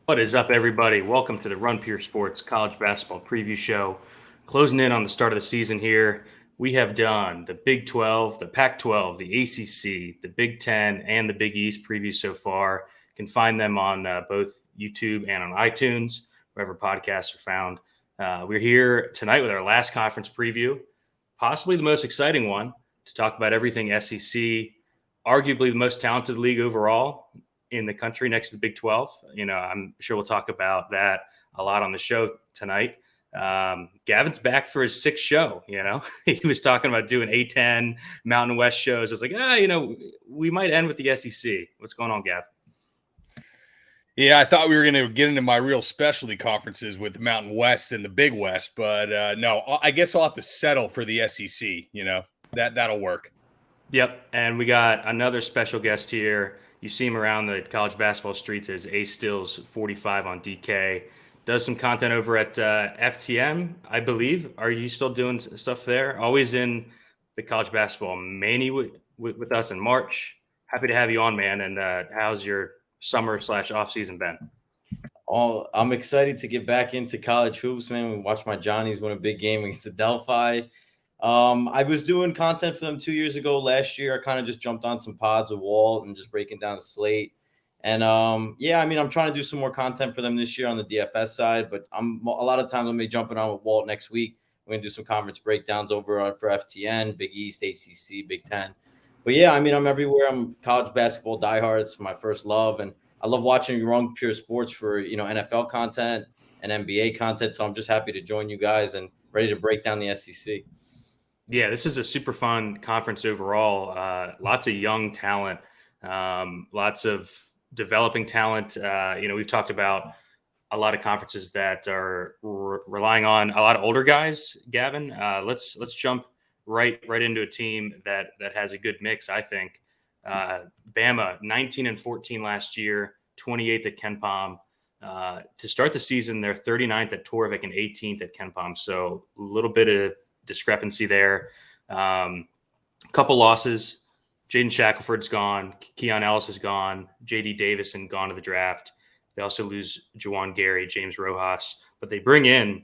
What is up, everybody? Welcome to the Run Pure Sports College Basketball Preview Show. Closing in on the start of the season here, we have done the Big 12, the Pac-12, the ACC, the Big 10, and the Big East previews so far. You can find them on both YouTube and on iTunes, wherever podcasts are found. We're here tonight with our last conference preview, possibly the most exciting one, to talk about everything SEC, arguably the most talented league overall in the country next to the Big 12. I'm sure we'll talk about that a lot on the show tonight. Gavin's back for his sixth show. He was talking about doing A10 Mountain West shows. It's like, we might end with the SEC. What's going on, Gav? Yeah, I thought we were going to get into my real specialty conferences with the Mountain West and the Big West, but no, I guess I'll have to settle for the SEC. That'll work. Yep, and we got another special guest here. You see him around the college basketball streets as A Stills 45 on DK. Does some content over at FTM, I believe. Are you still doing stuff there? Always in the college basketball mania with us in March. Happy to have you on, man. And how's your summer/off season been? I'm excited to get back into college hoops, man. We watched my Johnnies win a big game against the Delphi. I was doing content for them 2 years ago. Last year, I kind of just jumped on some pods with Walt and just breaking down the slate. And I'm trying to do some more content for them this year on the DFS side. But a lot of times I'm gonna be jumping on with Walt next week. We're gonna do some conference breakdowns over for FTN, Big East, ACC, Big 10. But yeah, I'm everywhere. I'm college basketball diehard. It's my first love, and I love watching Run Pure Sports for NFL content and NBA content. So I'm just happy to join you guys and ready to break down the SEC. Yeah, this is a super fun conference overall. Lots of young talent, lots of developing talent. We've talked about a lot of conferences that are relying on a lot of older guys. Gavin, let's jump right into a team that has a good mix. I think Bama 19-14 last year, 28th at KenPom. To start the season, they're 39th at Torvik and 18th at KenPom. So a little bit of discrepancy there. Couple losses. Jaden Shackelford's gone. Keon Ellis is gone. J.D. Davison gone to the draft. They also lose Juwan Gary, James Rojas, but they bring in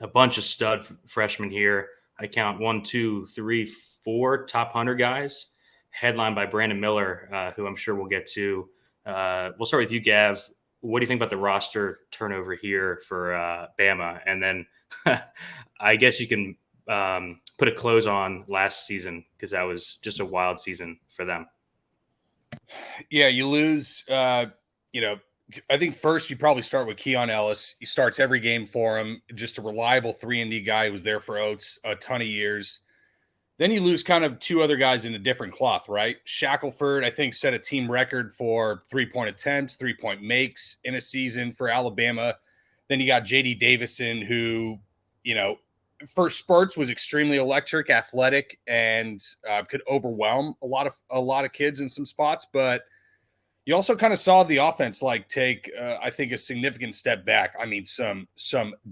a bunch of stud freshmen here. I count 1, 2, 3, 4 top 100 guys, headlined by Brandon Miller, who I'm sure we'll get to. We'll start with you, Gav. What do you think about the roster turnover here for Bama? And then I guess you can put a close on last season because that was just a wild season for them. Yeah, you lose. I think first you probably start with Keon Ellis. He starts every game for him. Just a reliable 3-and-D guy who was there for Oates a ton of years. Then you lose kind of two other guys in a different cloth, right? Shackelford, I think, set a team record for 3-point attempts, 3-point makes in a season for Alabama. Then you got J.D. Davison, who, for spurts was extremely electric, athletic, and could overwhelm a lot of kids in some spots. But you also kind of saw the offense take, I think, a significant step back. I mean, some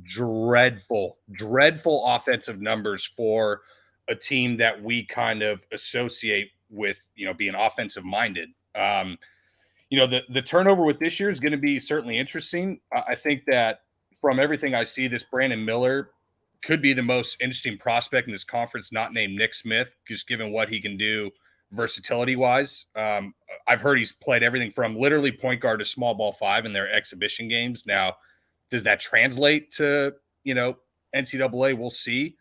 dreadful offensive numbers for a team that we kind of associate with, being offensive minded. The turnover with this year is going to be certainly interesting. I think that from everything I see, this Brandon Miller could be the most interesting prospect in this conference, not named Nick Smith, just given what he can do versatility wise. I've heard he's played everything from literally point guard to small ball 5 in their exhibition games. Now, does that translate to, NCAA? We'll see.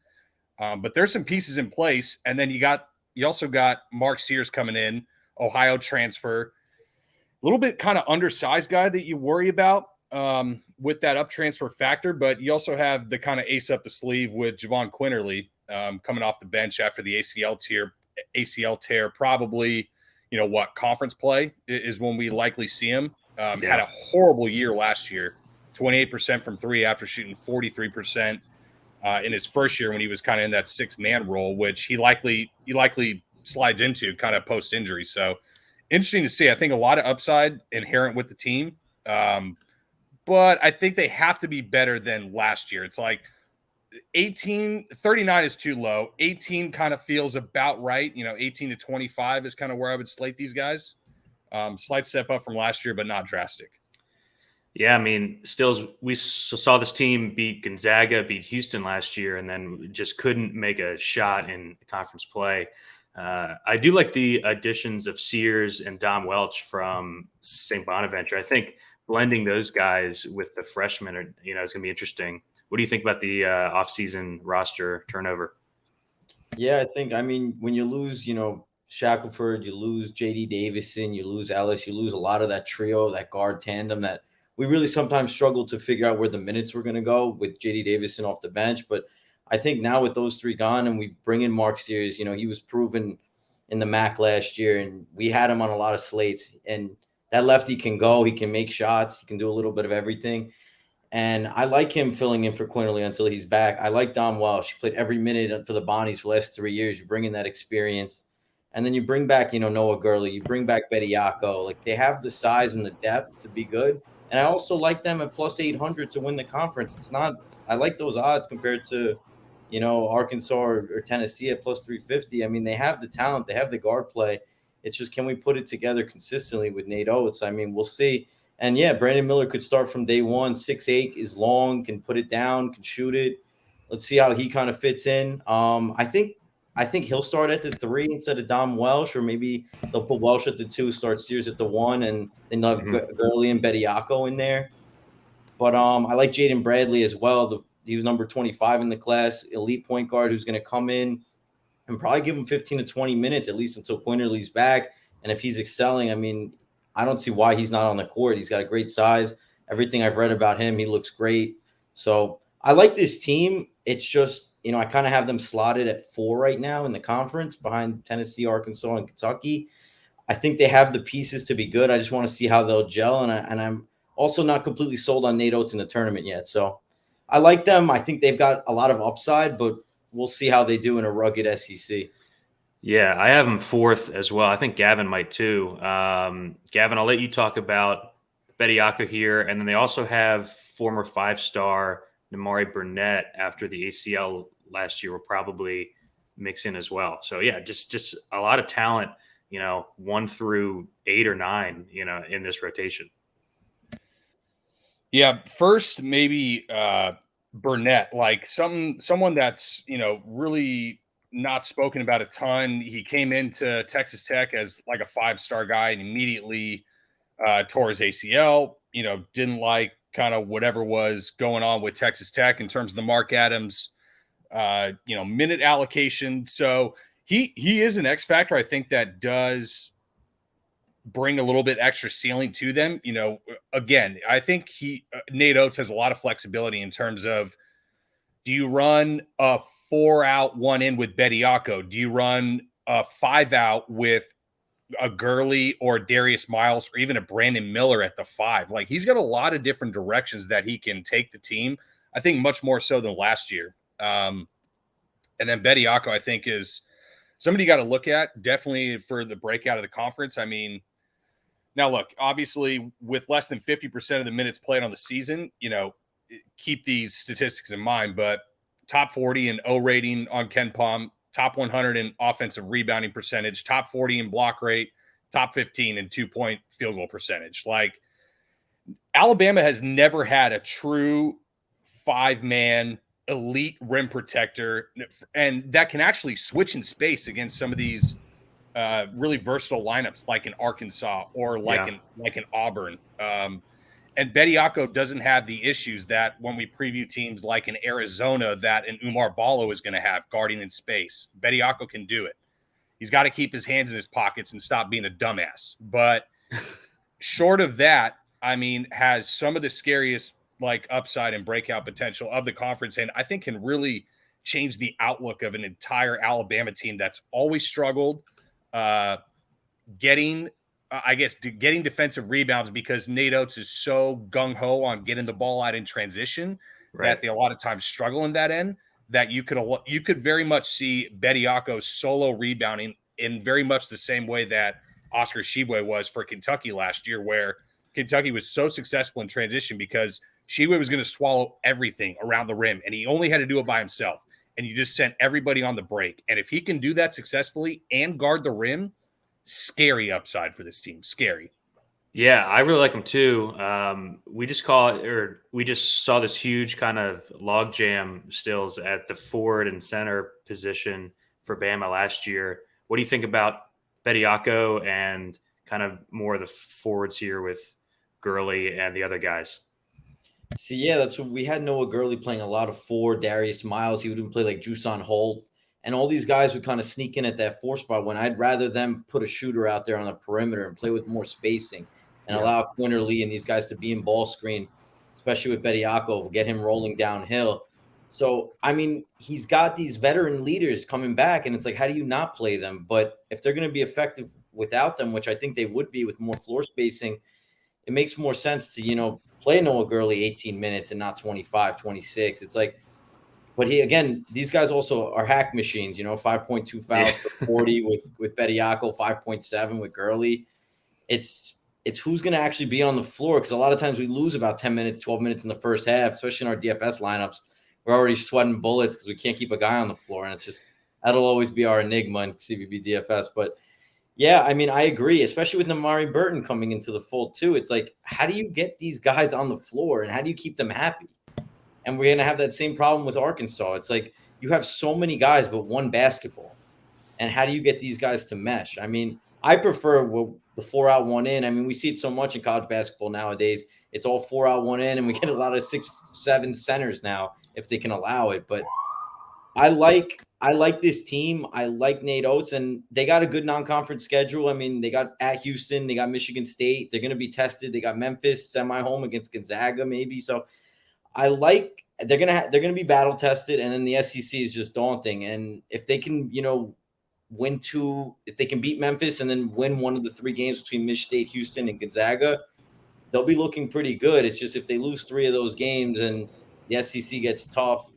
But there's some pieces in place. And then you also got Mark Sears coming in, Ohio transfer, a little bit kind of undersized guy that you worry about with that up transfer factor. But you also have the kind of ace up the sleeve with Javon Quinterly coming off the bench after the ACL tear, probably, conference play is when we likely see him. Had a horrible year last year, 28% from 3 after shooting 43% in his first year when he was kind of in that 6-man role, which he likely slides into kind of post-injury. So interesting to see. I think a lot of upside inherent with the team. But I think they have to be better than last year. It's like 39 is too low. 18 kind of feels about right. 18 to 25 is kind of where I would slate these guys. Slight step up from last year, but not drastic. Yeah, I mean, Stills, we saw this team beat Gonzaga, beat Houston last year, and then just couldn't make a shot in conference play. I do like the additions of Sears and Dom Welch from St. Bonaventure. I think blending those guys with the freshmen, is going to be interesting. What do you think about the offseason roster turnover? Yeah, I mean, when you lose, Shackelford, you lose JD Davison, you lose Ellis, you lose a lot of that trio, that guard tandem that we really sometimes struggle to figure out where the minutes were going to go with JD Davison off the bench. But I think now with those three gone and we bring in Mark Sears, he was proven in the MAC last year and we had him on a lot of slates. And that lefty can go, he can make shots, he can do a little bit of everything. And I like him filling in for Quinterly until he's back. I like Dom Welsh. He played every minute for the Bonnies for the last 3 years. You bring in that experience. And then you bring back, Noah Gurley. You bring back Bediako. Like, they have the size and the depth to be good. And I also like them at plus 800 to win the conference. I like those odds compared to, Arkansas or Tennessee at plus 350. I mean, they have the talent. They have the guard play. It's just, can we put it together consistently with Nate Oates? I mean, we'll see. And yeah, Brandon Miller could start from day one. 6'8" is long, can put it down, can shoot it. Let's see how he kind of fits in. I think he'll start at the 3 instead of Dom Welsh, or maybe they'll put Welsh at the 2, start Sears at the 1, and then they'll have Gurley and Bediako in there. But I like Jaden Bradley as well. He was number 25 in the class, elite point guard who's going to come in and probably give him 15 to 20 minutes at least until Quinterly's back. And if he's excelling, I mean, I don't see why he's not on the court. He's got a great size. Everything I've read about him, he looks great. So I like this team. It's just, I kind of have them slotted at 4 right now in the conference behind Tennessee, Arkansas, and Kentucky. I think they have the pieces to be good. I just want to see how they'll gel. And I'm also not completely sold on Nate Oates in the tournament yet. So I like them. I think they've got a lot of upside, but we'll see how they do in a rugged SEC. Yeah, I have him 4th as well. I think Gavin might too. Gavin, I'll let you talk about Bediako here. And then they also have former 5-star Namari Burnett after the ACL last year will probably mix in as well. So yeah, just a lot of talent, 1 through 8 or 9, in this rotation. Yeah, first maybe Burnett, like someone that's really not spoken about a ton. He came into Texas Tech as like a 5-star guy and immediately tore his ACL. Didn't like kind of whatever was going on with Texas Tech in terms of the Mark Adams, minute allocation. So he is an X factor. I think that does bring a little bit extra ceiling to them. Again, I think Nate Oates has a lot of flexibility in terms of, do you run a 4 out, 1 in with Bediako? Do you run a 5 out with a Gurley or Darius Miles or even a Brandon Miller at the 5? Like, he's got a lot of different directions that he can take the team. I think much more so than last year. And then Bediako, I think, is somebody you got to look at definitely for the breakout of the conference. I mean, now look, obviously with less than 50% of the minutes played on the season, keep these statistics in mind, but top 40 in O rating on KenPom, top 100 in offensive rebounding percentage, top 40 in block rate, top 15 in 2-point field goal percentage. Like, Alabama has never had a true 5-man elite rim protector, and that can actually switch in space against some of these really versatile lineups like in Arkansas or like in Auburn. And Bediako doesn't have the issues that when we preview teams like in Arizona that an Umar Ballo is going to have guarding in space. Bediako can do it. He's got to keep his hands in his pockets and stop being a dumbass. But short of that, I mean, has some of the scariest like upside and breakout potential of the conference, and I think can really change the outlook of an entire Alabama team that's always struggled getting defensive rebounds because Nate Oates is so gung-ho on getting the ball out in transition that they a lot of times struggle in that end, that you could very much see Bediako solo rebounding in very much the same way that Oscar Tshiebwe was for Kentucky last year, where Kentucky was so successful in transition because Tshiebwe was going to swallow everything around the rim, and he only had to do it by himself. And you just sent everybody on the break. And if he can do that successfully and guard the rim, scary upside for this team. Scary. Yeah, I really like him too. We just saw this huge kind of logjam stills at the forward and center position for Bama last year. What do you think about Bediako and kind of more of the forwards here with Gurley and the other guys? See, yeah, that's what we had. Noah Gurley playing a lot of four. Darius Miles, he would even play like Juiceon Holt, and all these guys would kind of sneak in at that four spot. When I'd rather them put a shooter out there on the perimeter and play with more spacing and Yeah. allow Quinterly and these guys to be in ball screen, especially with Bediako, get him rolling downhill. So, I mean, he's got these veteran leaders coming back, and it's like, how do you not play them? But if they're going to be effective without them, which I think they would be with more floor spacing, it makes more sense to, play Noah Gurley 18 minutes and not 25, 26. It's like, but again, these guys also are hack machines, 5.2 fouls per 40 with Bediako, 5.7 with Gurley. It's who's going to actually be on the floor, because a lot of times we lose about 10 minutes, 12 minutes in the first half, especially in our DFS lineups. We're already sweating bullets because we can't keep a guy on the floor, and it's just that'll always be our enigma in CVB DFS. But yeah, I mean, I agree, especially with Namari Burton coming into the fold too. It's like, how do you get these guys on the floor and how do you keep them happy? And we're going to have that same problem with Arkansas. It's like you have so many guys, but one basketball. And how do you get these guys to mesh? I mean, I prefer the 4 out, 1 in. I mean, we see it so much in college basketball nowadays. It's all 4 out, 1 in, and we get a lot of 6, 7 centers now if they can allow it. But I like this team. I like Nate Oates, and they got a good non-conference schedule. I mean, they got at Houston, they got Michigan State. They're going to be tested. They got Memphis semi-home against Gonzaga, maybe. So they're gonna be battle tested, and then the SEC is just daunting. And if they can, if they can beat Memphis and then win one of the 3 games between Michigan State, Houston, and Gonzaga, they'll be looking pretty good. It's just if they lose 3 of those games and the SEC gets tough,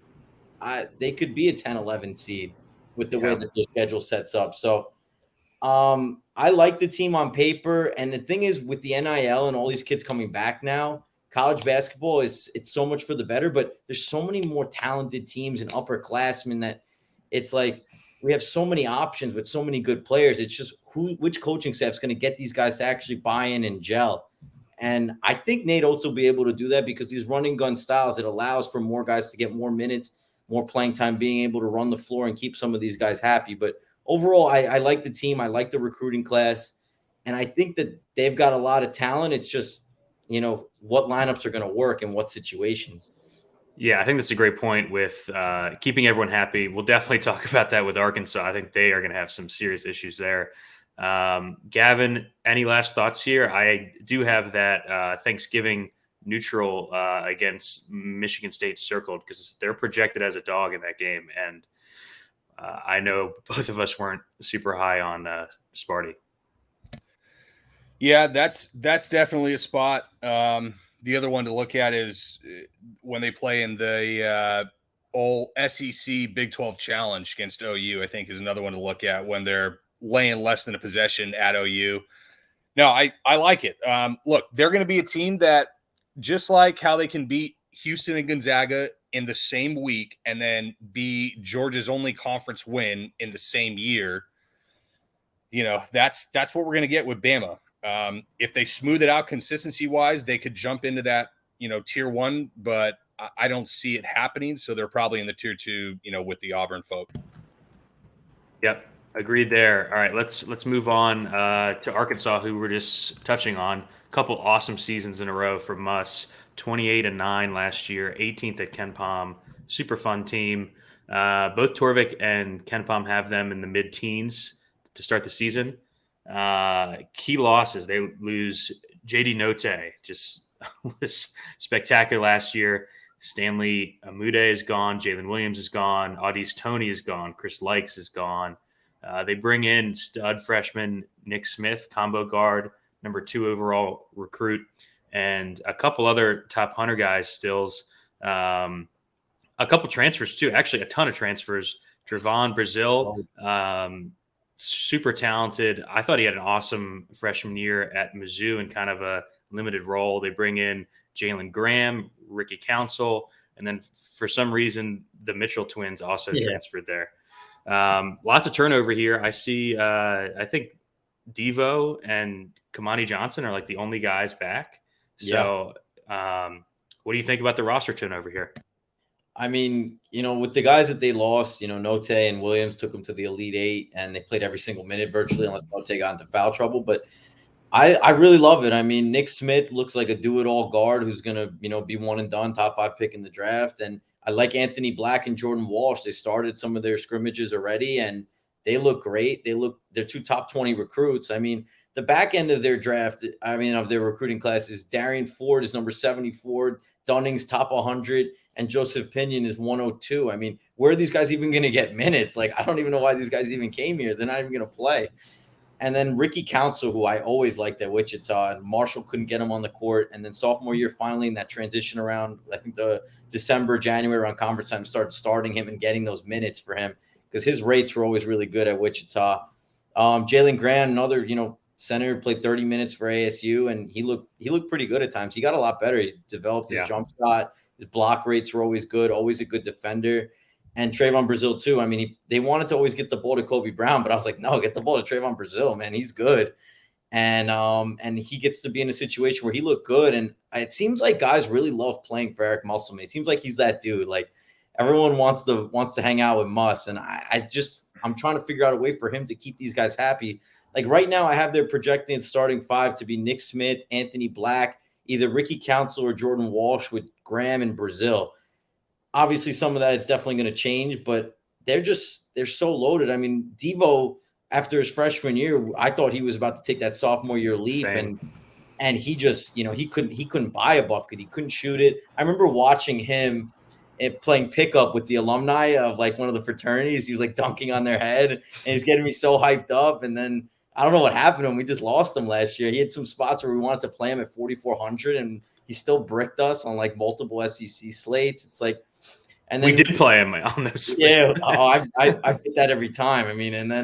they could be a 10-11 seed with the way that the schedule sets up. So I like the team on paper. And the thing is, with the NIL and all these kids coming back now, college basketball it's so much for the better, but there's so many more talented teams and upperclassmen that it's like we have so many options with so many good players. It's just which coaching staff is going to get these guys to actually buy in and gel. And I think Nate Oates will be able to do that because these running gun styles, it allows for more guys to get more minutes, more playing time, being able to run the floor and keep some of these guys happy. But overall, I like the team. I like the recruiting class. And I think that they've got a lot of talent. It's just, what lineups are going to work in what situations. Yeah, I think that's a great point with keeping everyone happy. We'll definitely talk about that with Arkansas. I think they are going to have some serious issues there. Gavin, any last thoughts here? I do have that Thanksgiving neutral against Michigan State circled because they're projected as a dog in that game. And I know both of us weren't super high on Sparty. Yeah, that's definitely a spot. The other one to look at is when they play in the all SEC Big 12 Challenge against OU, I think is another one to look at when they're laying less than a possession at OU. No, I like it. Look, they're going to be a team that, just like how they can beat Houston and Gonzaga in the same week and then be Georgia's only conference win in the same year, that's what we're going to get with Bama. If they smooth it out consistency-wise, they could jump into that, tier 1, but I don't see it happening. So they're probably in the tier 2, with the Auburn folk. Yep. Agreed there. All right, let's move on to Arkansas, who we're just touching on. A couple awesome seasons in a row from us. 28-9 last year, 18th at KenPom. Super fun team. Both Torvik and KenPom have them in the mid-teens to start the season. Key losses, they lose JD Note, just was spectacular last year. Stanley Amude is gone. Jalen Williams is gone. Audis Tony is gone. Chris Likes is gone. They bring in stud freshman Nick Smith, combo guard, number 2 overall recruit, and a couple other top 100 guys stills. A couple transfers too, actually a ton of transfers. Trevon Brazil, super talented. I thought he had an awesome freshman year at Mizzou in kind of a limited role. They bring in Jalen Graham, Ricky Council, and then for some reason the Mitchell twins also transferred there. Lots of turnover here. I see. I think Devo and Kamani Johnson are like the only guys back. So, what do you think about the roster turnover here? I mean, with the guys that they lost, Note and Williams took them to the Elite Eight, and they played every single minute virtually, unless Note got into foul trouble. But I really love it. I mean, Nick Smith looks like a do-it-all guard who's going to, be one and done, top 5 pick in the draft. And I like Anthony Black and Jordan Walsh. They started some of their scrimmages already, and they look great. They're 2 top 20 recruits. I mean, the back end of their draft, of their recruiting class is Darian Ford is number 74, Dunning's top 100, and Joseph Pinion is 102. I mean, where are these guys even going to get minutes? Like, I don't even know why these guys even came here. They're not even going to play. And then Ricky Council, who I always liked at Wichita, and Marshall couldn't get him on the court. And then sophomore year, finally in that transition around, I think the December, January around conference time, starting him and getting those minutes for him because his rates were always really good at Wichita. Jalen Grant, another, center, played 30 minutes for ASU, and he looked pretty good at times. He got a lot better. He developed his jump shot. His block rates were always good, always a good defender. And Trayvon Brazil too. I mean, they wanted to always get the ball to Kobe Brown, but I was like, no, get the ball to Trayvon Brazil, man. He's good. And he gets to be in a situation where he looked good. And it seems like guys really love playing for Eric Musselman. It seems like he's that dude. Like everyone wants to hang out with Muss. And I'm trying to figure out a way for him to keep these guys happy. Like right now, I have their projected starting 5 to be Nick Smith, Anthony Black, either Ricky Council or Jordan Walsh with Graham and Brazil. Obviously, some of that is definitely going to change, but they're so loaded. I mean, Devo, after his freshman year, I thought he was about to take that sophomore year leap, and he just, he couldn't buy a bucket. He couldn't shoot it. I remember watching him playing pickup with the alumni of like one of the fraternities. He was like dunking on their head, and he's getting me so hyped up. And then I don't know what happened to him. We just lost him last year. He had some spots where we wanted to play him at 4,400, and he still bricked us on like multiple SEC slates. It's like. And then we did play him on those. Yeah, I get that every time. I mean, and then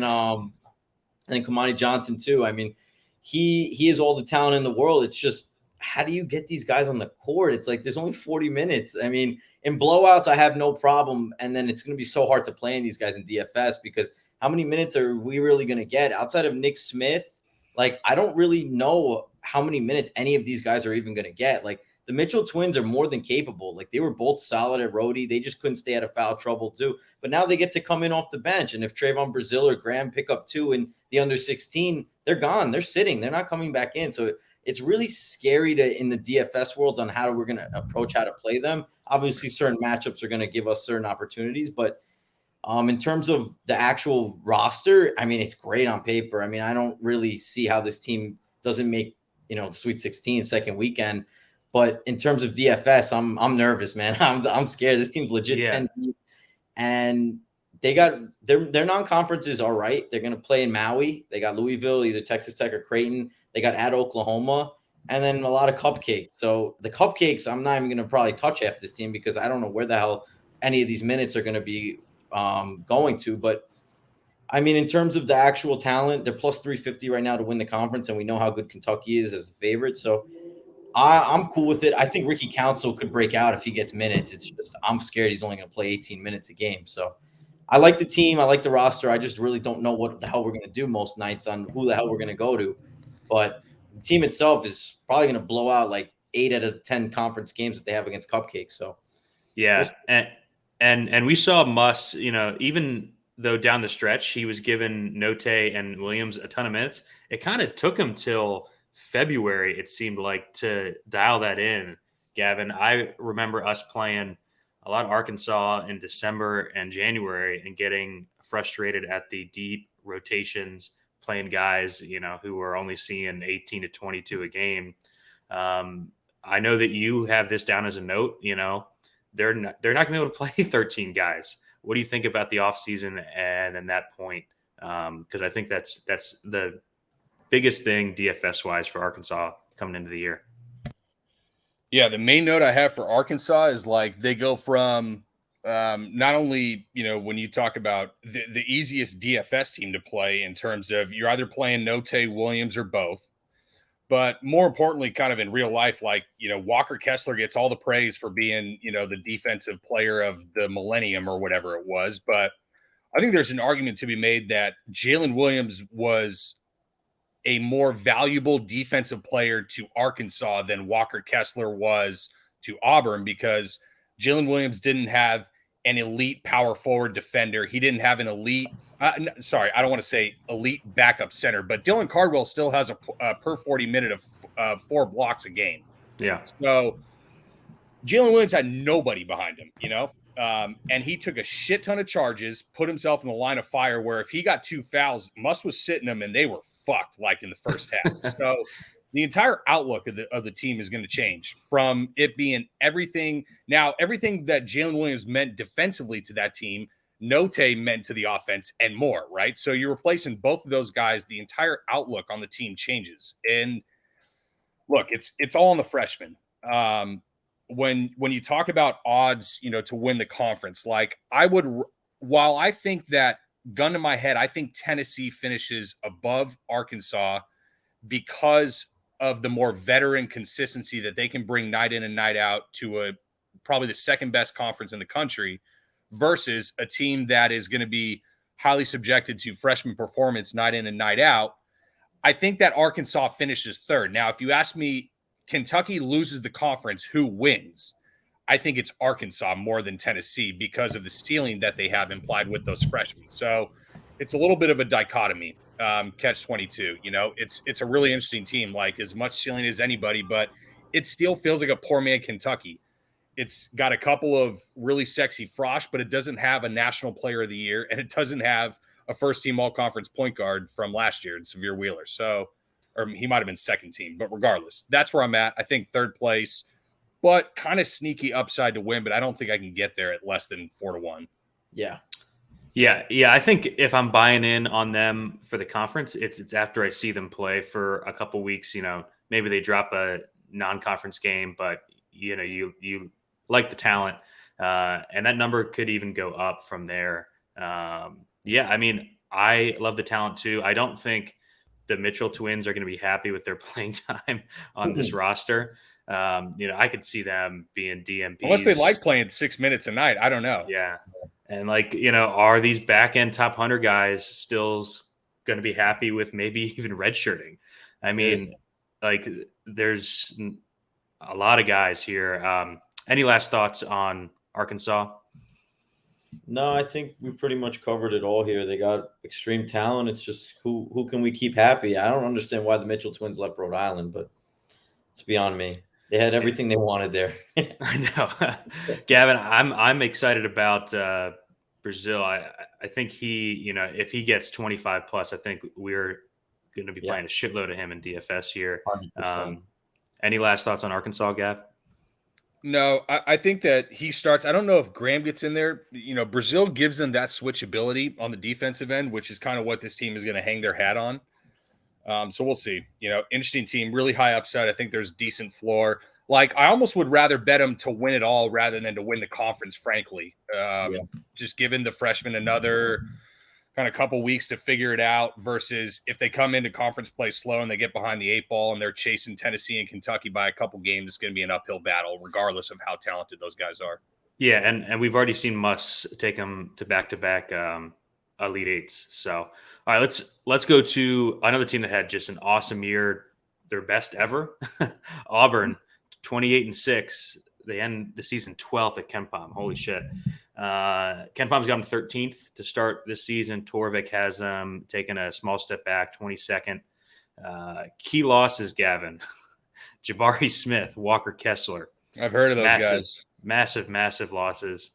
Kamani Johnson too. I mean, he has all the talent in the world. It's just how do you get these guys on the court? It's like there's only 40 minutes. I mean, in blowouts, I have no problem, and then it's going to be so hard to play in these guys in DFS because how many minutes are we really going to get outside of Nick Smith? Like, I don't really know how many minutes any of these guys are even going to get. Like. The Mitchell twins are more than capable. Like they were both solid at Rhodey. They just couldn't stay out of foul trouble too. But now they get to come in off the bench. And if Trayvon Brazil or Graham pick up 2 in the under 16, they're gone. They're sitting. They're not coming back in. So it's really scary in the DFS world on how we're going to approach how to play them. Obviously, certain matchups are going to give us certain opportunities. But in terms of the actual roster, I mean, it's great on paper. I mean, I don't really see how this team doesn't make, Sweet 16 second weekend. But in terms of DFS, I'm nervous, man. I'm scared. This team's legit 10 deep, and they got their non-conferences are right. They're gonna play in Maui. They got Louisville, either Texas Tech or Creighton. They got at Oklahoma, and then a lot of cupcakes. So the cupcakes, I'm not even gonna probably touch half this team because I don't know where the hell any of these minutes are gonna be going to. But I mean, in terms of the actual talent, they're plus 350 right now to win the conference, and we know how good Kentucky is as a favorite. So. I'm cool with it. I think Ricky Council could break out if he gets minutes. It's just I'm scared he's only going to play 18 minutes a game. So I like the team. I like the roster. I just really don't know what the hell we're going to do most nights on who the hell we're going to go to. But the team itself is probably going to blow out like 8 out of the 10 conference games that they have against Cupcakes. So yeah, and we saw Muss. Even though down the stretch he was given Note and Williams a ton of minutes, it kind of took him till February, it seemed like, to dial that in. Gavin, I remember us playing a lot of Arkansas in December and January and getting frustrated at the deep rotations, playing guys, who were only seeing 18 to 22 a game. I know that you have this down as a note, they're not going to be able to play 13 guys. What do you think about the offseason and then that point? Because I think that's the biggest thing DFS wise for Arkansas coming into the year. Yeah, the main note I have for Arkansas is like they go from not only, when you talk about the easiest DFS team to play in terms of you're either playing Note, Williams, or both, but more importantly, kind of in real life, like, Walker Kessler gets all the praise for being, the defensive player of the millennium or whatever it was. But I think there's an argument to be made that Jalen Williams was a more valuable defensive player to Arkansas than Walker Kessler was to Auburn, because Jalen Williams didn't have an elite power forward defender. He didn't have an elite sorry, I don't want to say elite backup center, but Dylan Cardwell still has a per 40 minute of 4 blocks a game. Yeah. So Jalen Williams had nobody behind him, and he took a shit ton of charges, put himself in the line of fire where if he got 2 fouls, Muss was sitting them and they were fucked like in the first half. So the entire outlook of the team is going to change from it being everything. Now, everything that Jalen Williams meant defensively to that team, Note meant to the offense and more, right? So you're replacing both of those guys. The entire outlook on the team changes. And look, it's all on the freshmen. When you talk about odds, to win the conference, like while I think that, gun to my head, I think Tennessee finishes above Arkansas because of the more veteran consistency that they can bring night in and night out to probably the second best conference in the country, versus a team that is going to be highly subjected to freshman performance night in and night out. I think that Arkansas finishes third. Now, if you ask me, Kentucky loses the conference, who wins? I think it's Arkansas more than Tennessee because of the ceiling that they have implied with those freshmen. So it's a little bit of a dichotomy, catch-22. It's a really interesting team, like as much ceiling as anybody, but it still feels like a poor man Kentucky. It's got a couple of really sexy frosh, but it doesn't have a national player of the year, and it doesn't have a first-team all-conference point guard from last year in Severe Wheeler. So, or he might have been second team, but regardless, that's where I'm at. I think third place, but kind of sneaky upside to win, but I don't think I can get there at less than 4-1. Yeah. Yeah. I think if I'm buying in on them for the conference, it's after I see them play for a couple weeks. Maybe they drop a non-conference game, but you like the talent, and that number could even go up from there. I love the talent too. I don't think the Mitchell twins are going to be happy with their playing time on this roster. I could see them being DMPs. Unless they like playing 6 minutes a night. I don't know. Yeah. And are these back end top 100 guys still going to be happy with maybe even redshirting? I mean, there's a lot of guys here. Any last thoughts on Arkansas? No, I think we pretty much covered it all here. They got extreme talent. It's just who can we keep happy? I don't understand why the Mitchell twins left Rhode Island, but it's beyond me. They had everything they wanted there. I know. Gavin, I'm excited about Brazil. I think he, if he gets 25 plus, I think we're going to be playing a shitload of him in DFS here. Any last thoughts on Arkansas, Gav? No, I think that he starts. I don't know if Graham gets in there. Brazil gives them that switchability on the defensive end, which is kind of what this team is going to hang their hat on. So we'll see. Interesting team, really high upside. I think there's decent floor. Like, I almost would rather bet them to win it all rather than to win the conference, frankly. Just giving the freshmen another kind of couple weeks to figure it out versus if they come into conference play slow and they get behind the 8 ball and they're chasing Tennessee and Kentucky by a couple games, it's going to be an uphill battle regardless of how talented those guys are. Yeah, and we've already seen Muss take them to back-to-back Elite Eights. So, all right, let's go to another team that had just an awesome year, their best ever. Auburn, 28-6. They end the season 12th at KenPom. Holy shit. KenPom's got them 13th to start this season. Torvik has them taking a small step back, 22nd. Key losses, Gavin. Jabari Smith, Walker Kessler. I've heard of those guys. Massive losses.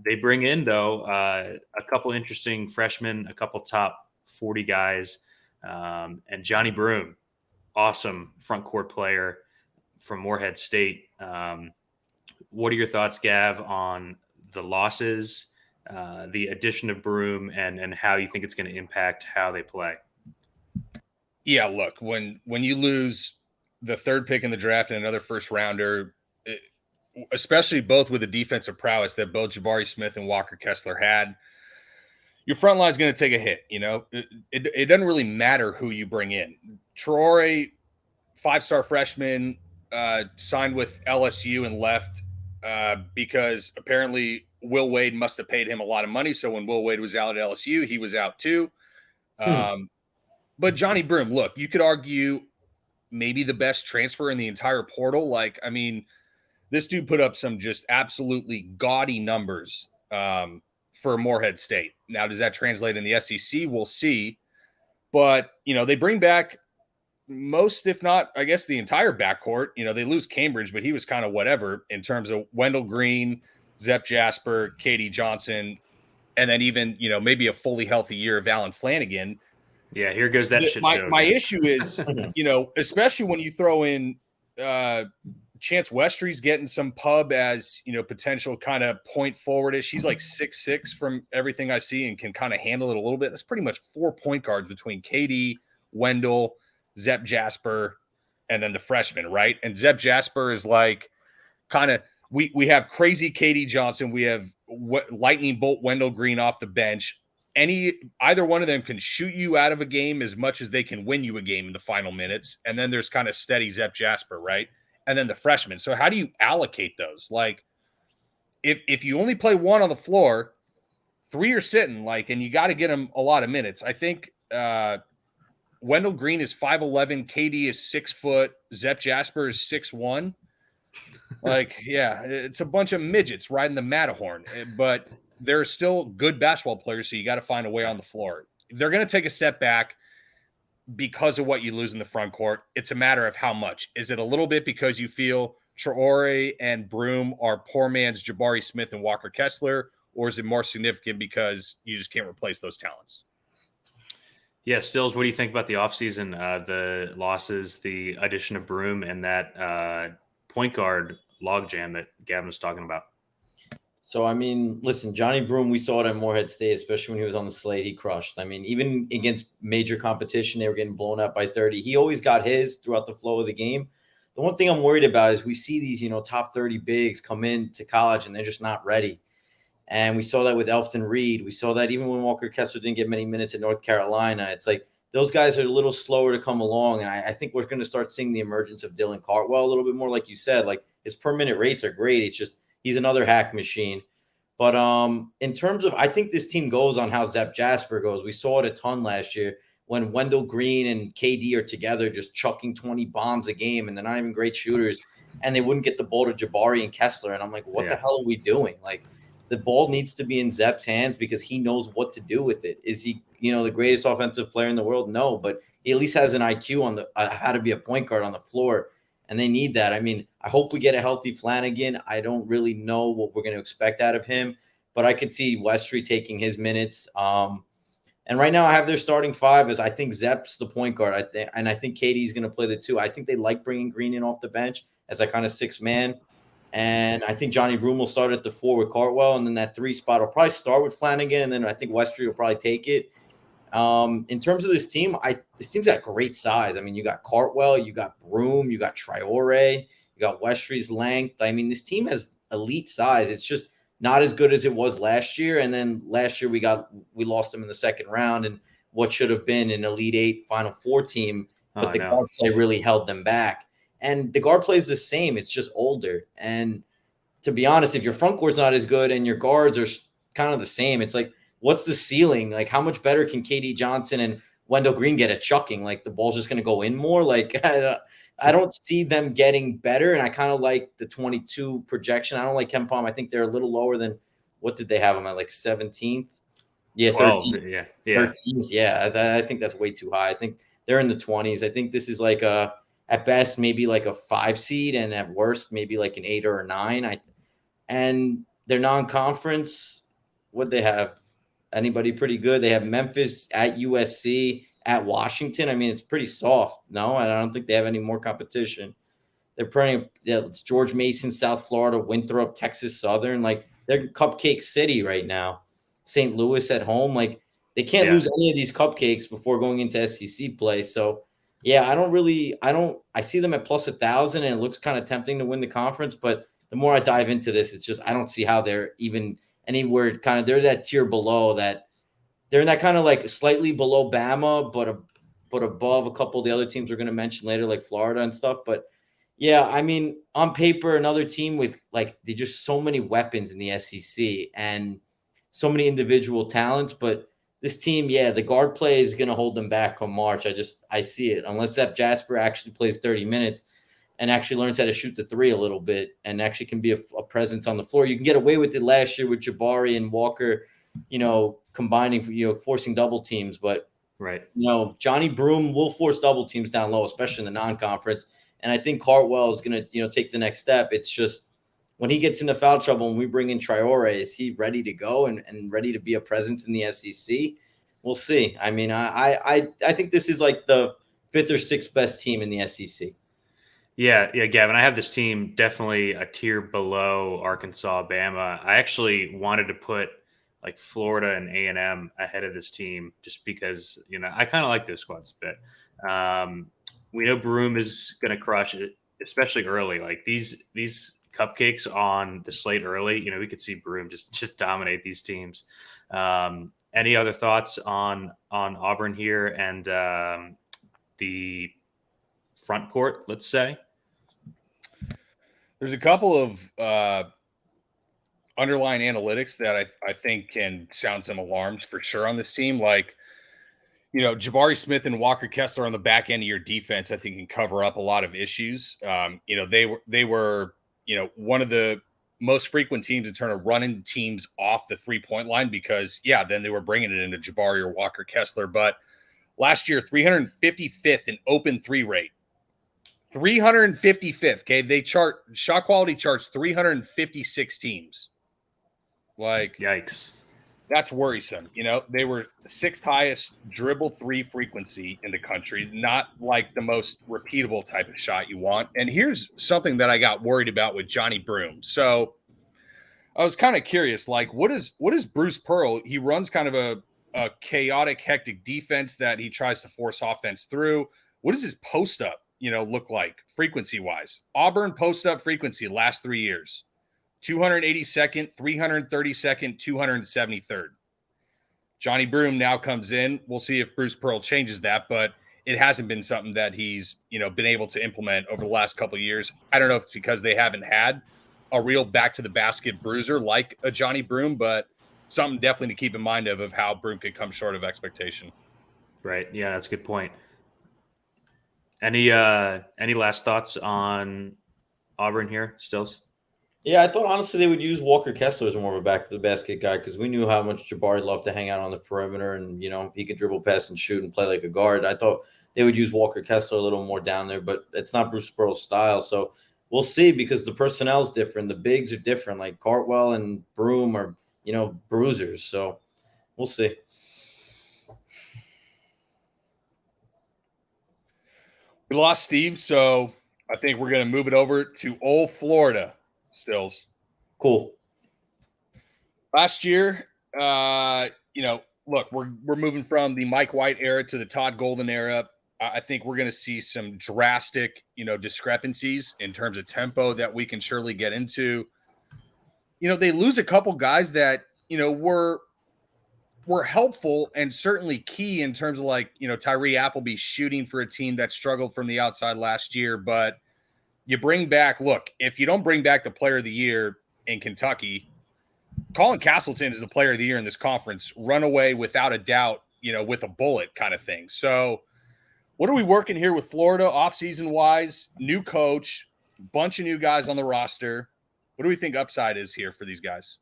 They bring in, though, a couple interesting freshmen, a couple top 40 guys, and Johnny Broome, awesome front court player from Morehead State. What are your thoughts, Gav, on the losses, the addition of Broome, and how you think it's going to impact how they play? Yeah, look, when you lose the third pick in the draft and another first rounder, especially both with the defensive prowess that both Jabari Smith and Walker Kessler had, your front line is going to take a hit. It doesn't really matter who you bring in. Troy, 5-star freshman, signed with LSU and left because apparently Will Wade must have paid him a lot of money. So when Will Wade was out at LSU, he was out too. But Johnny Broom, look, you could argue maybe the best transfer in the entire portal. Like, I mean, this dude put up some just absolutely gaudy numbers for Morehead State. Now, does that translate in the SEC? We'll see. But, they bring back most, if not, I guess, the entire backcourt. They lose Cambridge, but he was kind of whatever in terms of Wendell Green, Zep Jasper, Katie Johnson, and then even, maybe a fully healthy year of Alan Flanagan. Yeah, here goes that shit show. My issue is, especially when you throw in Chance Westry's getting some pub as, potential kind of point forwardish. He's like 6'6" from everything I see and can kind of handle it a little bit. That's pretty much 4 point guards between KD, Wendell, Zep Jasper, and then the freshman, right? And Zep Jasper is like kind of we have crazy KD Johnson. We have lightning bolt Wendell Green off the bench. Either one of them can shoot you out of a game as much as they can win you a game in the final minutes. And then there's kind of steady Zep Jasper, right? And then the freshman. So how do you allocate those? Like, if you only play one on the floor, 3 are sitting, and you got to get them a lot of minutes. I think Wendell Green is 5'11", KD is 6 foot, Zep Jasper is 6'1". Yeah, it's a bunch of midgets riding the Matterhorn, but they're still good basketball players, so you got to find a way on the floor. They're going to take a step back because of what you lose in the front court. It's a matter of how much. Is it a little bit because you feel Traore and Broom are poor man's Jabari Smith and Walker Kessler, or is it more significant because you just can't replace those talents? Yeah, Stills, what do you think about the offseason, the losses, the addition of Broom, and that point guard logjam that Gavin was talking about? So, I mean, listen, Johnny Broom, we saw it at Morehead State, especially when he was on the slate. He crushed. I mean, even against major competition, they were getting blown out by 30. He always got his throughout the flow of the game. The one thing I'm worried about is we see these, top 30 bigs come into college and they're just not ready. And we saw that with Elfton Reed. We saw that even when Walker Kessler didn't get many minutes at North Carolina. It's like those guys are a little slower to come along. And I think we're going to start seeing the emergence of Dylan Cartwell a little bit more, like you said. Like, his per-minute rates are great. It's just he's another hack machine. But in terms of, I think this team goes on how Zep Jasper goes. We saw it a ton last year when Wendell Green and KD are together just chucking 20 bombs a game, and they're not even great shooters, and they wouldn't get the ball to Jabari and Kessler. And I'm like, what the hell are we doing? Like, the ball needs to be in Zep's hands because he knows what to do with it. Is he, the greatest offensive player in the world? No, but he at least has an IQ on the how to be a point guard on the floor, and they need that. I mean, I hope we get a healthy Flanagan. I don't really know what we're going to expect out of him, but I could see Westry taking his minutes. And right now I have their starting five as I think Zep's the point guard. I think KD's going to play the two. I think they like bringing Green in off the bench as a kind of six man. And I think Johnny Broom will start at the 4 with Cartwell. And then that 3 spot will probably start with Flanagan. And then I think Westry will probably take it. In terms of this team, this team's got great size. I mean, you got Cartwell, you got Broom, you got Traore, you got Westry's length. I mean, this team has elite size. It's just not as good as it was last year. And then last year we lost them in the second round and what should have been an Elite 8 Final Four team. But the guard play really held them back. And the guard play is the same. It's just older. And to be honest, if your front court's not as good and your guards are kind of the same, it's like, what's the ceiling? Like, how much better can KD Johnson and Wendell Green get at chucking? Like, the ball's just going to go in more? Like, I don't see them getting better. And I kind of like the 22 projection. I don't like KenPom. I think they're a little lower than, what did they have them at, like 17th? Yeah, 13th. Yeah. 13th. Yeah, I think that's way too high. I think they're in the 20s. I think this is like at best, maybe like a 5 seed, and at worst, maybe like an 8 or a 9. And they're non-conference. What'd they have? Anybody pretty good? They have Memphis at USC, at Washington. I mean, it's pretty soft. No, I don't think they have any more competition. They're playing, it's George Mason, South Florida, Winthrop, Texas Southern. Like, they're Cupcake City right now. St. Louis at home. Like, they can't lose any of these cupcakes before going into SEC play. So, yeah, I see them at plus 1,000, and it looks kind of tempting to win the conference. But the more I dive into this, it's just, I don't see how they're even anywhere kind of, they're that tier below that. They're in that kind of like slightly below Bama, but above a couple of the other teams we're going to mention later, like Florida and stuff. But yeah, I mean, on paper, another team with like, they just so many weapons in the SEC and so many individual talents, but this team, yeah, the guard play is going to hold them back come March. I see it. Unless that Jasper actually plays 30 minutes and actually learns how to shoot the three a little bit and actually can be a presence on the floor. You can get away with it last year with Jabari and Walker, combining, forcing double teams. But, right. Johnny Broome will force double teams down low, especially in the non-conference. And I think Cartwell is going to, take the next step. It's just when he gets into foul trouble and we bring in Traore, is he ready to go and ready to be a presence in the SEC? We'll see. I mean, I think this is like the 5th or 6th best team in the SEC. Yeah, Gavin, I have this team definitely a tier below Arkansas, Bama. I actually wanted to put like Florida and A&M ahead of this team just because, I kind of like those squads a bit. We know Broome is going to crush it, especially early. Like these cupcakes on the slate early, we could see Broome just dominate these teams. Any other thoughts on Auburn here and the front court, let's say? There's a couple of underlying analytics that I think can sound some alarms for sure on this team. Like, Jabari Smith and Walker Kessler on the back end of your defense, I think can cover up a lot of issues. They were one of the most frequent teams in terms of running teams off the 3-point line because, then they were bringing it into Jabari or Walker Kessler. But last year, 355th in open three rate. 355th. Okay. They chart shot quality charts 356 teams. Like, yikes. That's worrisome. They were 6th highest dribble three frequency in the country, not like the most repeatable type of shot you want. And here's something that I got worried about with Johnny Broome. So I was kind of curious, like, what is Bruce Pearl? He runs kind of a chaotic, hectic defense that he tries to force offense through. What does his post up, look like frequency wise? Auburn post up frequency last 3 years. 282nd, 332nd, 273rd. Johnny Broome now comes in. We'll see if Bruce Pearl changes that, but it hasn't been something that he's, been able to implement over the last couple of years. I don't know if it's because they haven't had a real back to the basket bruiser like a Johnny Broome, but something definitely to keep in mind of how Broome could come short of expectation. Right. Yeah, that's a good point. Any last thoughts on Auburn here, Stills? Yeah, I thought honestly they would use Walker Kessler as more of a back to the basket guy because we knew how much Jabari loved to hang out on the perimeter and he could dribble, pass, and shoot and play like a guard. I thought they would use Walker Kessler a little more down there, but it's not Bruce Pearl's style. So we'll see because the personnel is different. The bigs are different. Like Cartwell and Broome are bruisers. So we'll see. We lost Steve, so I think we're going to move it over to old Florida. Stills. Cool. Last year, look, we're moving from the Mike White era to the Todd Golden era. I think we're going to see some drastic, discrepancies in terms of tempo that we can surely get into. They lose a couple guys that, were helpful and certainly key in terms of Tyree Appleby shooting for a team that struggled from the outside last year, but you bring back, if you don't bring back the player of the year in Kentucky, Colin Castleton is the player of the year in this conference, runaway without a doubt, with a bullet kind of thing. So what are we working here with Florida offseason wise? New coach, bunch of new guys on the roster. What do we think upside is here for these guys?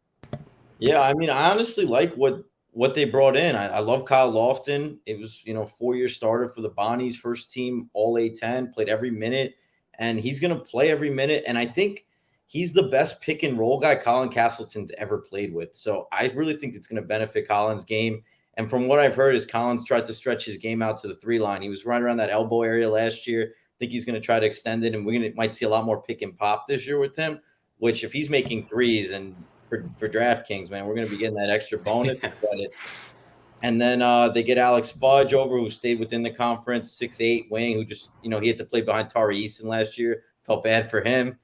Yeah, I mean, I honestly like what they brought in. I love Kyle Lofton. It was, 4-year starter for the Bonnies, first team All A10, played every minute. And he's going to play every minute. And I think he's the best pick and roll guy Colin Castleton's ever played with. So I really think it's going to benefit Colin's game. And from what I've heard is Colin's tried to stretch his game out to the 3 line. He was right around that elbow area last year. I think he's going to try to extend it. And might see a lot more pick and pop this year with him, which if he's making threes and for DraftKings, man, we're going to be getting that extra bonus credit. And then they get Alex Fudge over, who stayed within the conference, 6'8" wing, who just, he had to play behind Tari Easton last year. Felt bad for him.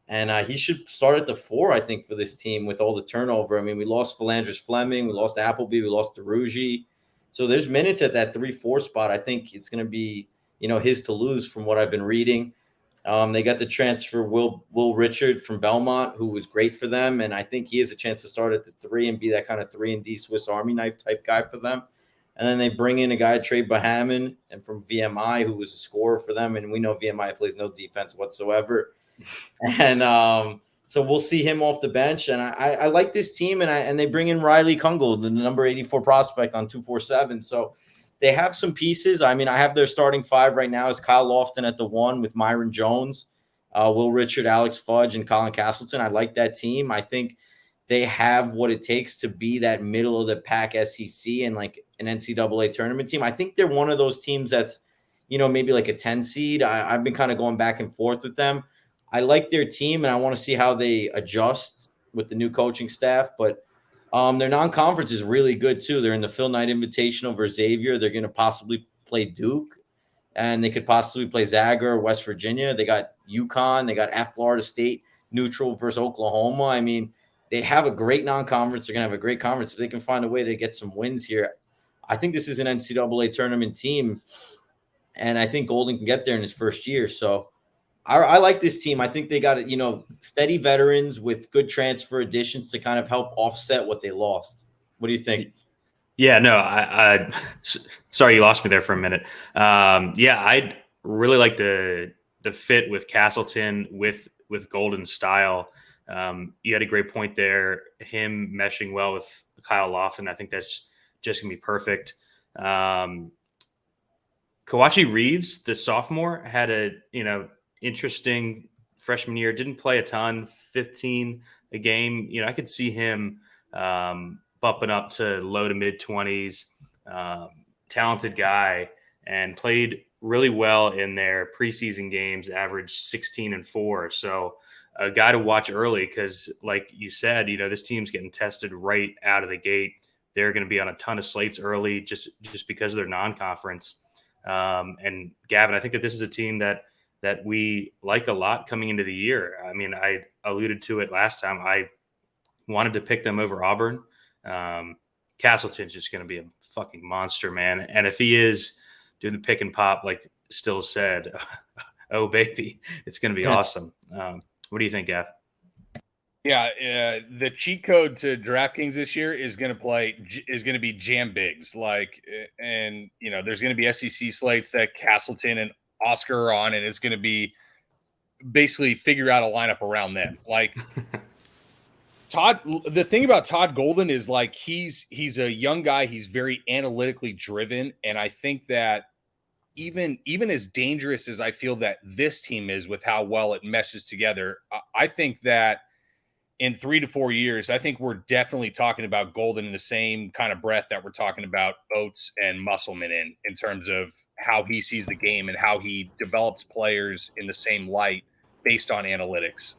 And he should start at the 4, I think, for this team with all the turnover. I mean, we lost Philandris Fleming, we lost Appleby, we lost DeRougie. So there's minutes at that 3-4 spot. I think it's going to be, his to lose from what I've been reading. They got the transfer Will Richard from Belmont, who was great for them. And I think he has a chance to start at the 3 and be that kind of 3-and-D Swiss Army knife type guy for them. And then they bring in a guy, Trey Bahaman, and from VMI, who was a scorer for them. And we know VMI plays no defense whatsoever. And so we'll see him off the bench. And I like this team. And they bring in Riley Kungle, the number 84 prospect on 247. So they have some pieces. I mean, I have their starting five right now is Kyle Lofton at the 1 with Myron Jones, Will Richard, Alex Fudge, and Colin Castleton. I like that team. I think they have what it takes to be that middle of the pack SEC and like an NCAA tournament team. I think they're one of those teams that's, maybe like a 10 seed. I've been kind of going back and forth with them. I like their team, and I want to see how they adjust with the new coaching staff. But their non-conference is really good too. They're in the Phil Knight Invitational versus Xavier. They're going to possibly play Duke, and they could possibly play Zaga or West Virginia. They got UConn. They got at Florida State neutral versus Oklahoma. I mean, they have a great non-conference. They're going to have a great conference. If they can find a way to get some wins here, I think this is an NCAA tournament team, and I think Golden can get there in his first year. So I like this team. I think they got, steady veterans with good transfer additions to kind of help offset what they lost. What do you think? Yeah, no, I sorry you lost me there for a minute. I really like the fit with Castleton with Golden's style. You had a great point there. Him meshing well with Kyle Lofton, I think that's just gonna be perfect. Kawachi Reeves, the sophomore, had a interesting freshman year. Didn't play a ton, 15 a game. I could see him bumping up to low to mid 20s. Talented guy, and played really well in their preseason games. Averaged 16-4. So a guy to watch early because, like you said, this team's getting tested right out of the gate. They're going to be on a ton of slates early just because of their non-conference. And Gavin, I think that this is a team that we like a lot coming into the year. I mean, I alluded to it last time. I wanted to pick them over Auburn. Castleton's just going to be a fucking monster, man. And if he is doing the pick and pop, like Still said, oh, baby, it's going to be awesome. What do you think, Gav? Yeah, the cheat code to DraftKings this year is going to be jam bigs. And there's going to be SEC slates that Castleton and Oscar are on, and it's going to be basically figure out a lineup around them. Like Todd, the thing about Todd Golden is like he's a young guy. He's very analytically driven, and I think that even as dangerous as I feel that this team is with how well it meshes together, I think that in 3 to 4 years, I think we're definitely talking about Golden in the same kind of breath that we're talking about Oates and Musselman in terms of how he sees the game and how he develops players in the same light based on analytics.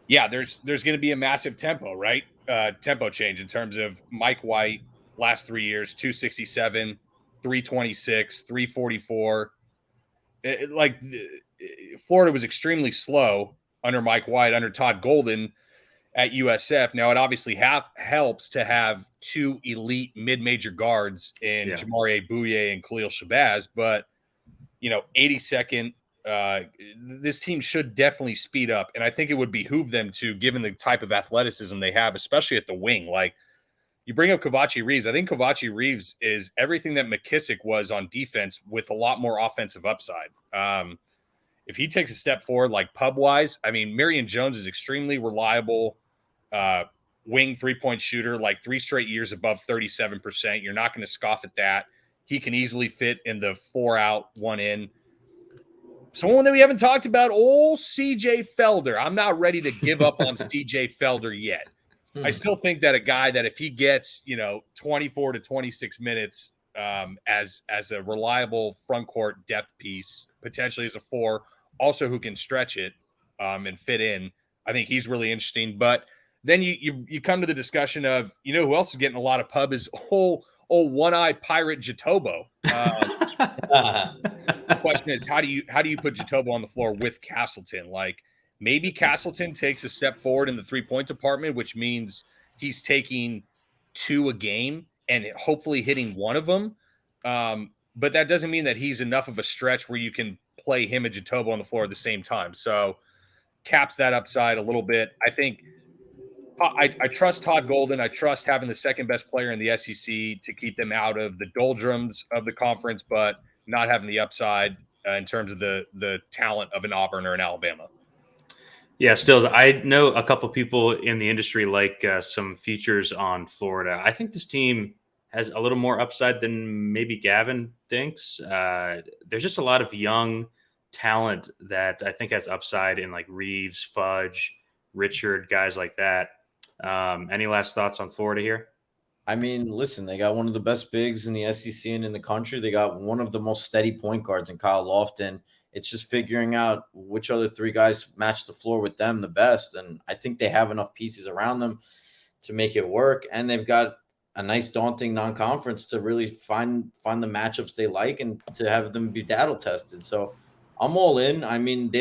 There's going to be a massive tempo, right? Tempo change in terms of Mike White last 3 years, 267, 326, 344. Florida was extremely slow under Mike White, under Todd Golden at USF. Now, it obviously helps to have two elite mid-major guards in Jamari Bouye and Khalil Shabazz, but 82nd, this team should definitely speed up, and I think it would behoove them to, given the type of athleticism they have, especially at the wing. Like, you bring up Kawachi Reeves. I think Kawachi Reeves is everything that McKissick was on defense with a lot more offensive upside. If he takes a step forward, like pub-wise, I mean, Marion Jones is extremely reliable wing three-point shooter, like 3 straight years above 37%. You're not going to scoff at that. He can easily fit in the 4 out, 1 in. Someone that we haven't talked about, old CJ Felder. I'm not ready to give up on CJ Felder yet. I still think that a guy that if he gets, 24 to 26 minutes as a reliable front court depth piece, potentially as a 4, also who can stretch it and fit in, I think he's really interesting. But then you come to the discussion of, who else is getting a lot of pub is old one-eye pirate Jatobo. The question is, how do you put Jatobo on the floor with Castleton? Like, maybe Castleton takes a step forward in the 3-point department, which means he's taking 2 a game and hopefully hitting 1 of them. But that doesn't mean that he's enough of a stretch where you can play him and Jatobo on the floor at the same time. So caps that upside a little bit. I think I trust Todd Golden. I trust having the second best player in the SEC to keep them out of the doldrums of the conference, but not having the upside in terms of the talent of an Auburn or an Alabama. Yeah, Stills, I know a couple people in the industry like some features on Florida. I think this team has a little more upside than maybe Gavin thinks. There's just a lot of young talent that I think has upside in like Reeves, Fudge, Richard, guys like that. Any last thoughts on Florida here? I mean, listen, they got one of the best bigs in the SEC and in the country. They got one of the most steady point guards in Kyle Lofton. It's just figuring out which other three guys match the floor with them the best. And I think they have enough pieces around them to make it work. And they've got a nice daunting non-conference to really find the matchups they like and to have them be battle tested. So I'm all in. I mean,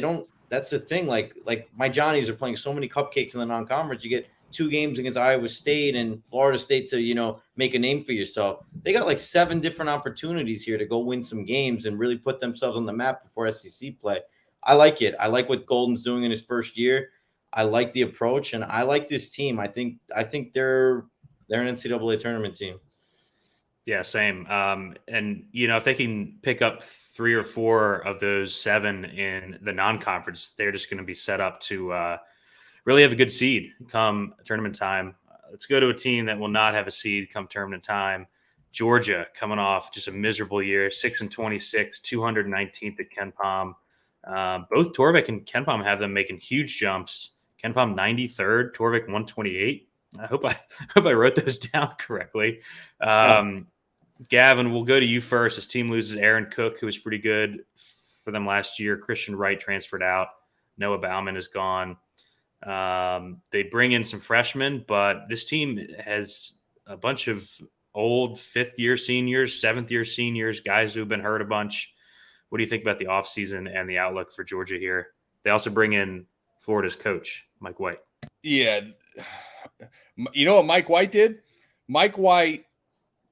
that's the thing. Like my Johnnies are playing so many cupcakes in the non-conference. You get 2 games against Iowa State and Florida State to, make a name for yourself. They got like 7 different opportunities here to go win some games and really put themselves on the map before SEC play. I like it. I like what Golden's doing in his first year. I like the approach, and I like this team. I think they're an NCAA tournament team. Yeah, same. And if they can pick up 3 or 4 of those 7 in the non-conference, they're just going to be set up to really have a good seed come tournament time. Let's go to a team that will not have a seed come tournament time. Georgia, coming off just a miserable year, 6-26, 219th at Ken Pom. Both Torvik and Ken Pom have them making huge jumps. Ken Pom 93rd, Torvik 128. I hope I wrote those down correctly. Gavin, we'll go to you first. His team loses Aaron Cook, who was pretty good for them last year. Christian Wright transferred out. Noah Bauman is gone. They bring in some freshmen, but this team has a bunch of old 5th-year seniors, 7th-year seniors, guys who have been hurt a bunch. What do you think about the offseason and the outlook for Georgia here? They also bring in Florida's coach, Mike White. Yeah. You know what Mike White did? Mike White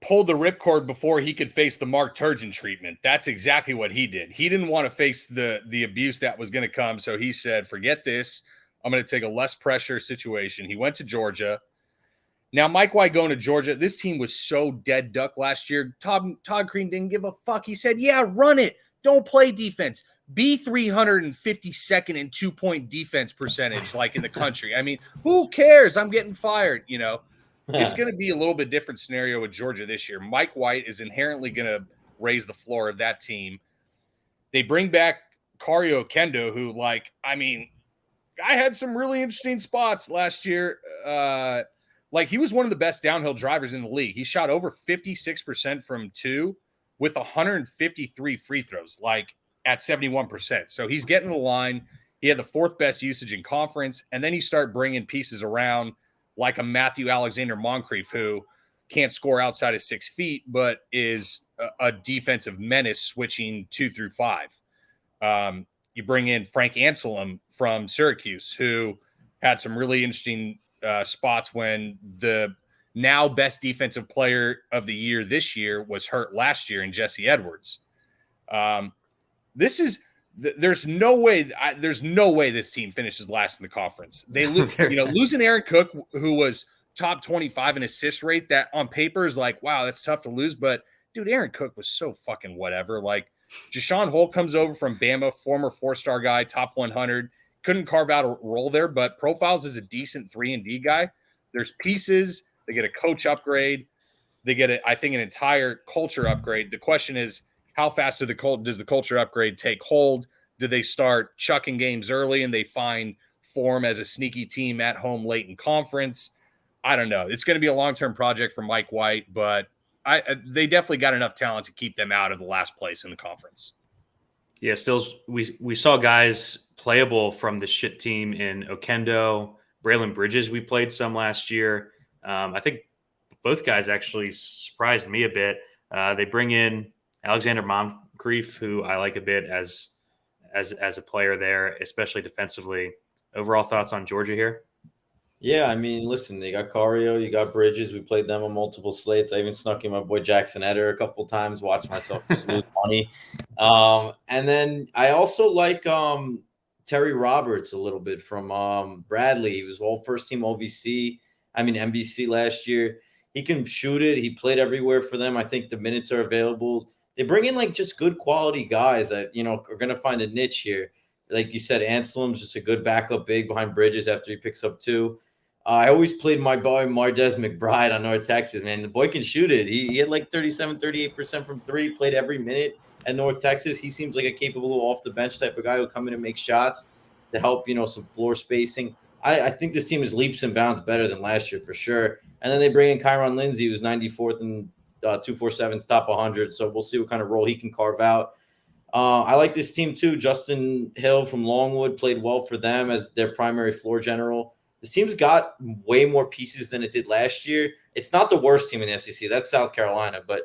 pulled the ripcord before he could face the Mark Turgeon treatment. That's exactly what he did. He didn't want to face the abuse that was going to come, so he said, forget this. I'm going to take a less pressure situation. He went to Georgia. Now, Mike White going to Georgia, this team was so dead duck last year. Todd Crean didn't give a fuck. He said, yeah, run it. Don't play defense. Be 352nd in 2-point defense percentage, like in the country. I mean, who cares? I'm getting fired, It's going to be a little bit different scenario with Georgia this year. Mike White is inherently going to raise the floor of that team. They bring back Kario Kendo, who, I had some really interesting spots last year. He was one of the best downhill drivers in the league. He shot over 56% from 2 with 153 free throws, at 71%. So he's getting the line. He had the 4th best usage in conference. And then you start bringing pieces around like a Matthew Alexander Moncrief, who can't score outside of 6 feet, but is a defensive menace switching 2 through 5. You bring in Frank Anselm from Syracuse, who had some really interesting spots when the now best defensive player of the year this year was hurt last year in Jesse Edwards. There's no way this team finishes last in the conference. They losing Aaron Cook, who was top 25 in assist rate, that on paper is wow, that's tough to lose. But dude, Aaron Cook was so fucking whatever. Jashawn Holt comes over from Bama, former 4-star guy, top 100. Couldn't carve out a role there, but profiles as a decent 3-and-D guy. There's pieces. They get a coach upgrade. They get, an entire culture upgrade. The question is, how fast does the culture upgrade take hold? Do they start chucking games early and they find form as a sneaky team at home late in conference? I don't know. It's going to be a long-term project for Mike White, but they definitely got enough talent to keep them out of the last place in the conference. Yeah, we saw guys playable from the shit team in Okendo, Braylon Bridges. We played some last year. I think both guys actually surprised me a bit. They bring in Alexander Moncrief, who I like a bit as a player there, especially defensively. Overall thoughts on Georgia here? Yeah, listen, they got Cario, you got Bridges. We played them on multiple slates. I even snuck in my boy Jackson Eder a couple times, watched myself just lose money. And then I also like Terry Roberts a little bit from Bradley. He was all first team MVC last year. He can shoot it. He played everywhere for them. I think the minutes are available. They bring in like just good quality guys that, are going to find a niche here. Like you said, Anselm's just a good backup big behind Bridges after he picks up 2. I always played my boy Mardez McBride on North Texas, man. The boy can shoot it. He had like 37, 38% from 3, played every minute at North Texas. He seems like a capable off the bench type of guy who'll come in and make shots to help, some floor spacing. I think this team is leaps and bounds better than last year for sure. And then they bring in Kyron Lindsey, who's 94th and 247's top 100. So we'll see what kind of role he can carve out. I like this team too. Justin Hill from Longwood played well for them as their primary floor general. This team's got way more pieces than it did last year. It's not the worst team in the SEC. That's South Carolina. But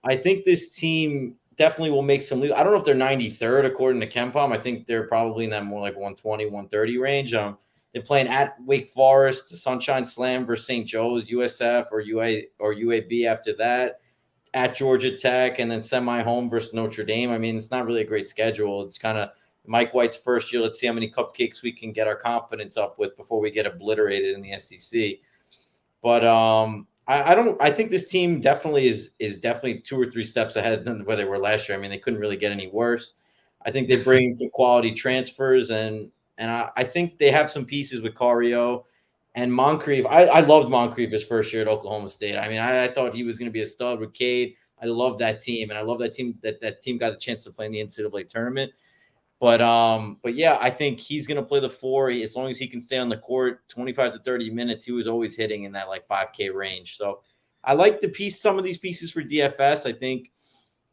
I think this team definitely will make some – I don't know if they're 93rd according to KenPom. I think they're probably in that more like 120, 130 range. They're playing at Wake Forest, the Sunshine Slam versus St. Joe's, USF or UAB after that, at Georgia Tech, and then semi-home versus Notre Dame. I mean, it's not really a great schedule. It's kind of Mike White's first year. Let's see how many cupcakes we can get our confidence up with before we get obliterated in the SEC. But I think this team definitely is definitely 2 or 3 steps ahead than where they were last year. I mean, they couldn't really get any worse. I think they bring some quality transfers, and I think they have some pieces with Cario and Moncrief. I loved Moncrief his first year at Oklahoma State. I mean, I thought he was going to be a stud with Cade. I love that team, and I love that team that team got a chance to play in the NCAA tournament. But yeah, I think he's going to play the 4 as long as he can stay on the court 25 to 30 minutes. He was always hitting in that like 5K range. So I like some of these pieces for DFS, I think.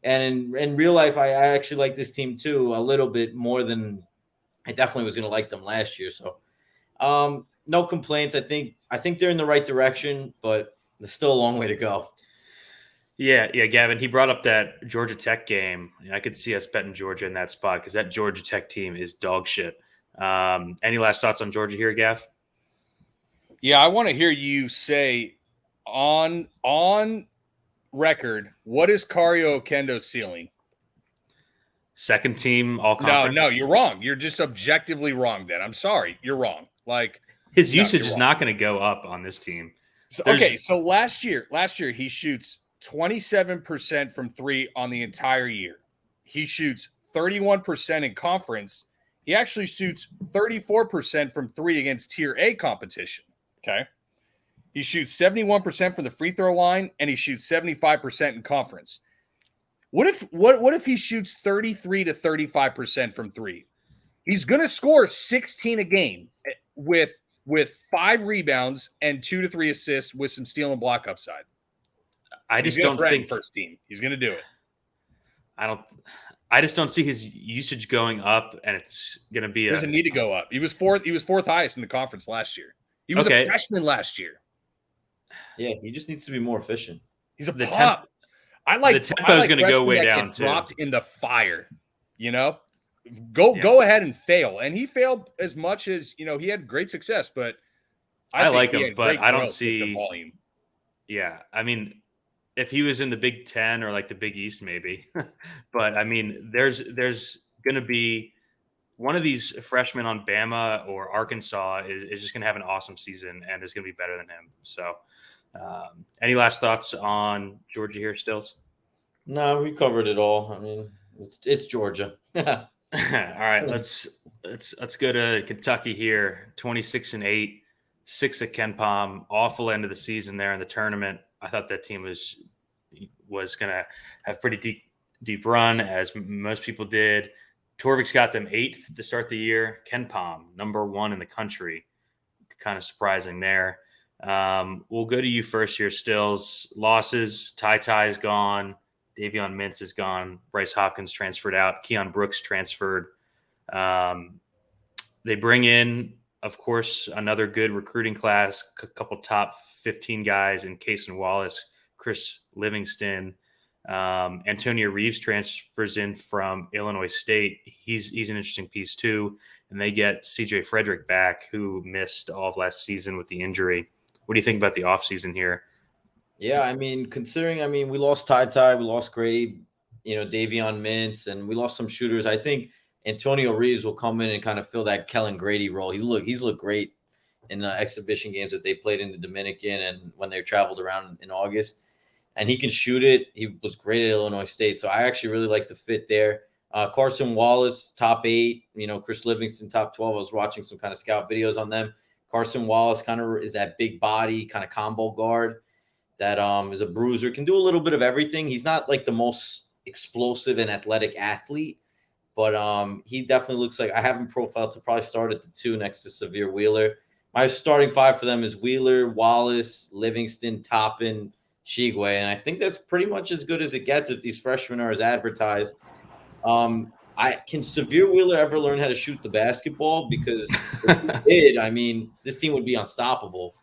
And in real life, I actually like this team too a little bit more than I definitely was going to like them last year. So no complaints. I think they're in the right direction, but there's still a long way to go. Yeah, Gavin, he brought up that Georgia Tech game. I could see us betting Georgia in that spot because that Georgia Tech team is dog shit. Any last thoughts on Georgia here, Gav? Yeah, I want to hear you say on record, what is Cario Okendo's ceiling? Second team all conference. No, you're wrong. You're just objectively wrong then. I'm sorry. You're wrong. Like his usage is not going to go up on this team. So last year he shoots 27% from 3 on the entire year. He shoots 31% in conference. He actually shoots 34% from 3 against Tier A competition. Okay. He shoots 71% from the free throw line, and he shoots 75% in conference. What if he shoots 33 to 35% from 3? He's going to score 16 a game with 5 rebounds and 2 to 3 assists with some steal and block upside. I just don't think first team. He's going to do it. I just don't see his usage going up, and it's going to be. He doesn't need to go up. He was fourth highest in the conference last year. He was a freshman last year. Yeah, he just needs to be more efficient. He's the pop. The tempo is going to go way down too. Dropped in the fire, Go ahead and fail, and he failed as much as he had great success. But I like him, but I don't see the volume. Yeah, I mean, if he was in the Big Ten or like the Big East, maybe. But I mean, there's going to be one of these freshmen on Bama or Arkansas is just going to have an awesome season and is going to be better than him. So, any last thoughts on Georgia here, Stills? No, we covered it all. I mean, it's Georgia. All right, let's go to Kentucky here. 26-8, 6 at KenPom. Awful end of the season there in the tournament. I thought that team was going to have pretty deep run, as most people did. Torvik's got them 8th to start the year. KenPom, number 1 in the country. Kind of surprising there. We'll go to you first here, Stills. Losses, Ty's gone. Davion Mintz is gone. Bryce Hopkins transferred out. Keon Brooks transferred. They bring in, of course, another good recruiting class, a couple top 15 guys in Cason Wallace, Chris Livingston. Antonio Reeves transfers in from Illinois State. He's an interesting piece too. And they get CJ Frederick back, who missed all of last season with the injury. What do you think about the offseason here? Yeah, I mean, we lost Ty, we lost Grady, Davion Mintz, and we lost some shooters. I think Antonio Reeves will come in and kind of fill that Kellen Grady role. He's looked great in the exhibition games that they played in the Dominican and when they traveled around in August. And he can shoot it. He was great at Illinois State. So I actually really like the fit there. Carson Wallace, top 8. Chris Livingston, top 12. I was watching some kind of scout videos on them. Carson Wallace kind of is that big body kind of combo guard that is a bruiser, can do a little bit of everything. He's not like the most explosive and athletic athlete, but he definitely looks like I have him profiled to probably start at the 2 next to Severe Wheeler. My starting 5 for them is Wheeler, Wallace, Livingston, Toppin, Shigwe, and I think that's pretty much as good as it gets if these freshmen are as advertised. Can Severe Wheeler ever learn how to shoot the basketball? Because if he did, I mean, this team would be unstoppable.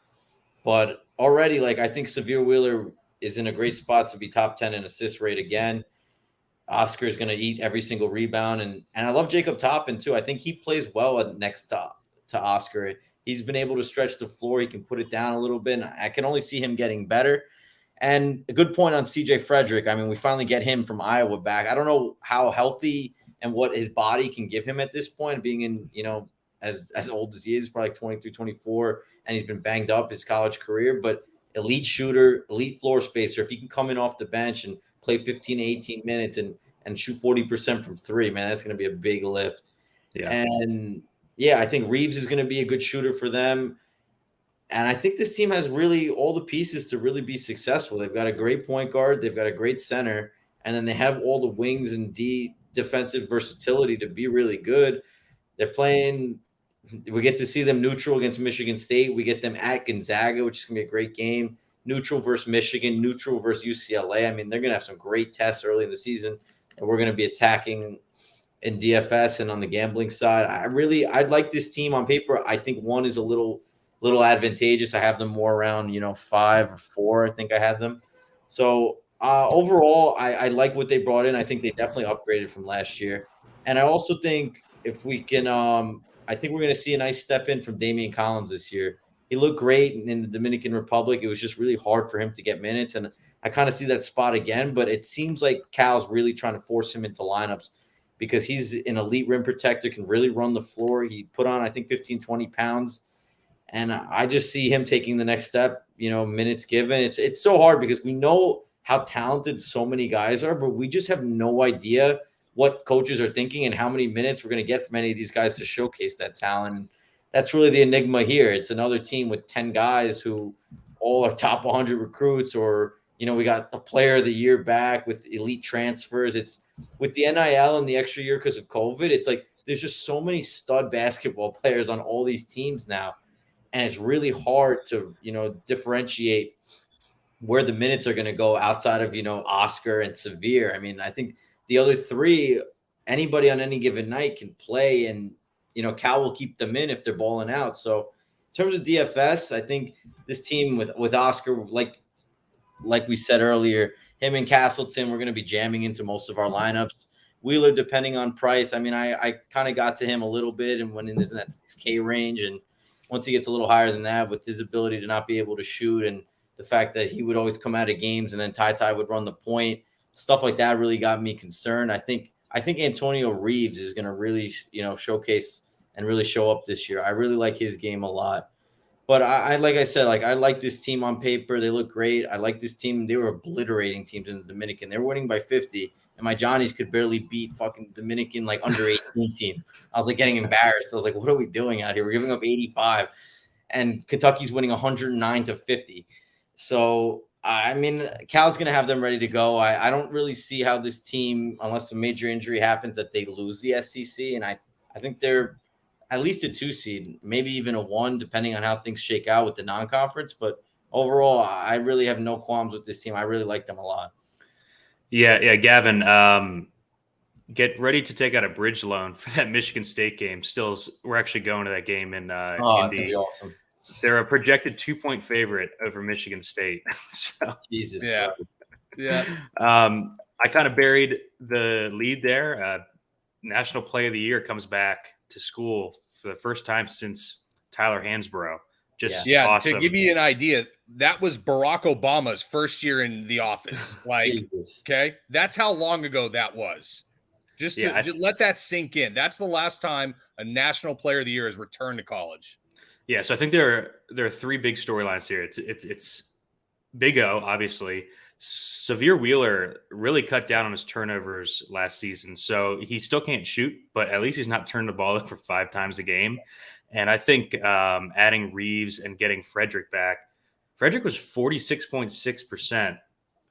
But already, like, I think Severe Wheeler is in a great spot to be top 10 in assist rate again. Oscar is going to eat every single rebound, and I love Jacob Toppin too. I think he plays well next to Oscar. He's been able to stretch the floor. He can put it down a little bit. And I can only see him getting better. And a good point on CJ Frederick. I mean, we finally get him from Iowa back. I don't know how healthy and what his body can give him at this point, being in, as old as he is, probably like 23, 24, and he's been banged up his college career, but elite shooter, elite floor spacer. If he can come in off the bench and play 15 to 18 minutes and shoot 40% from 3, man, that's going to be a big lift. Yeah. And yeah, I think Reeves is going to be a good shooter for them. And I think this team has really all the pieces to really be successful. They've got a great point guard. They've got a great center. And then they have all the wings and defensive versatility to be really good. They're playing – we get to see them neutral against Michigan State. We get them at Gonzaga, which is going to be a great game. Neutral versus Michigan, neutral versus UCLA. I mean, they're going to have some great tests early in the season. And we're going to be attacking in DFS and on the gambling side. I'd like this team on paper. I think 1 is a little advantageous. I have them more around, 5 or 4. I think I had them. So overall, I like what they brought in. I think they definitely upgraded from last year. And I also think if we can, I think we're going to see a nice step in from Damian Collins this year. He looked great in the Dominican Republic. It was just really hard for him to get minutes. And I kind of see that spot again, but it seems like Cal's really trying to force him into lineups because he's an elite rim protector, can really run the floor. He put on, I think, 15, 20 pounds. And I just see him taking the next step, minutes given. It's so hard because we know how talented so many guys are, but we just have no idea what coaches are thinking and how many minutes we're going to get from any of these guys to showcase that talent. That's really the enigma here. It's another team with 10 guys who all are top 100 recruits, or, we got a player of the year back with elite transfers. It's with the NIL and the extra year because of COVID. It's like there's just so many stud basketball players on all these teams now. And it's really hard to, differentiate where the minutes are going to go outside of, Oscar and Severe. I mean, I think the other 3, anybody on any given night can play, and, Cal will keep them in if they're balling out. So in terms of DFS, I think this team with Oscar, like we said earlier, him and Castleton, we're going to be jamming into most of our lineups. Wheeler, depending on price. I mean, I kind of got to him a little bit and went in that 6K range. And once he gets a little higher than that, with his ability to not be able to shoot and the fact that he would always come out of games and then Ty would run the point, stuff like that really got me concerned. I think Antonio Reeves is going to really, showcase and really show up this year. I really like his game a lot. But I like I said, I like this team on paper. They look great. I like this team. They were obliterating teams in the Dominican. They were winning by 50, and my Johnnies could barely beat fucking Dominican under 18 team. I was getting embarrassed. I was like, what are we doing out here? We're giving up 85, and Kentucky's winning 109 to 50. So I mean, Cal's going to have them ready to go. I don't really see how this team, unless a major injury happens, that they lose the SEC, and I think they're at least a 2 seed, maybe even a 1, depending on how things shake out with the non-conference. But overall, I really have no qualms with this team. I really like them a lot. Yeah, Gavin, get ready to take out a bridge loan for that Michigan State game. We're actually going to that game in it's going to be awesome. They're a projected 2-point favorite over Michigan State. So Jesus Christ. Yeah. I kind of buried the lead there. National Play of the Year comes back to school for the first time since Tyler Hansbrough. Awesome. To give you an idea, that was Barack Obama's first year in the office. Jesus. Okay, that's how long ago that was. Just let that sink in. That's the last time a National Player of the Year has returned to college. Yeah, so I think there are three big storylines here. It's Big O, obviously. Severe Wheeler really cut down on his turnovers last season, so he still can't shoot, but at least he's not turning the ball over 5 times a game. And I think adding Reeves and getting Frederick back, Frederick was 46.6%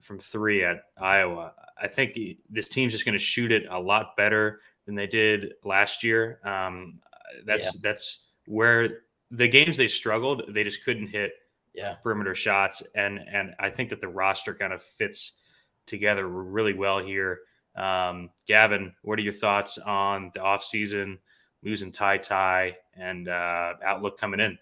from 3 at Iowa. I think this team's just going to shoot it a lot better than they did last year. That's where the games they struggled, they just couldn't hit perimeter shots. And I think that the roster kind of fits together really well here. Gavin, what are your thoughts on the offseason, losing Ty and outlook coming in?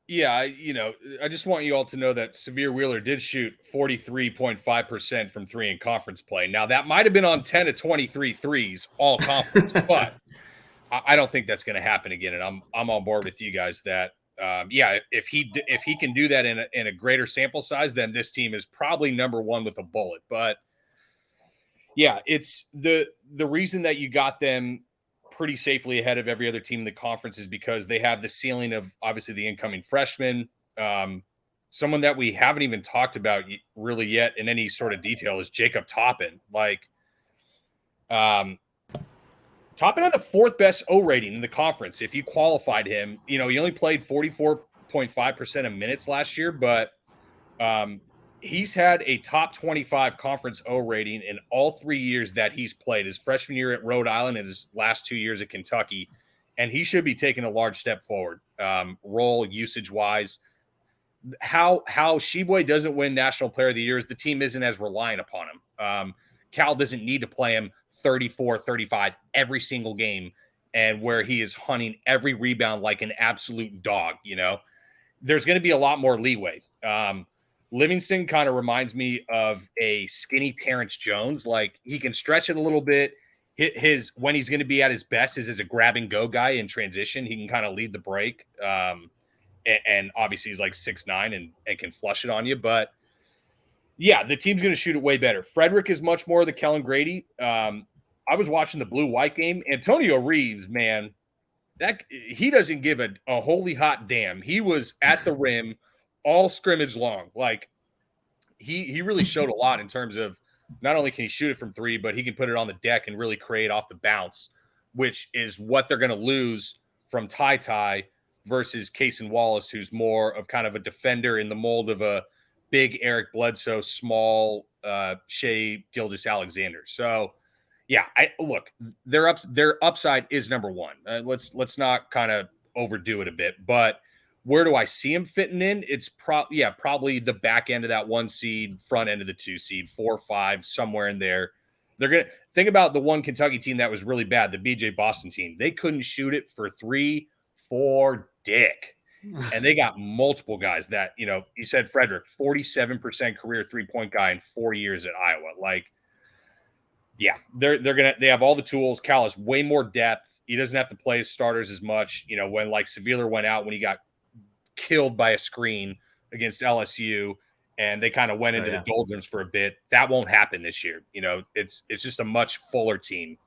Yeah, I just want you all to know that Severe Wheeler did shoot 43.5% from 3 in conference play. Now, that might have been on 10 of 23 threes all conference, but I don't think that's going to happen again. And I'm on board with you guys that, if he can do that in a greater sample size, then this team is probably number 1 with a bullet. But yeah, it's the reason that you got them pretty safely ahead of every other team in the conference is because they have the ceiling of obviously the incoming freshman. Someone that we haven't even talked about really yet in any sort of detail is Jacob Toppin. Toppin had the 4th best O rating in the conference. If you qualified him, he only played 44.5% of minutes last year, but he's had a top 25 conference O rating in all 3 years that he's played. His freshman year at Rhode Island and his last 2 years at Kentucky. And he should be taking a large step forward, role usage-wise. How Sheboy doesn't win National Player of the Year is the team isn't as reliant upon him. Cal doesn't need to play him 34, 35 every single game, and where he is hunting every rebound like an absolute dog. There's going to be a lot more leeway. Livingston kind of reminds me of a skinny Terrence Jones. Like, he can stretch it a little bit. When he's going to be at his best is as a grab and go guy in transition. He can kind of lead the break. And obviously he's like 6'9" and can flush it on you. But yeah, the team's going to shoot it way better. Frederick is much more the Kellen Grady. I was watching the blue-white game. Antonio Reeves, man, he doesn't give a holy hot damn. He was at the rim all scrimmage long. Like, he really showed a lot in terms of not only can he shoot it from 3, but he can put it on the deck and really create off the bounce, which is what they're going to lose from Ty versus Cason Wallace, who's more of kind of a defender in the mold of a big Eric Bledsoe, small Shea Gilgeous-Alexander. So, yeah, look, their upside is number 1. Let's not kind of overdo it a bit, but where do I see him fitting in? It's probably the back end of that 1 seed, front end of the 2 seed, 4 or 5, somewhere in there. They're going to think about the one Kentucky team that was really bad, the BJ Boston team. They couldn't shoot it for 3 for dick. And they got multiple guys that, you said Frederick, 47% career 3-point guy in 4 years at Iowa. Like, yeah, they have all the tools. Cal has way more depth. He doesn't have to play his starters as much. When like Severe went out, when he got killed by a screen against LSU and they kind of went into the doldrums for a bit, that won't happen this year. It's just a much fuller team.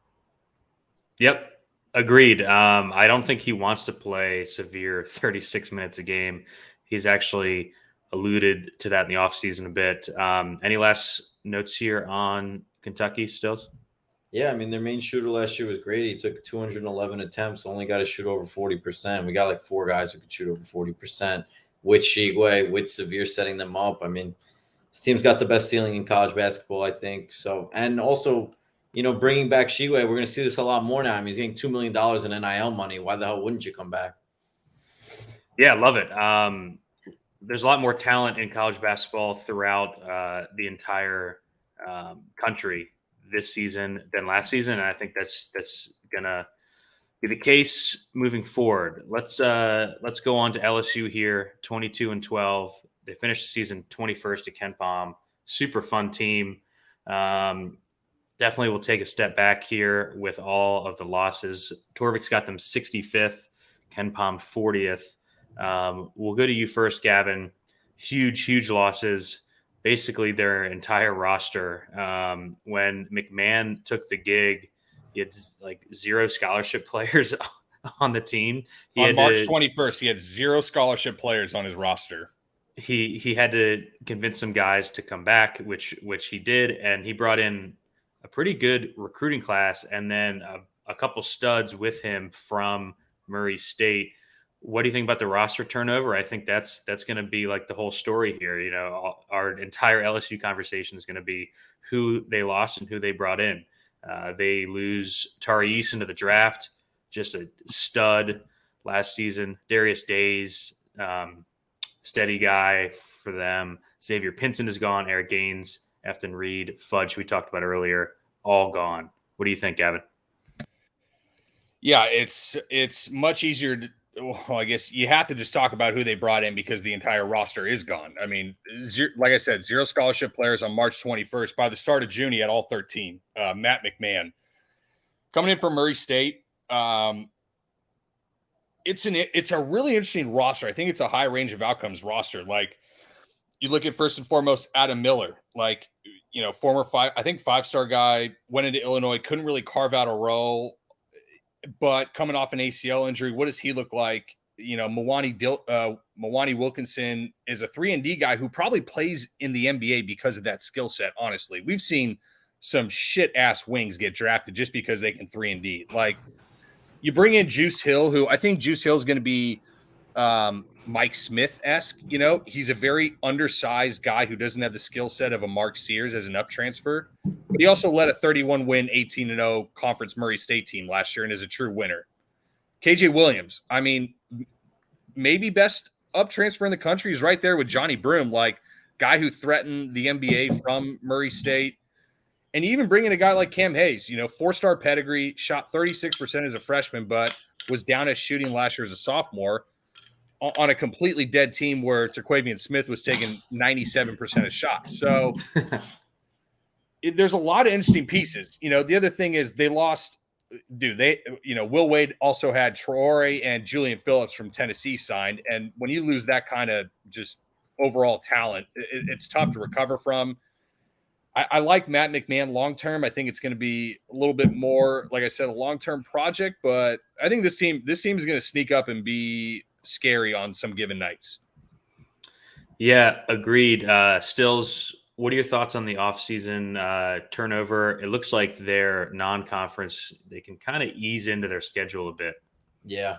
Yep. Agreed. I don't think he wants to play Severe 36 minutes a game. He's actually alluded to that in the offseason a bit. Any last notes here on Kentucky Stills? Yeah, I mean, their main shooter last year was great. He took 211 attempts, only got to shoot over 40%. We got like 4 guys who could shoot over 40% with Shigwe, with Severe setting them up. I mean, this team's got the best ceiling in college basketball, I think. So, and also, bringing back Shigwe, we're going to see this a lot more now. I mean, he's getting $2 million in NIL money. Why the hell wouldn't you come back? Yeah, love it. There's a lot more talent in college basketball throughout the entire country this season than last season, and I think that's gonna be the case moving forward. Let's go on to LSU here, 22-12. They finished the season 21st at Ken Pom. Super fun team. Definitely will take a step back here with all of the losses. Torvik's got them 65th, Ken Pom 40th. We'll go to you first, Gavin. Huge losses. basically their entire roster. When McMahon took the gig, he had like 0 scholarship players on the team. On March 21st, he had 0 scholarship players on his roster. He had to convince some guys to come back, which he did, and he brought in a pretty good recruiting class, and then a couple studs with him from Murray State. What do you think about the roster turnover? I think that's going to be like the whole story here. You know, our entire LSU conversation is going to be who they lost and who they brought in. They lose Tari Eason to the draft, just a stud last season. Darius Days, steady guy for them. Xavier Pinson is gone. Eric Gaines, Efton Reed, Fudge, we talked about earlier, all gone. What do you think, Gavin? Yeah, it's much easier to, well, I guess you have to just talk about who they brought in because the entire roster is gone. I mean, like I said, 0 scholarship players on March 21st. By the start of June, he had all 13. Matt McMahon coming in from Murray State. It's a really interesting roster. I think it's a high range of outcomes roster. Like, you look at first and foremost Adam Miller, like, you know, former 5-star guy, went into Illinois, couldn't really carve out a role, but coming off an ACL injury, what does he look like? You know, Mwani Wilkinson is a 3-and-D guy who probably plays in the NBA because of that skill set. Honestly, we've seen some shit ass wings get drafted just because they can 3-and-D. Like, you bring in Juice Hill, who I think Juice Hill is going to be Mike Smith-esque. You know, he's a very undersized guy who doesn't have the skill set of a Mark Sears as an up transfer. But he also led a 31-win, 18-0 conference Murray State team last year and is a true winner. KJ Williams, I mean, maybe best up transfer in the country, is right there with Johnny Broom, like guy who threatened the NBA from Murray State. And even bringing a guy like Cam Hayes, you know, 4-star pedigree, shot 36% as a freshman, but was down at shooting last year as a sophomore on a completely dead team where Terquavian Smith was taking 97% of shots. So there's a lot of interesting pieces. You know, the other thing is they lost, Will Wade also had Traore and Julian Phillips from Tennessee signed. And when you lose that kind of just overall talent, it's tough to recover from. I like Matt McMahon long-term. I think it's going to be a little bit more, like I said, a long-term project, but I think this team is going to sneak up and be scary on some given nights. Yeah, agreed. Stills, what are your thoughts on the offseason turnover? It looks like their non-conference, they can kind of ease into their schedule a bit. Yeah.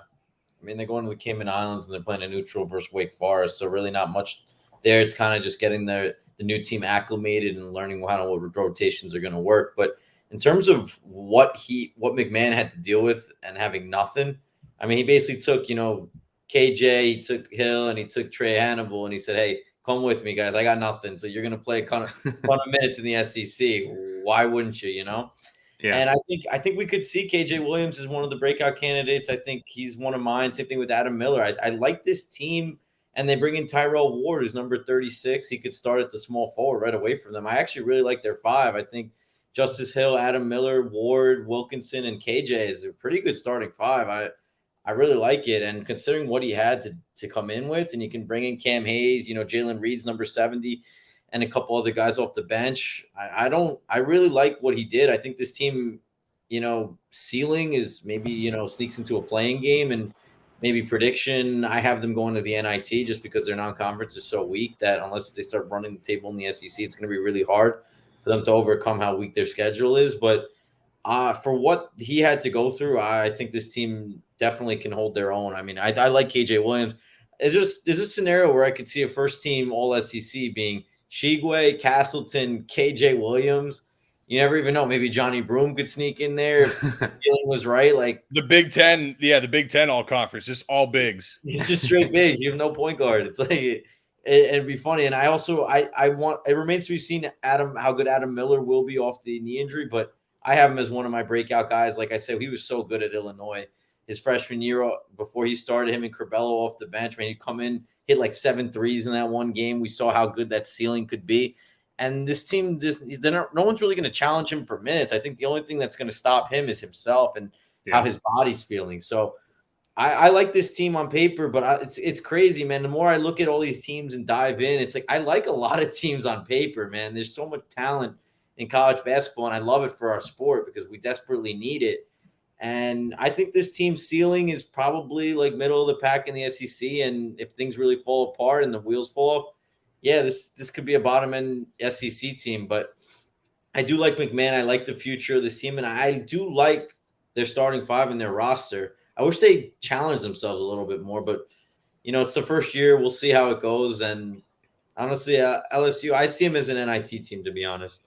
I mean, they're going to the Cayman Islands and they're playing a neutral versus Wake Forest, so really not much there. It's kind of just getting the new team acclimated and learning what rotations are going to work. But in terms of what McMahon had to deal with and having nothing, I mean, he basically took, KJ, he took Hill, and he took Trey Hannibal, and he said, hey, come with me, guys. I got nothing. So you're going to play a ton of minutes in the SEC. Why wouldn't you, Yeah. And I think we could see KJ Williams as one of the breakout candidates. I think he's one of mine. Same thing with Adam Miller. I like this team. And they bring in Tyrell Ward, who's number 36. He could start at the small forward right away from them. I actually really like their 5. I think Justice Hill, Adam Miller, Ward, Wilkinson, and KJ is a pretty good starting 5. I really like it. And considering what he had to come in with, and you can bring in Cam Hayes, Jalen Reed's number 70, and a couple other guys off the bench. I really like what he did. I think this team, ceiling is maybe, sneaks into a playing game, and maybe prediction, I have them going to the NIT just because their non-conference is so weak that unless they start running the table in the SEC, it's going to be really hard for them to overcome how weak their schedule is. But for what he had to go through, I think this team definitely can hold their own. I mean, I like KJ Williams. There's a scenario where I could see a first-team All-SEC being Shigwe, Castleton, KJ Williams. You never even know. Maybe Johnny Broom could sneak in there if the feeling was right. Like the Big Ten, the Big Ten all conference, just all bigs. It's just straight bigs. You have no point guard. It's like it'd be funny. And I want it remains to be seen how good Adam Miller will be off the knee injury, but I have him as one of my breakout guys. Like I said, he was so good at Illinois his freshman year before he started. Him and Curbelo off the bench, man, he'd come in, hit like 7 threes in that one game. We saw how good that ceiling could be. And this team, no one's really going to challenge him for minutes. I think the only thing that's going to stop him is himself and how his body's feeling. So I like this team on paper, but it's crazy, man. The more I look at all these teams and dive in, it's like I like a lot of teams on paper, man. There's so much talent in college basketball, and I love it for our sport because we desperately need it. And I think this team's ceiling is probably like middle of the pack in the SEC. And if things really fall apart and the wheels fall off, yeah, this could be a bottom end SEC team. But I do like McMahon. I like the future of this team, and I do like their starting five and their roster. I wish they challenged themselves a little bit more, but it's the first year. We'll see how it goes. And honestly, LSU, I see them as an NIT team, to be honest.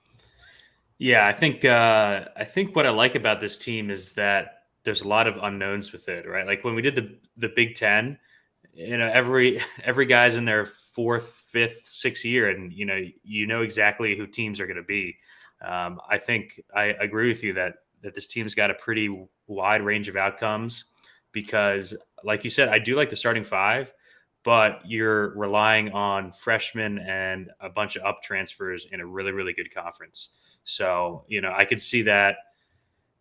Yeah, I think what I like about this team is that there's a lot of unknowns with it, right? Like when we did the Big Ten, every guy's in their fourth, fifth, sixth year, and you know exactly who teams are going to be. I think I agree with you that this team's got a pretty wide range of outcomes because, like you said, I do like the starting five, but you're relying on freshmen and a bunch of up transfers in a really, really good conference. So, I could see that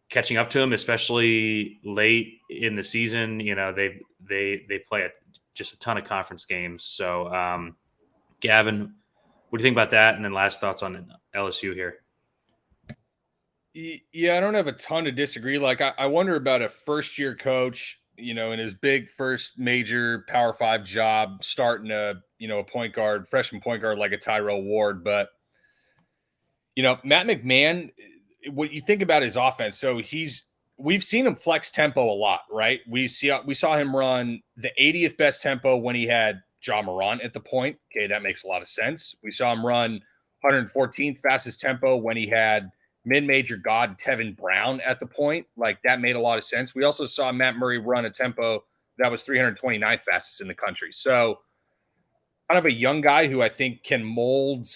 catching up to them, especially late in the season. They play just a ton of conference games. So, Gavin, what do you think about that? And then last thoughts on LSU here. Yeah, I don't have a ton to disagree. Like, I wonder about a first-year coach, in his big first major Power 5 job, starting a freshman point guard like a Tyrell Ward. But, Matt McMahon, what you think about his offense, so we've seen him flex tempo a lot, right? We saw him run the 80th best tempo when he had Ja Morant at the point. Okay, that makes a lot of sense. We saw him run 114th fastest tempo when he had mid-major god Tevin Brown at the point. Like, that made a lot of sense. We also saw Matt Murray run a tempo that was 329th fastest in the country. So kind of a young guy who I think can mold,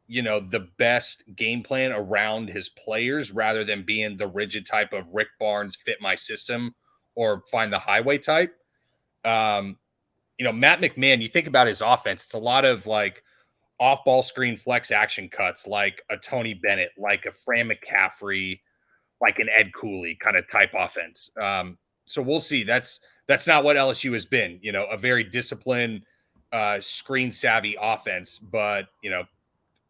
the best game plan around his players rather than being the rigid type of Rick Barnes fit my system or find the highway type. Matt McMahon, you think about his offense, it's a lot of like off-ball screen flex action cuts, like a Tony Bennett, like a Fran McCaffrey, like an Ed Cooley kind of type offense. So we'll see. That's not what LSU has been. A very disciplined, screen savvy offense, but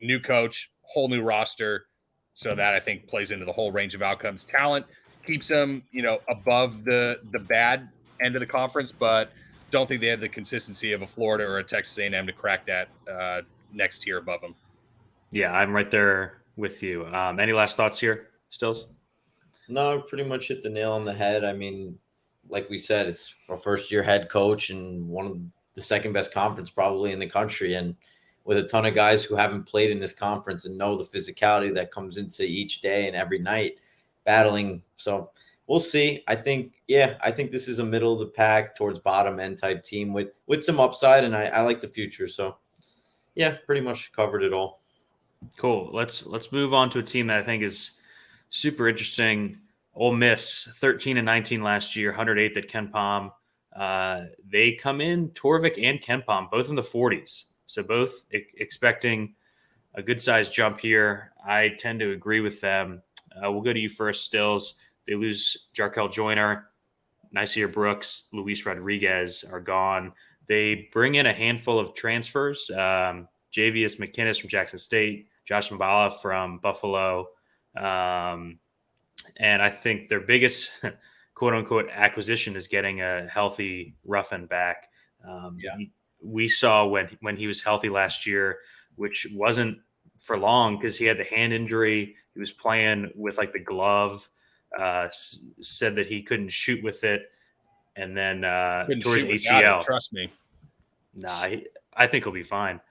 new coach, whole new roster. So that I think plays into the whole range of outcomes. Talent keeps them, above the bad end of the conference, but don't think they have the consistency of a Florida or a Texas A&M to crack that next tier above them. Yeah, I'm right there with you. Any last thoughts here, Stills? No, pretty much hit the nail on the head. I mean, like we said, it's a first-year head coach and one of the second best conference probably in the country, and with a ton of guys who haven't played in this conference and know the physicality that comes into each day and every night battling. So we'll see. I think this is a middle of the pack towards bottom end type team with some upside, and I like the future. So yeah, pretty much covered it all. Cool. Let's move on to a team that I think is super interesting. Ole Miss, 13-19 last year, 108th at Ken Pom. They come in, Torvik and Ken Pom, both in the 40s. So both expecting a good-sized jump here. I tend to agree with them. We'll go to you first, Stills. They lose Jarkel Joyner, Nasir Brooks, Luis Rodriguez are gone. They bring in a handful of transfers. Javius McInnes from Jackson State, Josh Mbala from Buffalo. And I think their biggest quote-unquote acquisition is getting a healthy Ruffin back. We saw when he was healthy last year, which wasn't for long because he had the hand injury. He was playing with like the glove, said that he couldn't shoot with it, and then tore his ACL. Trust me. Nah, I think he'll be fine.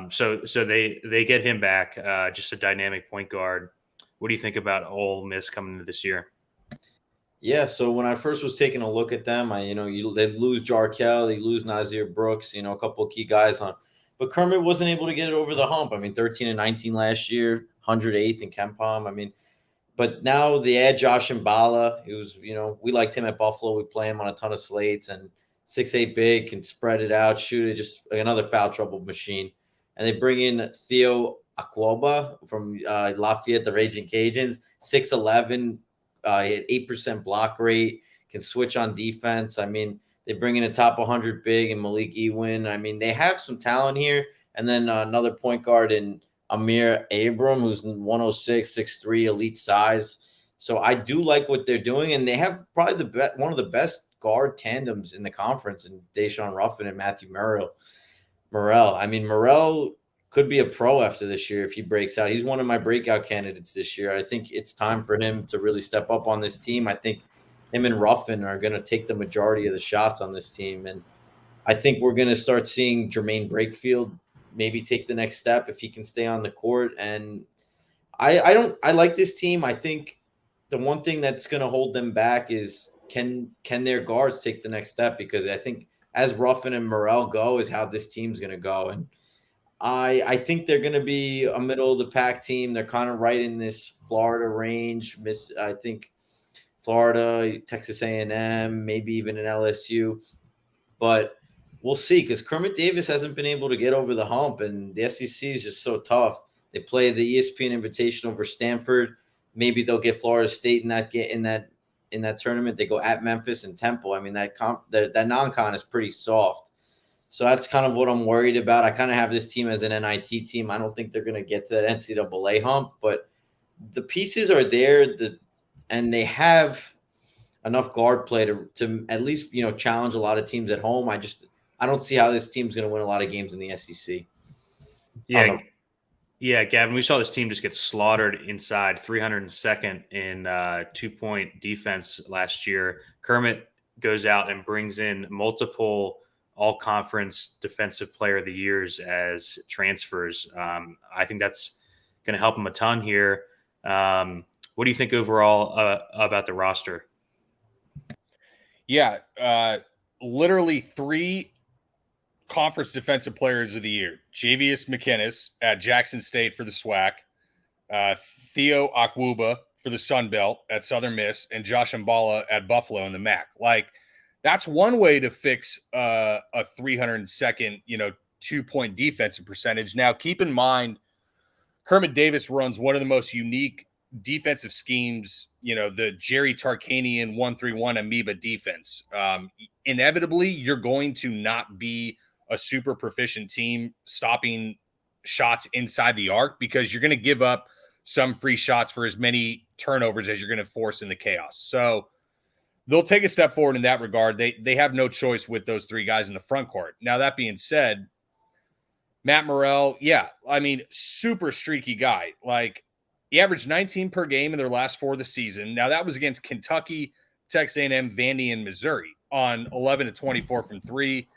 So they get him back, just a dynamic point guard. What do you think about Ole Miss coming into this year? Yeah, so when I first was taking a look at them, they lose Jarkel, they lose Nasir Brooks, a couple of key guys on, but Kermit wasn't able to get it over the hump. 13-19 last year, 108th in Ken Pom. But now they add Josh Mbala, who's, we liked him at Buffalo. We play him on a ton of slates, and 6'8" big, can spread it out, shoot it, just another foul trouble machine. And they bring in Theo Akwoba from Lafayette, the Raging Cajuns, 6'11", he had 8% block rate, can switch on defense. I mean, they bring in a top 100 big and Malik Ewin. I mean, they have some talent here. And then another point guard in Amir Abram, who's 106, 6'3", elite size. So I do like what they're doing. And they have probably one of the best guard tandems in the conference in Deshaun Ruffin and Matthew Murrell. I mean, Murrell could be a pro after this year if he breaks out. He's one of my breakout candidates this year. I think it's time for him to really step up on this team. I think him and Ruffin are going to take the majority of the shots on this team. And I think we're going to start seeing Jermaine Brakefield maybe take the next step if he can stay on the court. And I like this team. I think the one thing that's going to hold them back is can their guards take the next step? Because I think as Ruffin and Murrell go is how this team's going to go. And I think they're going to be a middle of the pack team. They're kind of right in this Florida range. I think Florida, Texas A&M, maybe even an LSU. But we'll see, because Kermit Davis hasn't been able to get over the hump, and the SEC is just so tough. They play the ESPN Invitational over Stanford. Maybe they'll get Florida State in that tournament. They go at Memphis and Temple. I mean, that non-con is pretty soft. So that's kind of what I'm worried about. I kind of have this team as an NIT team. I don't think they're going to get to that NCAA hump, but the pieces are there, and they have enough guard play to at least, challenge a lot of teams at home. I don't see how this team's going to win a lot of games in the SEC. Yeah, Gavin, we saw this team just get slaughtered inside, 302nd in 2-point defense last year. Kermit goes out and brings in multiple all-conference defensive player of the years as transfers. I think that's going to help him a ton here. What do you think overall about the roster? Yeah, literally 3 conference defensive players of the year. Javius McInnes at Jackson State for the SWAC, Theo Akwuba for the Sun Belt at Southern Miss, and Josh Mballa at Buffalo in the MAC. Like, that's one way to fix a 302nd, 2-point defensive percentage. Now, keep in mind, Kermit Davis runs one of the most unique defensive schemes, the Jerry Tarkanian 1-3-1 amoeba defense. Inevitably, you're going to not be a super proficient team stopping shots inside the arc, because you're going to give up some free shots for as many turnovers as you're going to force in the chaos. So they'll take a step forward in that regard. They have no choice with those 3 guys in the front court. Now, that being said, Matt Murrell, super streaky guy. Like, he averaged 19 per game in their last 4 of the season. Now, that was against Kentucky, Texas A&M, Vandy, and Missouri on 11 to 24 from 3.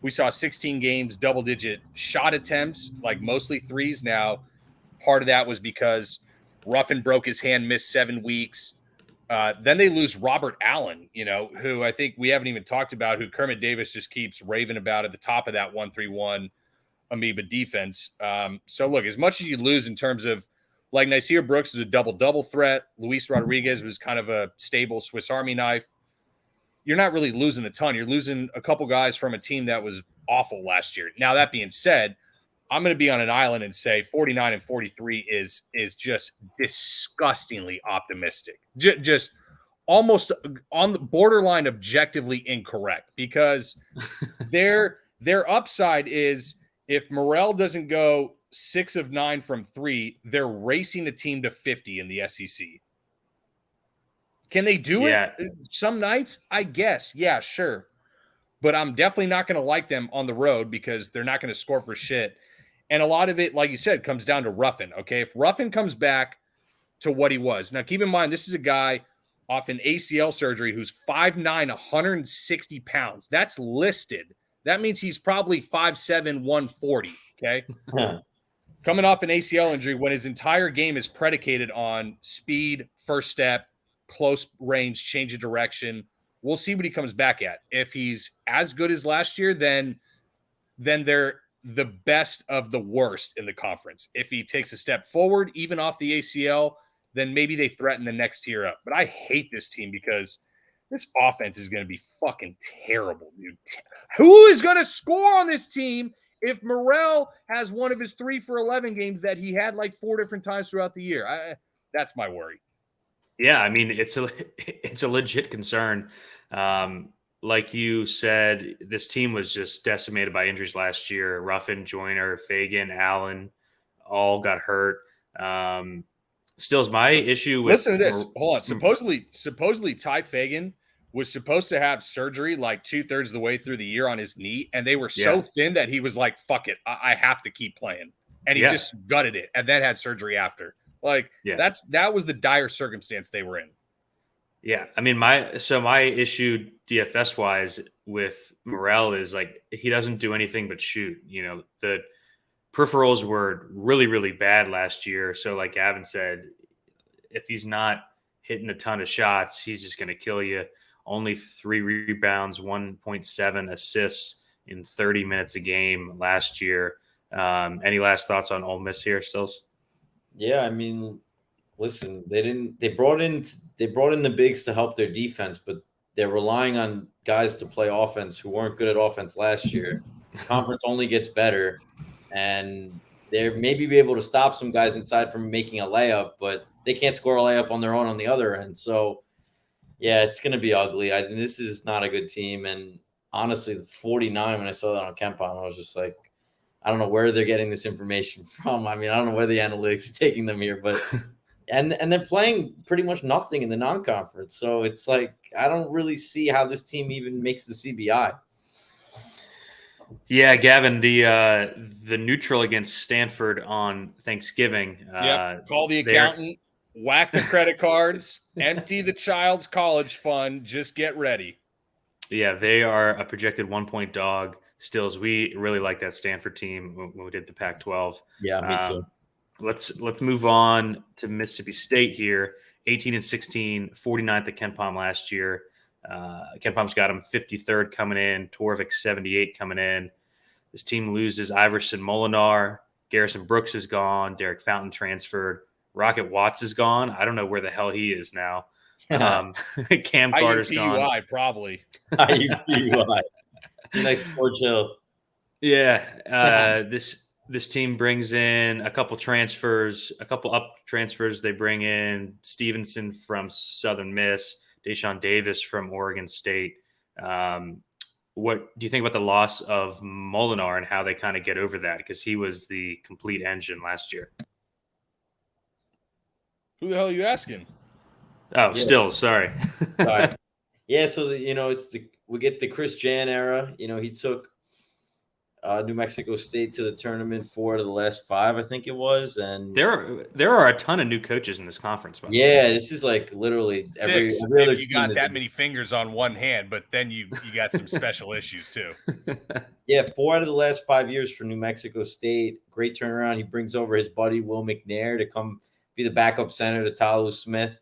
We saw 16 games, double-digit shot attempts, like mostly threes. Now, part of that was because Ruffin broke his hand, missed 7 weeks. Then they lose Robert Allen, who I think we haven't even talked about, who Kermit Davis just keeps raving about at the top of that 1-3-1 amoeba defense. So, look, as much as you lose in terms of, like, Nasir Brooks is a double-double threat, Luis Rodriguez was kind of a stable Swiss Army knife, you're not really losing a ton. You're losing a couple guys from a team that was awful last year. Now, that being said, I'm going to be on an island and say 49 and 43 is just disgustingly optimistic. Just almost on the borderline objectively incorrect, because their upside is, if Murrell doesn't go 6 of 9 from 3, they're racing the team to 50 in the SEC. Can they do it some nights? I guess. Yeah, sure. But I'm definitely not going to like them on the road, because they're not going to score for shit. And a lot of it, like you said, comes down to Ruffin. Okay, if Ruffin comes back to what he was. Now, keep in mind, this is a guy off an ACL surgery who's 5'9", 160 pounds. That's listed. That means he's probably 5'7", 140, okay? Coming off an ACL injury when his entire game is predicated on speed, first step, close range, change of direction. We'll see what he comes back at. If he's as good as last year, then they're the best of the worst in the conference. If he takes a step forward, even off the ACL, then maybe they threaten the next tier up. But I hate this team, because this offense is going to be fucking terrible, dude. Who is going to score on this team if Murrell has one of his 3 for 11 games that he had like 4 different times throughout the year? That's my worry. Yeah, I mean, it's a legit concern. Like you said, this team was just decimated by injuries last year. Ruffin, Joyner, Fagan, Allen all got hurt. Stills, my issue with Listen to this. Hold on. Supposedly Ty Fagan was supposed to have surgery like 2/3 of the way through the year on his knee, and they were so thin that he was like, "Fuck it, I have to keep playing," and he just gutted it, and then had surgery after. Like that was the dire circumstance they were in. Yeah, I mean, my issue DFS wise with Morel is like he doesn't do anything but shoot. You know, the peripherals were really, really bad last year. So, like Gavin said, if he's not hitting a ton of shots, he's just going to kill you. Only 3 rebounds, 1.7 assists in 30 minutes a game last year. Any last thoughts on Ole Miss here, Stills? Yeah, I mean, listen, they brought in the bigs to help their defense, but they're relying on guys to play offense who weren't good at offense last year. The conference only gets better, and they're maybe be able to stop some guys inside from making a layup, but they can't score a layup on their own on the other end. So, yeah, it's going to be ugly. This is not a good team. And honestly, the 49, when I saw that on KenPom, I was just like, I don't know where they're getting this information from. I mean, I don't know where the analytics is taking them here, but and they're playing pretty much nothing in the non-conference. So it's like I don't really see how this team even makes the CBI. Yeah, Gavin, the neutral against Stanford on Thanksgiving. Call the accountant, whack the credit cards, empty the child's college fund. Just get ready. Yeah, they are a projected 1-point dog. Stills, we really like that Stanford team when we did the Pac-12. Yeah, me too. Let's move on to Mississippi State here. 18-16, 49th at KenPom last year. KenPom's got them 53rd coming in, Torvik 78 coming in. This team loses Iverson Molinar, Garrison Brooks is gone, Derek Fountain transferred, Rocket Watts is gone. I don't know where the hell he is now. Cam Carter's gone. IUPUI, probably. IUPUI. Next Fort Hill. Yeah. This team brings in a couple up transfers. They bring in Stevenson from Southern Miss, Deshaun Davis from Oregon State. What do you think about the loss of Molinar and how they kind of get over that? Because he was the complete engine last year. Who the hell are you asking? Oh, Still, sorry. Sorry. Yeah, so we get the Chris Jan era. You know, he took New Mexico State to the tournament 4 out of the last 5, I think it was. And there are a ton of new coaches in this conference. This is like literally every other team. You got that many fingers on one hand, but then you got some special issues too. Yeah, 4 out of the last 5 years for New Mexico State. Great turnaround. He brings over his buddy Will McNair to come be the backup center to Talu Smith.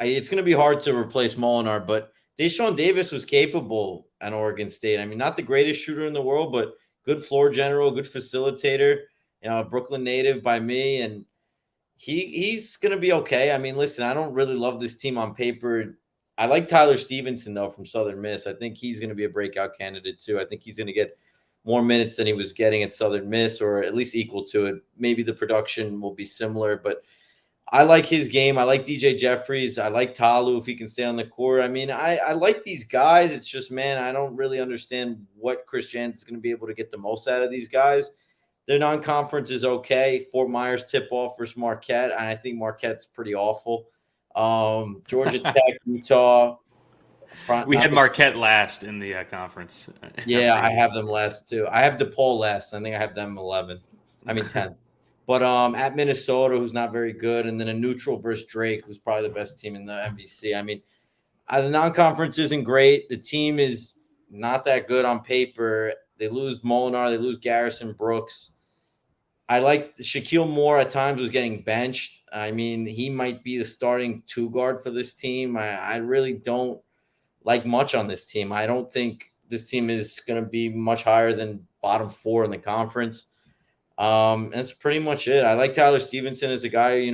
It's going to be hard to replace Molinar, but Deshaun Davis was capable at Oregon State. I mean, not the greatest shooter in the world, but good floor general, good facilitator, Brooklyn native by me. And he's going to be okay. I mean, listen, I don't really love this team on paper. I like Tyler Stevenson, though, from Southern Miss. I think he's going to be a breakout candidate, too. I think he's going to get more minutes than he was getting at Southern Miss, or at least equal to it. Maybe the production will be similar, but I like his game. I like DJ Jeffries. I like Talu if he can stay on the court. I mean, I like these guys. It's just, man, I don't really understand what Chris Jans is going to be able to get the most out of these guys. Their non-conference is okay. Fort Myers tip-off versus Marquette, and I think Marquette's pretty awful. Georgia Tech, Utah. We had Marquette last in the conference. Yeah, I have them last too. I have DePaul last. I think I have them 10. But at Minnesota, who's not very good, and then a neutral versus Drake, who's probably the best team in the MVC. I mean, the non-conference isn't great. The team is not that good on paper. They lose Molinar. They lose Garrison Brooks. I like Shaquille Moore at times was getting benched. I mean, he might be the starting 2 guard for this team. I really don't like much on this team. I don't think this team is going to be much higher than bottom 4 in the conference. That's pretty much it. I like Tyler Stevenson as a guy,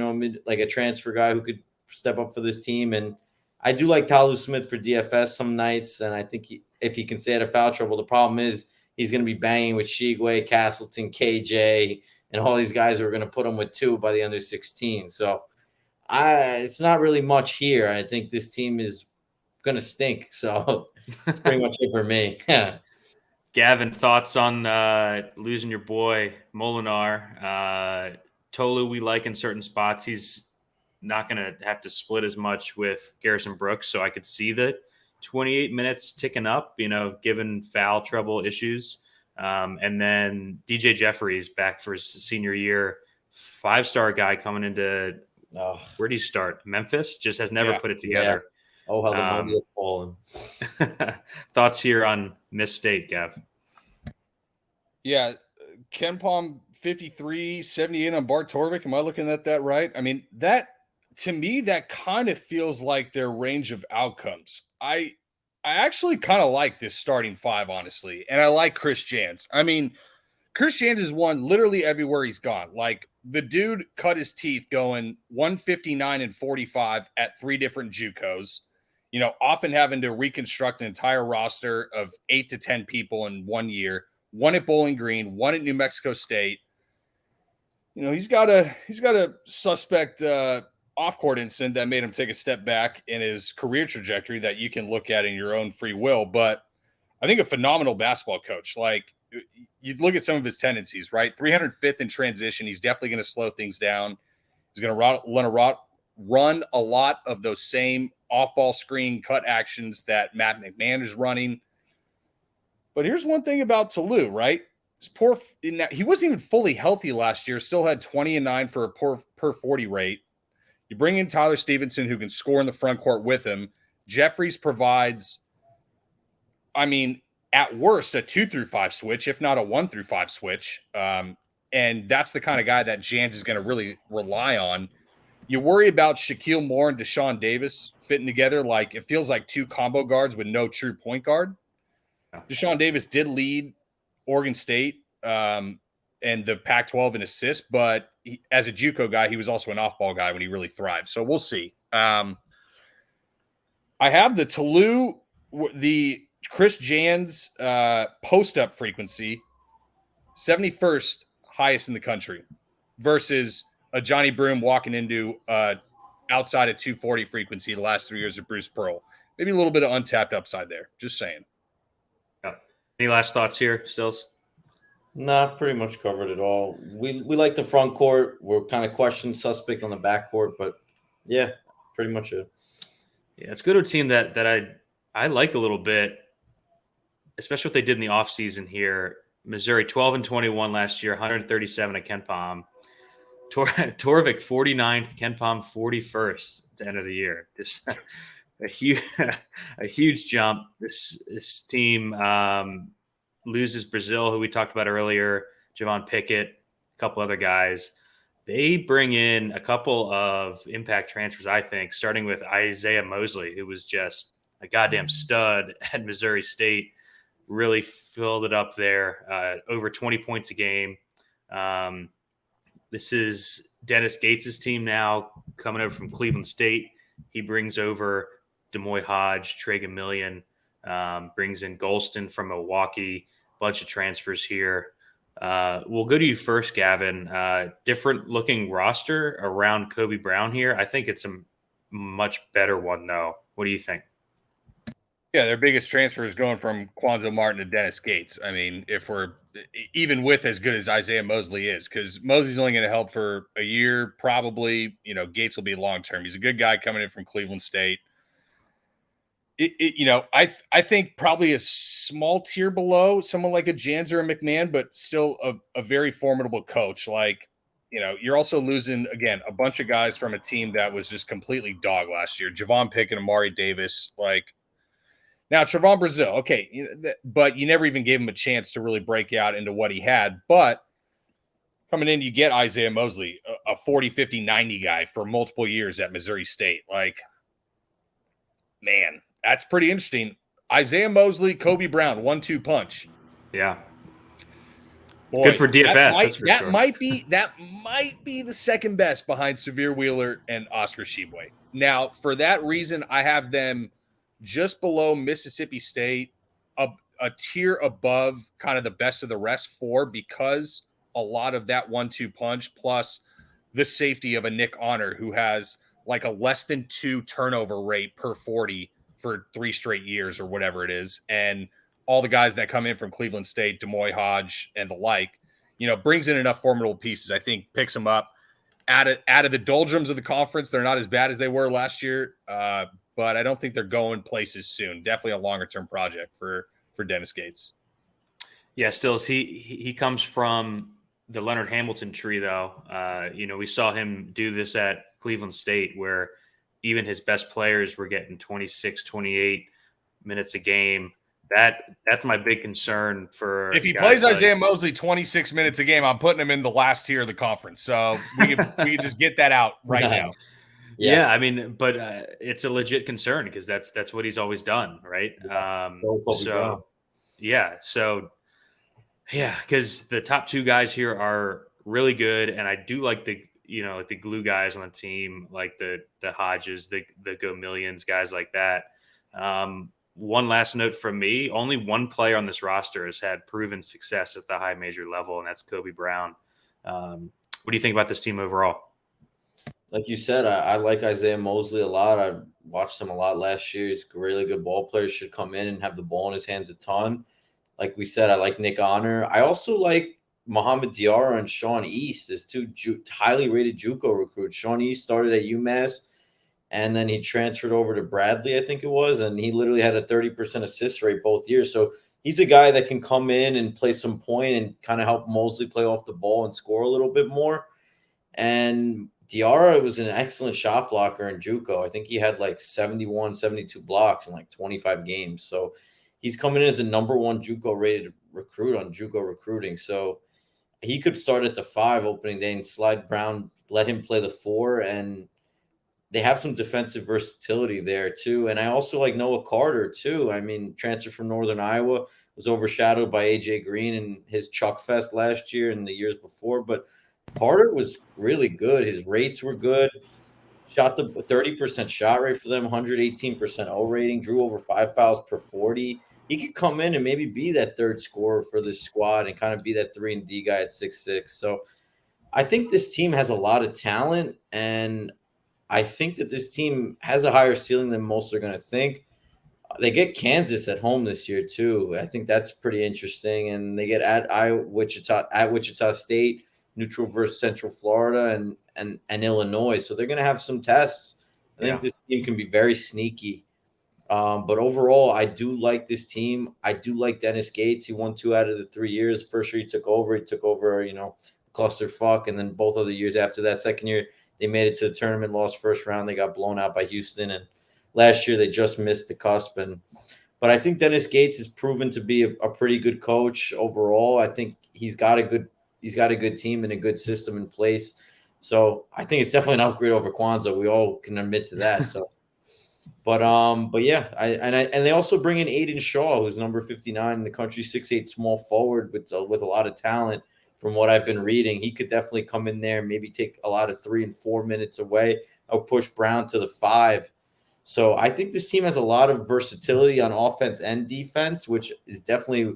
like a transfer guy who could step up for this team. And I do like Talu Smith for DFS some nights. And I think if he can stay out of foul trouble, the problem is he's going to be banging with Shigwe, Castleton, KJ, and all these guys who are going to put him with 2 by the under 16. So It's not really much here. I think this team is gonna stink. So that's pretty much it for me. Gavin, thoughts on losing your boy Molinar? Tolu, we like in certain spots. He's not going to have to split as much with Garrison Brooks, so I could see the 28 minutes ticking up, given foul trouble issues. And then DJ Jeffries back for his senior year, 5-star guy coming into where do you start? Memphis, just has never put it together. Yeah. Oh, how the money has fallen. Thoughts here on Miss State, Gav? Yeah, Ken Palm 53, 78 on Bart Torvik. Am I looking at that right? I mean, that to me, that kind of feels like their range of outcomes. I actually kind of like this starting five, honestly. And I like Chris Jans. I mean, Chris Jans has won literally everywhere he's gone. Like, the dude cut his teeth going 159 and 45 at 3 different JUCOs, often having to reconstruct an entire roster of 8 to 10 people in 1 year. 1 at Bowling Green, 1 at New Mexico State. He's got a suspect off-court incident that made him take a step back in his career trajectory that you can look at in your own free will. But I think a phenomenal basketball coach. Like, you look at some of his tendencies, right? 305th in transition. He's definitely going to slow things down. He's going to run a lot of those same off-ball screen cut actions that Matt McMahon is running. But here's one thing about Tolu, right? He wasn't even fully healthy last year, still had 20 and 9 for a per 40 rate. You bring in Tyler Stevenson, who can score in the front court with him. Jeffries provides, at worst, a 2-through-5 switch, if not a 1-through-5 switch. And that's the kind of guy that Jans is going to really rely on. You worry about Shaquille Moore and Deshaun Davis fitting together like it feels like 2 combo guards with no true point guard. Deshaun Davis did lead Oregon State and the Pac-12 in assists, but as a JUCO guy, he was also an off-ball guy when he really thrived. So we'll see. I have the Tolu, the Chris Jans post-up frequency, 71st highest in the country, versus a Johnny Broom walking into outside of 240 frequency the last 3 years of Bruce Pearl. Maybe a little bit of untapped upside there. Just saying. Any last thoughts here, Stills? Nah, pretty much covered it all. We like the front court. We're kind of question suspect on the back court, but yeah, pretty much it. Yeah, it's good to a team that I like a little bit, especially what they did in the offseason here. Missouri 12 and 21 last year, 137 at Ken Palm. Torvik 49th, Ken Palm 41st at the end of the year. Just a huge jump. This team loses Brazil, who we talked about earlier, Javon Pickett, a couple other guys. They bring in a couple of impact transfers, I think, starting with Isaiah Mosley, who was just a goddamn stud at Missouri State, really filled it up there, over 20 points a game. This is Dennis Gates' team now, coming over from Cleveland State. He brings over Demoy Hodge, Tragan Million, brings in Golston from Milwaukee, bunch of transfers here. We'll go to you first, Gavin. Different looking roster around Kobe Brown here. I think it's a much better one, though. What do you think? Yeah, their biggest transfer is going from Quanzo Martin to Dennis Gates. I mean, if we're even with as good as Isaiah Mosley is, because Mosley's only going to help for a year, probably. Gates will be long term. He's a good guy coming in from Cleveland State. I think probably a small tier below someone like a Jans or a McMahon, but still a very formidable coach. Like, you're also losing, again, a bunch of guys from a team that was just completely dog last year. Javon Pickett, Amari Davis, now Trevon Brazil, okay, but you never even gave him a chance to really break out into what he had. But coming in, you get Isaiah Mosley, a 40, 50, 90 guy for multiple years at Missouri State. Like, man, that's pretty interesting. Isaiah Mosley, Kobe Brown, 1-2 punch. Yeah. Boy, good for DFS. That's for that sure. might be the second best behind Severe Wheeler and Oscar Sheboy. Now, for that reason, I have them just below Mississippi State, a tier above kind of the best of the rest because a lot of that 1-2 punch plus the safety of a Nick Honor who has like a less than 2 turnover rate per 40 for 3 straight years or whatever it is. And all the guys that come in from Cleveland State, Demoy Hodge and the like, brings in enough formidable pieces. I think picks them up out of the doldrums of the conference. They're not as bad as they were last year, but I don't think they're going places soon. Definitely a longer-term project for Dennis Gates. Yeah, Stills, he comes from the Leonard Hamilton tree, though. We saw him do this at Cleveland State, where even his best players were getting 26, 28 minutes a game. That's my big concern for if he plays Isaiah Mosley 26 minutes a game, I'm putting him in the last tier of the conference. So we can just get that out right now. Yeah, I mean, but it's a legit concern because that's what he's always done, right? Because the top 2 guys here are really good, and I do like the glue guys on the team, like the Hodges, the Go Millions, guys like that. One last note from me: only one player on this roster has had proven success at the high major level, and that's Kobe Brown. What do you think about this team overall? Like you said, I like Isaiah Mosley a lot. I watched him a lot last year. He's a really good ball player. Should come in and have the ball in his hands a ton. Like we said, I like Nick Honor. I also like Mohamed Diarra and Sean East as 2 highly rated JUCO recruits. Sean East started at UMass, and then he transferred over to Bradley, I think it was, and he literally had a 30% assist rate both years. So he's a guy that can come in and play some point and kind of help Mosley play off the ball and score a little bit more. And Diarra was an excellent shot blocker in JUCO. I think he had like 71, 72 blocks in like 25 games. So he's coming in as a number 1 JUCO rated recruit on JUCO recruiting. So he could start at the 5 opening day and slide Brown, let him play the 4. And they have some defensive versatility there too. And I also like Noah Carter too. I mean, transfer from Northern Iowa, was overshadowed by AJ Green and his Chuck Fest last year and the years before. But Carter was really good. His rates were good. Shot the 30% shot rate for them, 118% O rating, drew over 5 fouls per 40. He could come in and maybe be that third scorer for this squad and kind of be that 3-and-D guy at 6'6". So I think this team has a lot of talent, and I think that this team has a higher ceiling than most are going to think. They get Kansas at home this year too. I think that's pretty interesting, and they get at Wichita State, neutral versus Central Florida, and Illinois. So they're going to have some tests. I think this team can be very sneaky. But overall, I do like this team. I do like Dennis Gates. He won 2 out of the 3 years. First year he took over, clusterfuck. And then both other years after that, second year, they made it to the tournament, lost first round. They got blown out by Houston. And last year they just missed the cusp. But I think Dennis Gates has proven to be a pretty good coach overall. I think he's got a good team and a good system in place. So I think it's definitely an upgrade over Kwanzaa. We all can admit to that. So, but yeah, and they also bring in Aiden Shaw, who's number 59 in the country, 6'8" small forward with a lot of talent. From what I've been reading, he could definitely come in there and maybe take a lot of 3 and 4 minutes away. I'll push Brown to the 5. So I think this team has a lot of versatility on offense and defense, which is definitely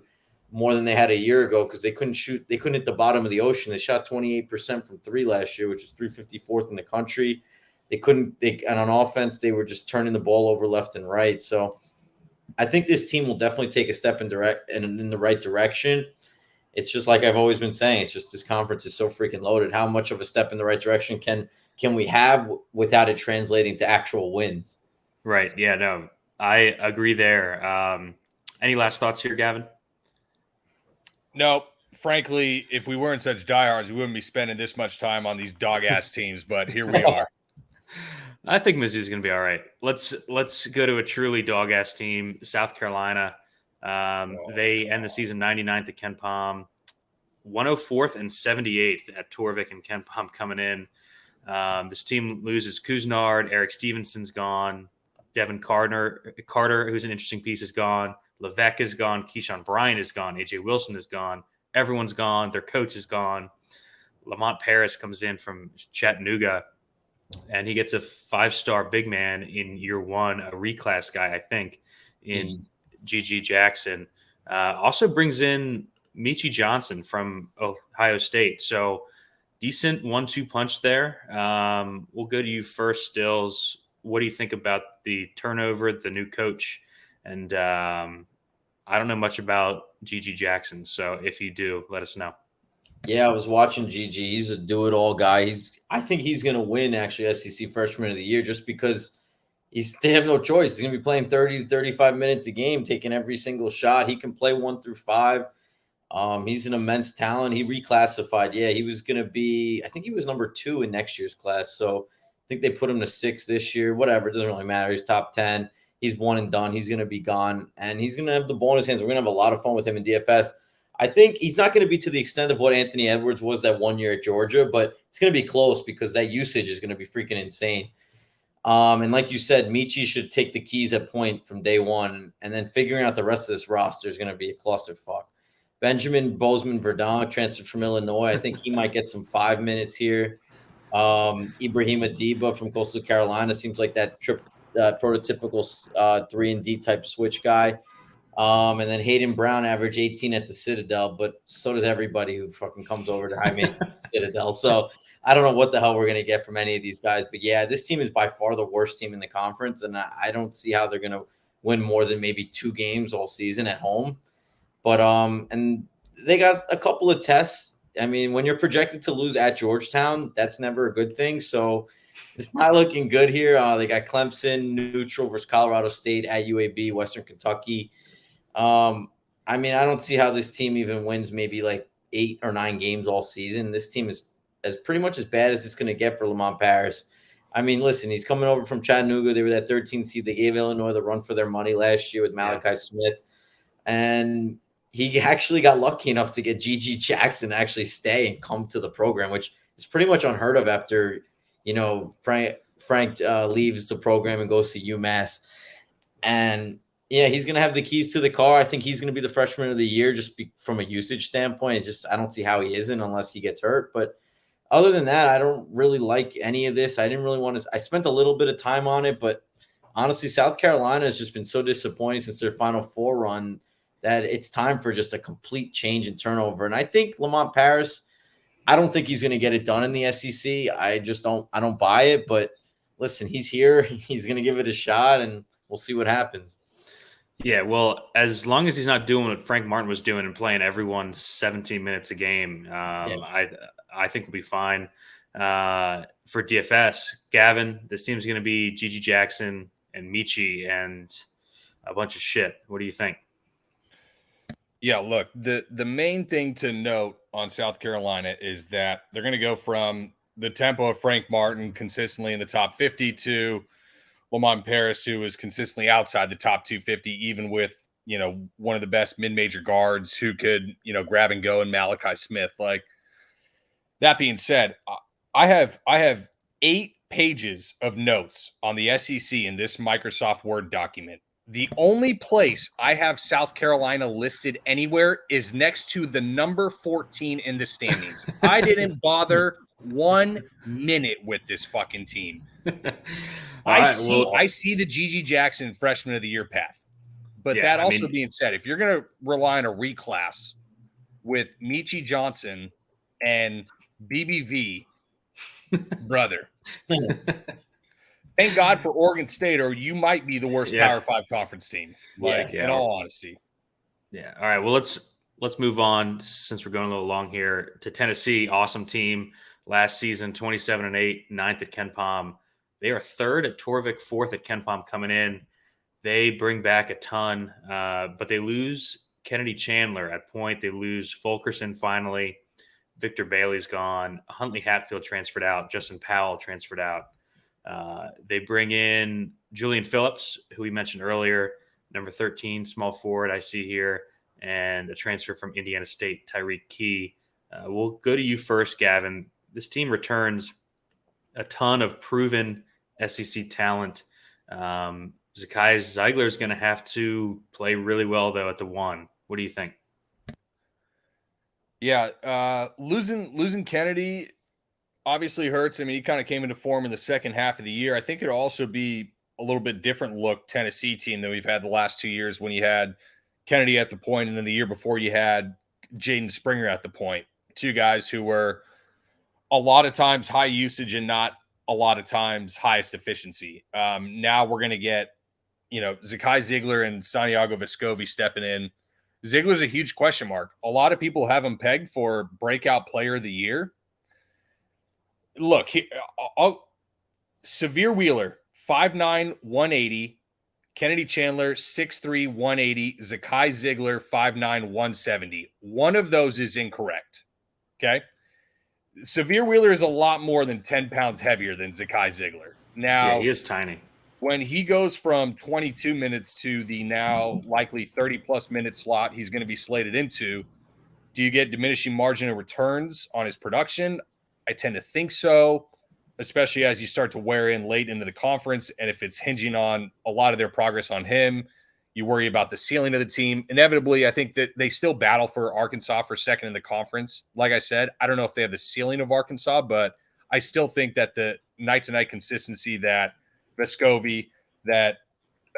more than they had a year ago because they couldn't shoot. They couldn't hit the bottom of the ocean. They shot 28% from 3 last year, which is 354th in the country. And on offense, they were just turning the ball over left and right. So I think this team will definitely take a step in the right direction. It's just like I've always been saying. It's just this conference is so freaking loaded. How much of a step in the right direction can we have without it translating to actual wins? Right. Yeah, no, I agree there. Any last thoughts here, Gavin? No, frankly, if we weren't such diehards, we wouldn't be spending this much time on these dog-ass teams, but here we are. I think Mizzou's going to be all right. Let's go to a truly dog-ass team, South Carolina. They end the season 99th at Ken Pom, 104th and 78th at Torvik and Ken Pom coming in. This team loses Kuznard, Eric Stevenson's gone, Devin Carter, who's an interesting piece, is gone. Levesque is gone. Keyshawn Bryant is gone. AJ Wilson is gone. Everyone's gone. Their coach is gone. Lamont Paris comes in from Chattanooga, and he gets a 5-star big man in year 1, a reclass guy, I think, in G.G. Jackson. Also brings in Michi Johnson from Ohio State. So decent 1-2 punch there. We'll go to you first, Stills. What do you think about the turnover, the new coach? And I don't know much about GG Jackson, so if you do, let us know. Yeah, I was watching GG. He's a do-it-all guy. I think he's going to win, actually, SEC Freshman of the Year just because they have no choice. He's going to be playing 30 to 35 minutes a game, taking every single shot. He can play 1 through 5. He's an immense talent. He reclassified. Yeah, he was going to be – I think he was number 2 in next year's class. So I think they put him to 6 this year. Whatever, it doesn't really matter. He's top 10. He's one and done. He's going to be gone, and he's going to have the ball in his hands. We're going to have a lot of fun with him in DFS. I think he's not going to be to the extent of what Anthony Edwards was that 1 year at Georgia, but it's going to be close because that usage is going to be freaking insane. And like you said, Michi should take the keys at point from day one, and then figuring out the rest of this roster is going to be a clusterfuck. Benjamin Bozeman-Verdonk transferred from Illinois. I think he might get some 5 minutes here. Ibrahim Adiba from Coastal Carolina seems like that prototypical 3-and-D type switch guy. And then Hayden Brown averaged 18 at the Citadel, but so does everybody who fucking comes over to high maintenance Citadel. So I don't know what the hell we're going to get from any of these guys. But yeah, this team is by far the worst team in the conference, and I don't see how they're going to win more than maybe 2 games all season at home. But and they got a couple of tests. I mean, when you're projected to lose at Georgetown, that's never a good thing. So it's not looking good here. They got Clemson neutral versus Colorado State at UAB, Western Kentucky. I mean, I don't see how this team even wins maybe like 8 or 9 games all season. This team is pretty much as bad as it's going to get for Lamont Paris. I mean, listen, he's coming over from Chattanooga. They were that 13th seed. They gave Illinois the run for their money last year with Malachi Smith. And he actually got lucky enough to get GG Jackson to actually stay and come to the program, which is pretty much unheard of after, Frank leaves the program and goes to UMass. And yeah, he's going to have the keys to the car. I think he's going to be the freshman of the year from a usage standpoint. It's just I don't see how he isn't unless he gets hurt. But other than that, I don't really like any of this. I didn't really want to – I spent a little bit of time on it. But honestly, South Carolina has just been so disappointing since their Final Four run that it's time for just a complete change and turnover. And I think Lamont Paris, I don't think he's going to get it done in the SEC. I don't buy it. But listen, he's here. He's going to give it a shot, and we'll see what happens. Yeah, well, as long as he's not doing what Frank Martin was doing and playing everyone 17 minutes a game, I think we'll be fine. For DFS, Gavin, this team's going to be GG Jackson and Michi and a bunch of shit. What do you think? Yeah, look, the main thing to note on South Carolina is that they're going to go from the tempo of Frank Martin consistently in the top 50 to Lamont Paris, who is consistently outside the top 250, even with, one of the best mid-major guards who could, grab and go, and Malachi Smith. Like, that being said, I have 8 pages of notes on the SEC in this Microsoft Word document. The only place I have South Carolina listed anywhere is next to the number 14 in the standings. I didn't bother 1 minute with this fucking team. I see the GG Jackson freshman of the year path. But being said, if you're going to rely on a reclass with Michi Johnson and BBV, brother, thank God for Oregon State, or you might be the worst Power 5 conference team. In all honesty. Yeah. All right. Well, let's move on since we're going a little long here to Tennessee. Awesome team last season, 27-8, 9th at KenPom. They are 3rd at Torvik, 4th at KenPom coming in. They bring back a ton, but they lose Kennedy Chandler at point. They lose Fulkerson finally. Victor Bailey's gone. Huntley Hatfield transferred out. Justin Powell transferred out. They bring in Julian Phillips, who we mentioned earlier, number 13, small forward I see here, and a transfer from Indiana State, Tyreek Key. We'll go to you first, Gavin. This team returns a ton of proven SEC talent. Zacchaeus Zeigler is going to have to play really well, though, at the 1. What do you think? Yeah, losing Kennedy obviously hurts. I mean, he kind of came into form in the second half of the year. I think it'll also be a little bit different look Tennessee team than we've had the last 2 years when you had Kennedy at the point, and then the year before you had Jaden Springer at the point. 2 guys who were a lot of times high usage and not a lot of times highest efficiency. Now we're going to get, Zakai Ziegler and Santiago Vescovi stepping in. Ziegler's a huge question mark. A lot of people have him pegged for breakout player of the year. Look, Severe Wheeler, 5'9", 180. Kennedy Chandler, 6'3", 180. Zakai Ziegler, 5'9", 170. One of those is incorrect. Okay? Severe Wheeler is a lot more than 10 pounds heavier than Zakai Ziegler. Now, yeah, he is tiny. When he goes from 22 minutes to the now likely 30-plus minute slot he's going to be slated into, do you get diminishing margin of returns on his production? I tend to think so, especially as you start to wear in late into the conference. And if it's hinging on a lot of their progress on him, you worry about the ceiling of the team. Inevitably, I think that they still battle for Arkansas for second in the conference. Like I said, I don't know if they have the ceiling of Arkansas, but I still think that the night-to-night consistency that Vescovi, that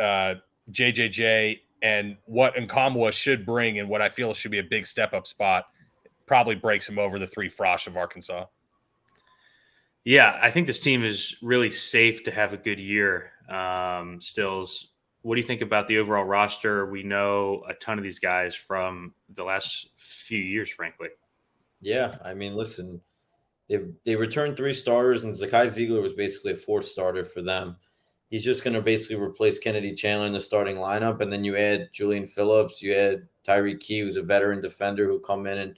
JJJ, and what Nkamwa should bring and what I feel should be a big step-up spot probably breaks him over the three Frosh of Arkansas. Yeah, I think this team is really safe to have a good year. Stills, what do you think about the overall roster? We know a ton of these guys from the last few years, frankly. Yeah, I mean, listen, they returned 3 starters, and Zakai Ziegler was basically a 4th starter for them. He's just going to basically replace Kennedy Chandler in the starting lineup, and then you add Julian Phillips, you add Tyreek Key, who's a veteran defender who come in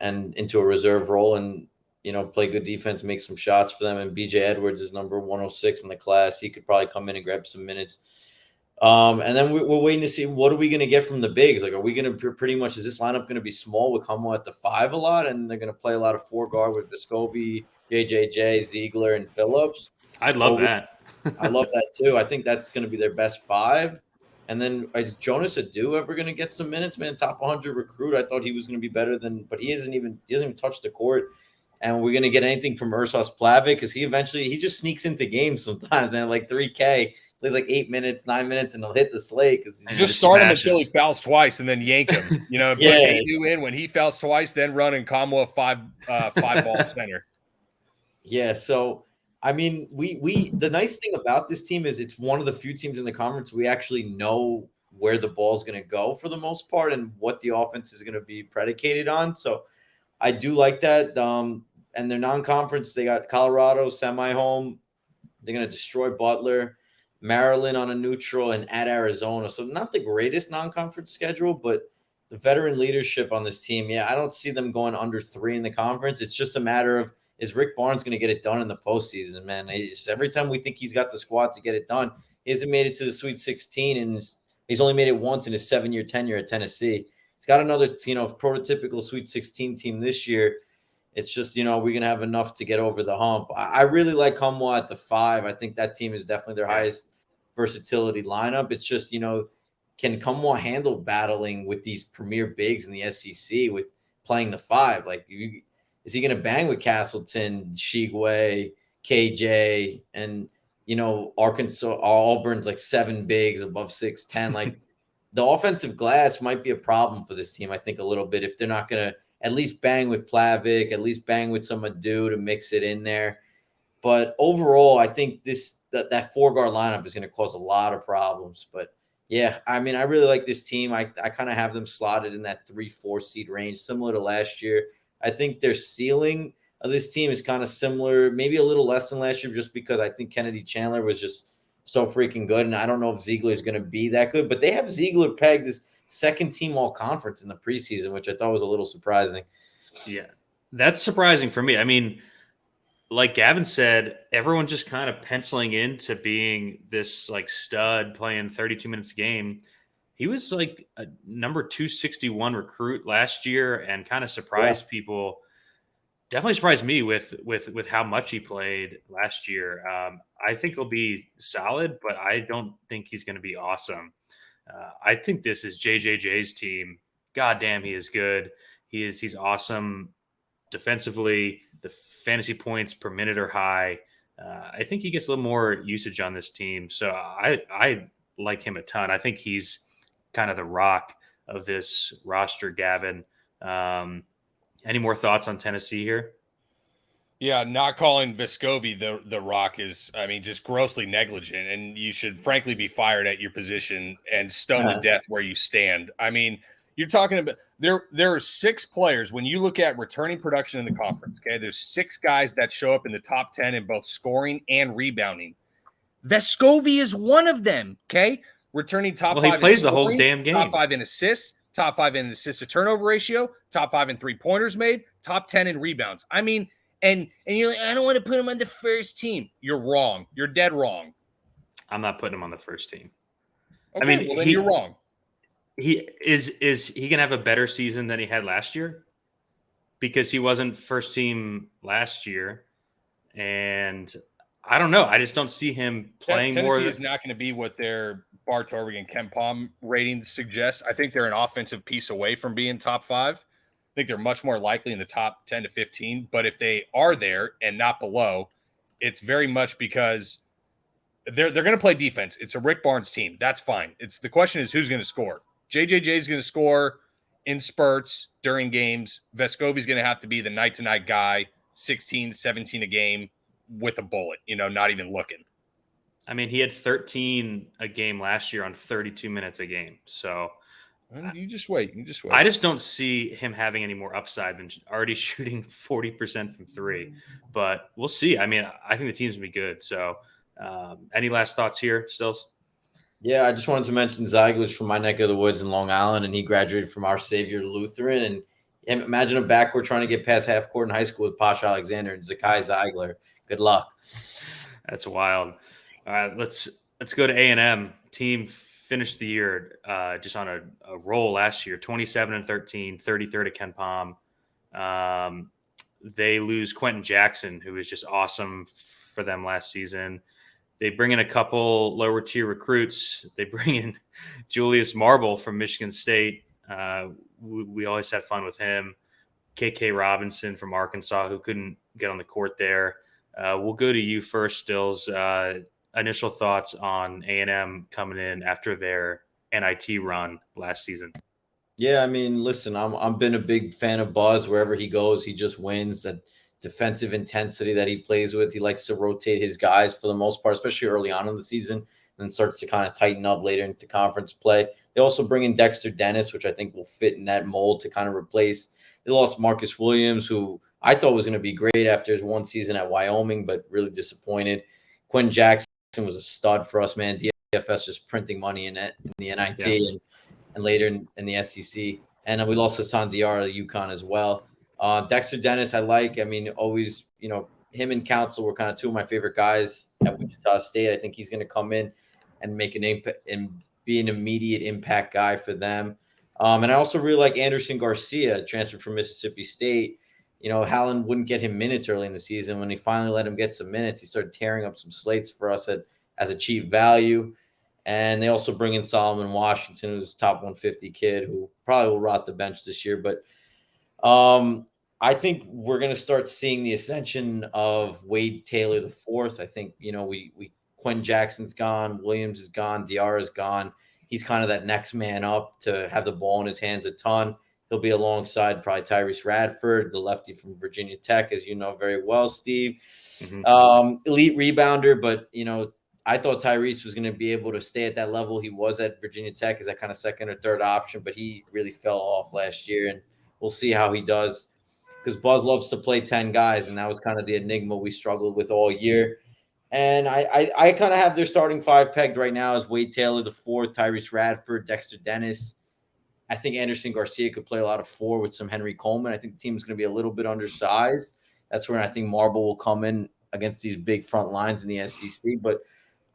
and into a reserve role and play good defense, make some shots for them. And BJ Edwards is number 106 in the class. He could probably come in and grab some minutes. And then we're waiting to see what are we going to get from the bigs. Like, are we going to pretty much, is this lineup going to be small with Hummel at the 5 a lot, and they're going to play a lot of 4 guard with Vescovi, JJJ, Ziegler, and Phillips? I'd love that. I love that too. I think that's going to be their best 5. And then is Jonas Adu ever going to get some minutes? Man, top 100 recruit. I thought he was going to be better but he doesn't even touch the court. And we're going to get anything from Ursos Plavic because he just sneaks into games sometimes, man. Like 3K, plays like 8 minutes, 9 minutes, and he'll hit the slate. Just start him until he fouls twice and then yank him. Put Adu in when he fouls twice, then run Nkamwa 5-ball center. Yeah, so I mean, we the nice thing about this team is it's one of the few teams in the conference we actually know where the ball's going to go for the most part and what the offense is going to be predicated on. So I do like that. And their non-conference, they got Colorado semi-home. They're going to destroy Butler, Maryland on a neutral, and at Arizona. So not the greatest non-conference schedule, but the veteran leadership on this team, I don't see them going under 3 in the conference. It's just a matter of, is Rick Barnes going to get it done in the postseason, man? Every time we think he's got the squad to get it done, he hasn't made it to the Sweet 16, and he's only made it once in his 7-year tenure at Tennessee. He's got another, prototypical Sweet 16 team this year. It's just, we're going to have enough to get over the hump. I really like Humwa at the 5. I think that team is definitely their highest versatility lineup. It's just, can Humwa handle battling with these premier bigs in the SEC with playing the 5? Like, is he going to bang with Castleton, Shigwe, KJ, and, Arkansas, Auburn's like 7 bigs above 6'10"? Like, the offensive glass might be a problem for this team, I think, a little bit, if they're not going to at least bang with Plavic, at least bang with some Adu to mix it in there. But overall, I think that 4-guard lineup is going to cause a lot of problems. But, yeah, I mean, I really like this team. I kind of have them slotted in that 3-4 seed range, similar to last year. I think their ceiling of this team is kind of similar, maybe a little less than last year, just because I think Kennedy Chandler was just so freaking good. And I don't know if Ziegler is going to be that good. But they have Ziegler pegged as second team all conference in the preseason, which I thought was a little surprising. Yeah, that's surprising for me. I mean, like Gavin said, everyone's just kind of penciling into being this like stud playing 32 minutes a game. He was like a number 261 recruit last year and kind of surprised people. Definitely surprised me with how much he played last year. I think he'll be solid, but I don't think he's going to be awesome. I think this is JJJ's team. God damn, he is good. He's awesome defensively. The fantasy points per minute are high. I think he gets a little more usage on this team. So I like him a ton. I think he's kind of the rock of this roster, Gavin. Any more thoughts on Tennessee here? Yeah, not calling Vescovi the Rock is, I mean, just grossly negligent, and you should frankly be fired at your position and stoned to death where you stand. I mean, you're talking about there are 6 players when you look at returning production in the conference. Okay, there's 6 guys that show up in the top 10 in both scoring and rebounding. Vescovi is one of them. Okay, returning top 5. Well, he plays in the whole scoring, damn game. Top 5 in assists, top 5 in assist to turnover ratio, top 5 in 3-pointers made, top 10 in rebounds. I mean. And you're like, I don't want to put him on the first team. You're wrong. You're dead wrong. I'm not putting him on the first team. Okay, I mean, well, then you're wrong. He is he gonna have a better season than he had last year? Because he wasn't first team last year, and I don't know. I just don't see him playing Tennessee more. Tennessee is not going to be what their Bart Torvik and Ken Pom ratings suggest. I think they're an offensive piece away from being top 5. I think they're much more likely in the top 10 to 15. But if they are there and not below, it's very much because they're going to play defense. It's a Rick Barnes team. That's fine. It's the question is who's going to score. JJJ is going to score in spurts during games. Vescovi's going to have to be the night-to-night guy, 16, 17 a game with a bullet, not even looking. I mean, he had 13 a game last year on 32 minutes a game. So you just wait. I just don't see him having any more upside than already shooting 40% from 3. But we'll see. I mean, I think the team's going to be good. So any last thoughts here, Stills? Yeah, I just wanted to mention Ziegler's from my neck of the woods in Long Island, and he graduated from Our Savior Lutheran. And imagine a backcourt trying to get past half court in high school with Posh Alexander and Zakai Ziegler. Good luck. That's wild. All right, let's go to A&M. Team finished the year just on a roll last year, 27-13, 33rd at Ken Pom. They lose Quentin Jackson, who was just awesome for them last season. They bring in a couple lower tier recruits. They bring in Julius Marble from Michigan State. We always had fun with him. KK Robinson from Arkansas, who couldn't get on the court there. We'll go to you first, Stills. Initial thoughts on A&M coming in after their NIT run last season. Yeah, I mean, listen, I'm been a big fan of Buzz. Wherever he goes, he just wins. That defensive intensity that he plays with. He likes to rotate his guys for the most part, especially early on in the season, and then starts to kind of tighten up later into conference play. They also bring in Dexter Dennis, which I think will fit in that mold to kind of replace. They lost Marcus Williams, who I thought was going to be great after his one season at Wyoming, but really disappointed. Quentin Jackson was a stud for us, man. DFS just printing money in the NIT and later in the SEC. And we lost Hassan Diarra at UConn as well. Dexter Dennis, I like. I mean, always, him and Council were kind of 2 of my favorite guys at Wichita State. I think he's going to come in and make an impact and be an immediate impact guy for them. And I also really like Anderson Garcia, transferred from Mississippi State. Howland wouldn't get him minutes early in the season. When he finally let him get some minutes, he started tearing up some slates for us as a cheap value. And they also bring in Solomon Washington, who's a top 150 kid who probably will rot the bench this year. But I think we're going to start seeing the ascension of Wade Taylor IV. I think, Quentin Jackson's gone, Williams is gone, Diarra's gone. He's kind of that next man up to have the ball in his hands a ton. He'll be alongside probably Tyrese Radford, the lefty from Virginia Tech, as you know very well, Steve. Mm-hmm. Elite rebounder, but, I thought Tyrese was going to be able to stay at that level he was at Virginia Tech as that kind of second or third option, but he really fell off last year, and we'll see how he does because Buzz loves to play 10 guys, and that was kind of the enigma we struggled with all year. And I kind of have their starting 5 pegged right now as Wade Taylor IV, Tyrese Radford, Dexter Dennis. I think Anderson Garcia could play a lot of 4 with some Henry Coleman. I think the team's going to be a little bit undersized. That's where I think Marble will come in against these big front lines in the SEC. But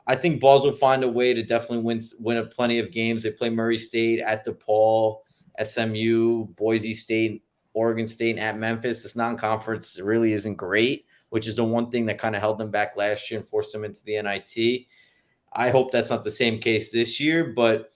I think Buzz will find a way to definitely win a plenty of games. They play Murray State, at DePaul, SMU, Boise State, Oregon State, and at Memphis. This non-conference really isn't great, which is the one thing that kind of held them back last year and forced them into the NIT. I hope that's not the same case this year, but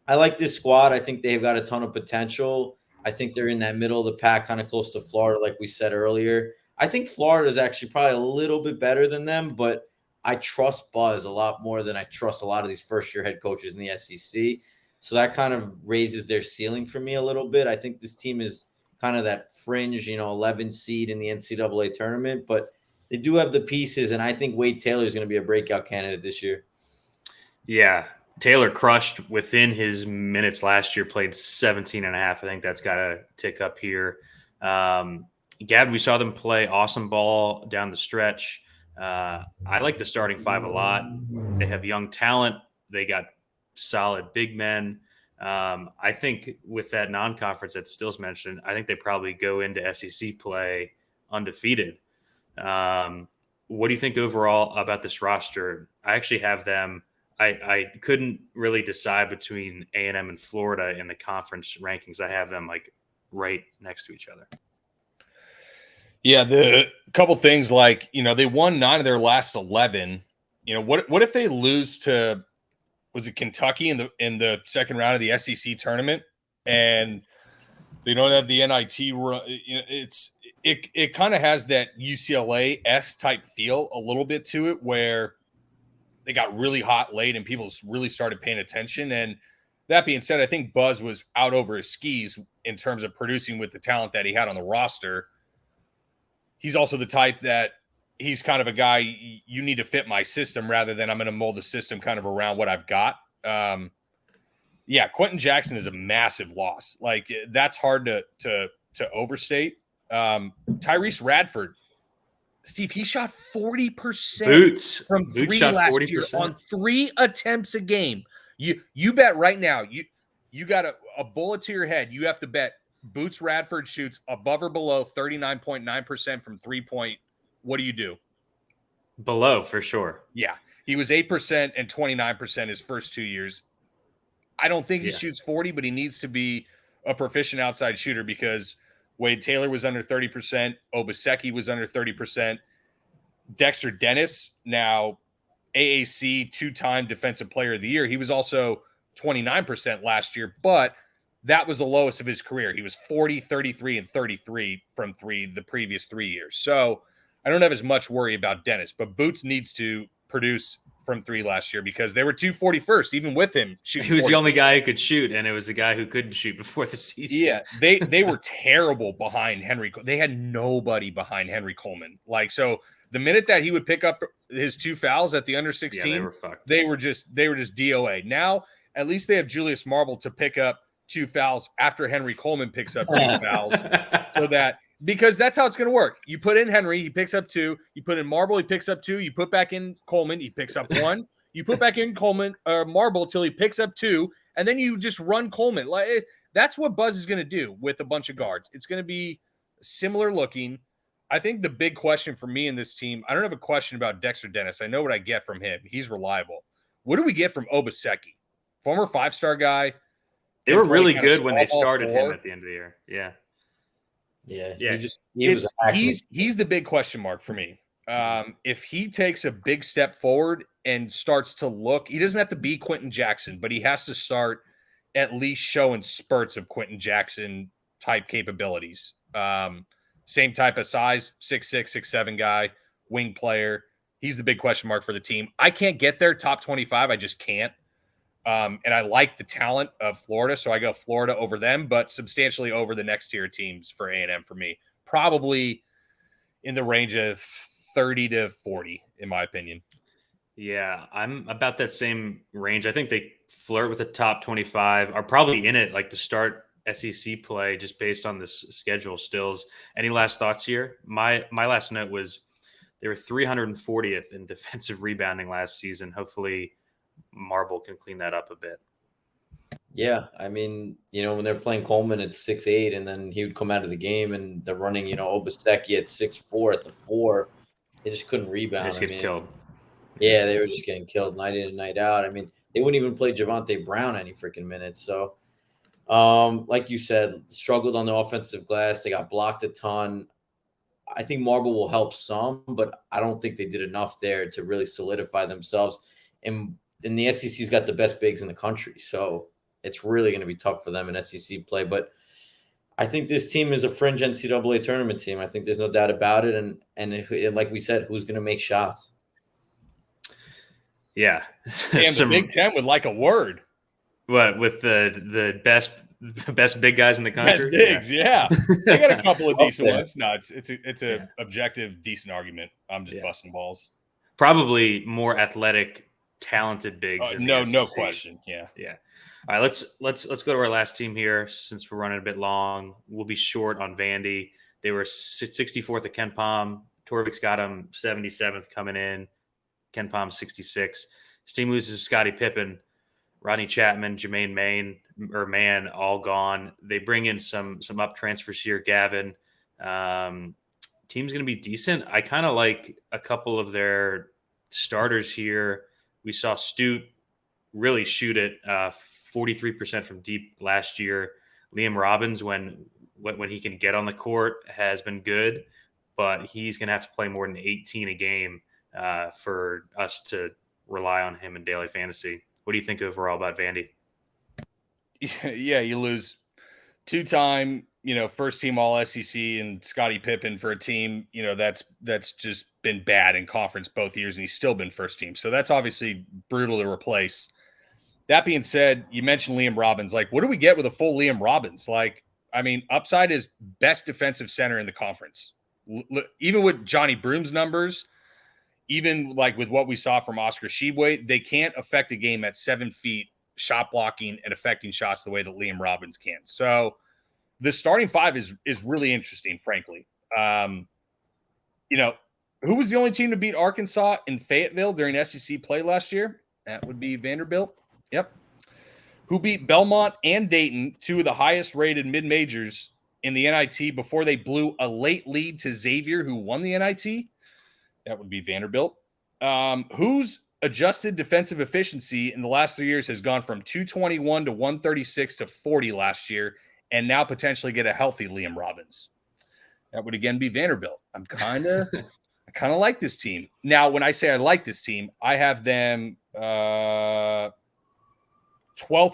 I like this squad. I think they've got a ton of potential. I think they're in that middle of the pack, kind of close to Florida, like we said earlier. I think Florida is actually probably a little bit better than them, but I trust Buzz a lot more than I trust a lot of these first-year head coaches in the SEC. So that kind of raises their ceiling for me a little bit. I think this team is kind of that fringe, 11 seed in the NCAA tournament, but they do have the pieces, and I think Wade Taylor is going to be a breakout candidate this year. Yeah. Taylor crushed within his minutes last year, played 17 and a half. I think that's got to tick up here. Gavin, we saw them play awesome ball down the stretch. I like the starting five a lot. They have young talent. They got solid big men. I think with that non-conference that Stills mentioned, I think they probably go into SEC play undefeated. What do you think overall about this roster? I actually have them. I couldn't really decide between A&M and Florida in the conference rankings. I have them like right next to each other. Yeah, the couple things like, they won 9 of their last 11. What if they lose to, was it Kentucky in the second round of the SEC tournament, and they don't have the NIT run? It kind of has that UCLA-esque type feel a little bit to it, where they got really hot late and people really started paying attention. And that being said, I think Buzz was out over his skis in terms of producing with the talent that he had on the roster. He's also the type that he's kind of a guy, you need to fit my system rather than I'm going to mold the system kind of around what I've got. Quentin Jackson is a massive loss. Like, that's hard to overstate. Tyrese Radford, Steve, he shot 40% from three last 40%. Year on 3 attempts a game. You bet right now, you got a bullet to your head. You have to bet Boots Radford shoots above or below 39.9% from 3-point. What do you do? Below, for sure. Yeah. He was 8% and 29% his first 2 years. I don't think he shoots 40, but he needs to be a proficient outside shooter, because Wade Taylor was under 30%. Obaseki was under 30%. Dexter Dennis, now AAC 2-time Defensive Player of the Year. He was also 29% last year, but that was the lowest of his career. He was 40, 33, and 33 from 3 the previous 3 years. So I don't have as much worry about Dennis, but Boots needs to produce from 3 last year, because they were 241st, even with him shooting. He was 40. The only guy who could shoot, and it was the guy who couldn't shoot before the season. Yeah, they were terrible behind Henry. They had nobody behind Henry Coleman. Like, so the minute that he would pick up his 2 fouls at the under 16, they were fucked. They were just DOA. Now, at least they have Julius Marble to pick up 2 fouls after Henry Coleman picks up 2 fouls, so that, because that's how it's going to work. You put in Henry, he picks up 2. You put in Marble, he picks up 2. You put back in Coleman, he picks up 1. You put back in Coleman or Marble till he picks up 2, and then you just run Coleman. Like, that's what Buzz is going to do with a bunch of guards. It's going to be similar looking. I think the big question for me in this team, I don't have a question about Dexter Dennis. I know what I get from him. He's reliable. What do we get from Obaseki? Former 5-star guy. They were really good when they started him at the end of the year. Yeah. He's the big question mark for me. If he takes a big step forward and starts to look, he doesn't have to be Quentin Jackson, but he has to start at least showing spurts of Quentin Jackson type capabilities. Same type of size, 6'6", 6'7" guy, wing player. He's the big question mark for the team. I can't get there top 25. I just can't. And I like the talent of Florida, so I go Florida over them, but substantially over the next tier teams for A&M for me. Probably in the range of 30 to 40, in my opinion. Yeah, I'm about that same range. I think they flirt with the top 25, are probably in it like to start SEC play just based on this schedule. Stills, any last thoughts here? My last note was they were 340th in defensive rebounding last season. Hopefully Marble can clean that up a bit. Yeah, I mean, when they're playing Coleman at 6'8", and then he would come out of the game and they're running, Obaseki at 6'4" at the 4. They just couldn't rebound. They just get killed. Yeah, they were just getting killed night in and night out. I mean, they wouldn't even play Javonte Brown any freaking minutes. So, like you said, struggled on the offensive glass. They got blocked a ton. I think Marble will help some, but I don't think they did enough there to really solidify themselves. And the SEC's got the best bigs in the country, so it's really going to be tough for them in SEC play. But I think this team is a fringe NCAA tournament team. I think there's no doubt about it. And like we said, who's going to make shots? Yeah. And the Big Ten would like a word. What, with the best the best big guys in the country. Best bigs, yeah. They got a couple of decent there. ones. No, it's a objective, decent argument. I'm just busting balls. Probably more athletic, talented bigs. In the No SEC. question. Yeah. All right, let's go to our last team here since we're running a bit long. We'll be short on Vandy. They were 64th at Ken Palm. Torvik's got him 77th coming in. Ken Palm 66. His team loses Scottie Pippen, Rodney Chapman, Jermaine Mann, all gone. They bring in some up transfers here. Gavin, team's going to be decent. I kind of like a couple of their starters here. We saw Stute really shoot it 43% from deep last year. Liam Robbins, when he can get on the court, has been good, but he's going to have to play more than 18 a game for us to rely on him in daily fantasy. What do you think overall about Vandy? Yeah, you lose two-time, first team All SEC and Scottie Pippen for a team, that's just been bad in conference both years, and he's still been first team. So that's obviously brutal to replace. That being said, you mentioned Liam Robbins. Like, what do we get with a full Liam Robbins? Like, I mean, upside is best defensive center in the conference. Even with Johnny Broom's numbers, even like with what we saw from Oscar Tshiebwe, they can't affect a game at 7 feet, shot blocking and affecting shots the way that Liam Robbins can. So the starting five is really interesting, frankly. Who was the only team to beat Arkansas in Fayetteville during SEC play last year? That would be Vanderbilt. Yep. Who beat Belmont and Dayton, two of the highest rated mid-majors in the NIT, before they blew a late lead to Xavier, who won the NIT? That would be Vanderbilt. Whose adjusted defensive efficiency in the last 3 years has gone from 221 to 136 to 40 last year, and now potentially get a healthy Liam Robbins? That would again be Vanderbilt. I kind of like this team. Now, when I say I like this team, I have them 12th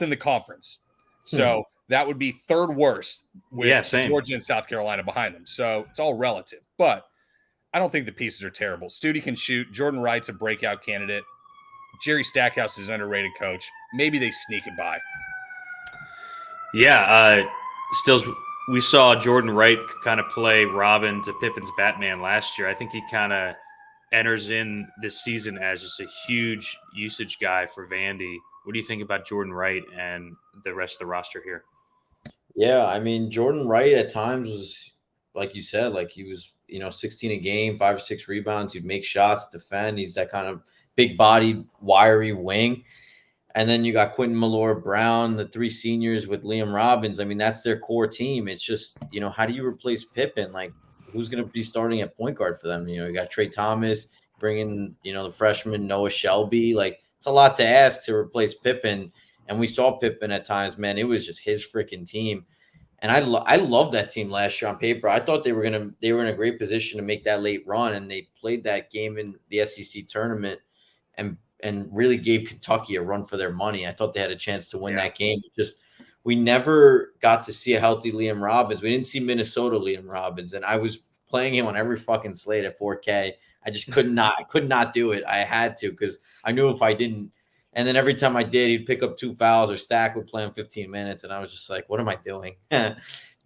in the conference. So that would be third worst with Georgia and South Carolina behind them. So it's all relative. But I don't think the pieces are terrible. Stute can shoot. Jordan Wright's a breakout candidate. Jerry Stackhouse is an underrated coach. Maybe they sneak it by. Yeah. Stills, we saw Jordan Wright kind of play Robin to Pippen's Batman last year. I think he kind of enters in this season as just a huge usage guy for Vandy. What do you think about Jordan Wright and the rest of the roster here? Yeah, I mean, Jordan Wright at times was, like you said, like he was, 16 a game, 5 or 6 rebounds. He'd make shots, defend. He's that kind of big-bodied, wiry wing. And then you got Quentin Malora-Brown, the 3 seniors with Liam Robbins. I mean, that's their core team. It's just, how do you replace Pippen? Like, who's going to be starting at point guard for them? You got Trey Thomas, bringing, the freshman Noah Shelby. Like, it's a lot to ask to replace Pippen. And we saw Pippen at times, man. It was just his freaking team. And I love that team last year on paper. I thought they were in a great position to make that late run, and they played that game in the SEC tournament and really gave Kentucky a run for their money. I thought they had a chance to win that game. Just we never got to see a healthy Liam Robbins. We didn't see Minnesota Liam Robbins, and I was playing him on every fucking slate at 4K. I just could not do it. I had to, because I knew if I didn't. And then every time I did, he'd pick up 2 fouls, or Stack would play him 15 minutes. And I was just like, what am I doing?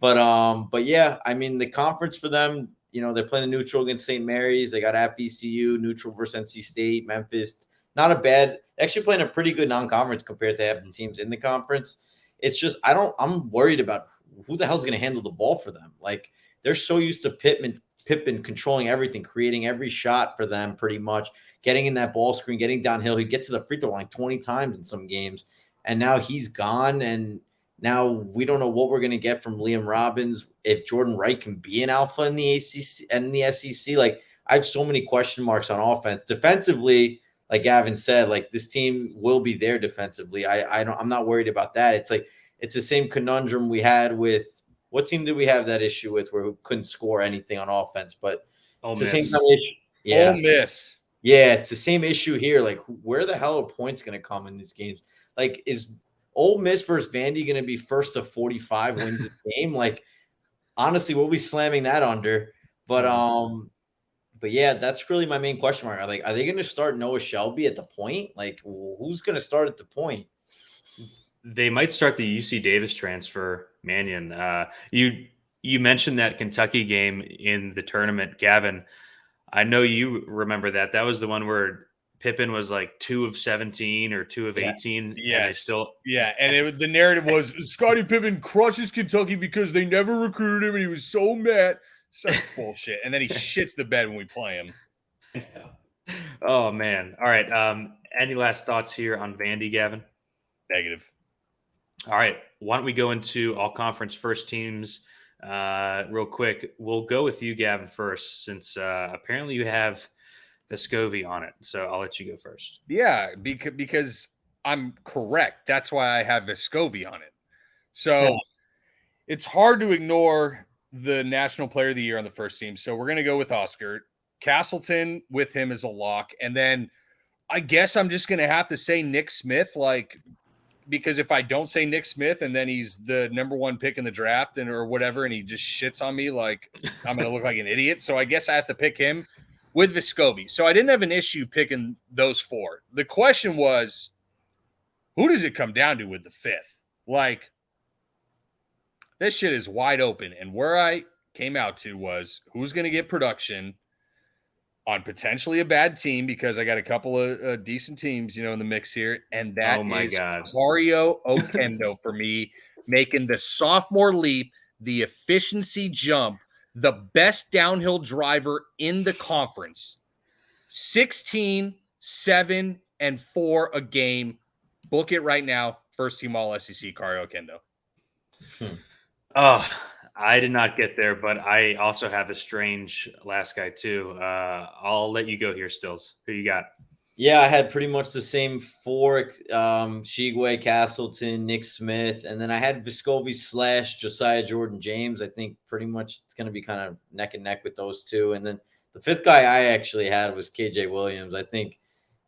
But yeah, I mean, the conference for them, they're playing a neutral against St. Mary's. They got at VCU, neutral versus NC State, Memphis. Not a bad, actually playing a pretty good non-conference compared to half the teams in the conference. It's just, I'm worried about who the hell's going to handle the ball for them. Like, they're so used to Pippen controlling everything, creating every shot for them pretty much, getting in that ball screen, getting downhill. He gets to the free throw line 20 times in some games, and now he's gone, and now we don't know what we're going to get from Liam Robbins. If Jordan Wright can be an alpha in the ACC and the SEC, like, I have so many question marks on offense. Defensively, like Gavin said, like, this team will be there defensively. I'm not worried about that. It's like, it's the same conundrum we had with, what team did we have that issue with where we couldn't score anything on offense? But it's the same kind of issue. Yeah. Ole Miss. Yeah, it's the same issue here. Like, where the hell are points going to come in these games? Like, is Ole Miss versus Vandy going to be first to 45 wins this game? Like, honestly, we'll be slamming that under. But yeah, that's really my main question mark. Are they going to start Noah Shelby at the point? Like, who's going to start at the point? They might start the UC Davis transfer, Mannion. You mentioned that Kentucky game in the tournament, Gavin. I know you remember that. That was the one where Pippen was like 2 of 17 or 2 of Yeah. 18, and they Yes. still Yeah, and the narrative was Scottie Pippen crushes Kentucky because they never recruited him, and he was so mad. Such bullshit. And then he shits the bed when we play him. Oh man! All right. Any last thoughts here on Vandy, Gavin? Negative. All right. Why don't we go into all conference first teams real quick? We'll go with you, Gavin, first, since apparently you have Vescovi on it. So I'll let you go first. Yeah, because I'm correct. That's why I have Vescovi on it. So it's hard to ignore the National Player of the Year on the first team. So we're going to go with Oscar. Castleton with him as a lock. And then I guess I'm just going to have to say Nick Smith, because if I don't say Nick Smith and then he's the number 1 pick in the draft or whatever, and he just shits on me, like I'm going to look like an idiot. So I guess I have to pick him with Vescovi. So I didn't have an issue picking those 4. The question was, who does it come down to with the 5th? Like, this shit is wide open. And where I came out to was who's going to get production on potentially a bad team, because I got a couple of decent teams, in the mix here. And that Oh my is God. Kario Okendo for me, making the sophomore leap, the efficiency jump, the best downhill driver in the conference. 16, 7, and 4 a game. Book it right now. First team all SEC, Kario Okendo. Oh, I did not get there, but I also have a strange last guy too. I'll let you go here, Stills. Who you got? Yeah, I had pretty much the same 4, Shigwe, Castleton, Nick Smith, and then I had Vescovi / Josiah Jordan James. I think pretty much it's going to be kind of neck and neck with those 2. And then the 5th guy I actually had was KJ Williams. I think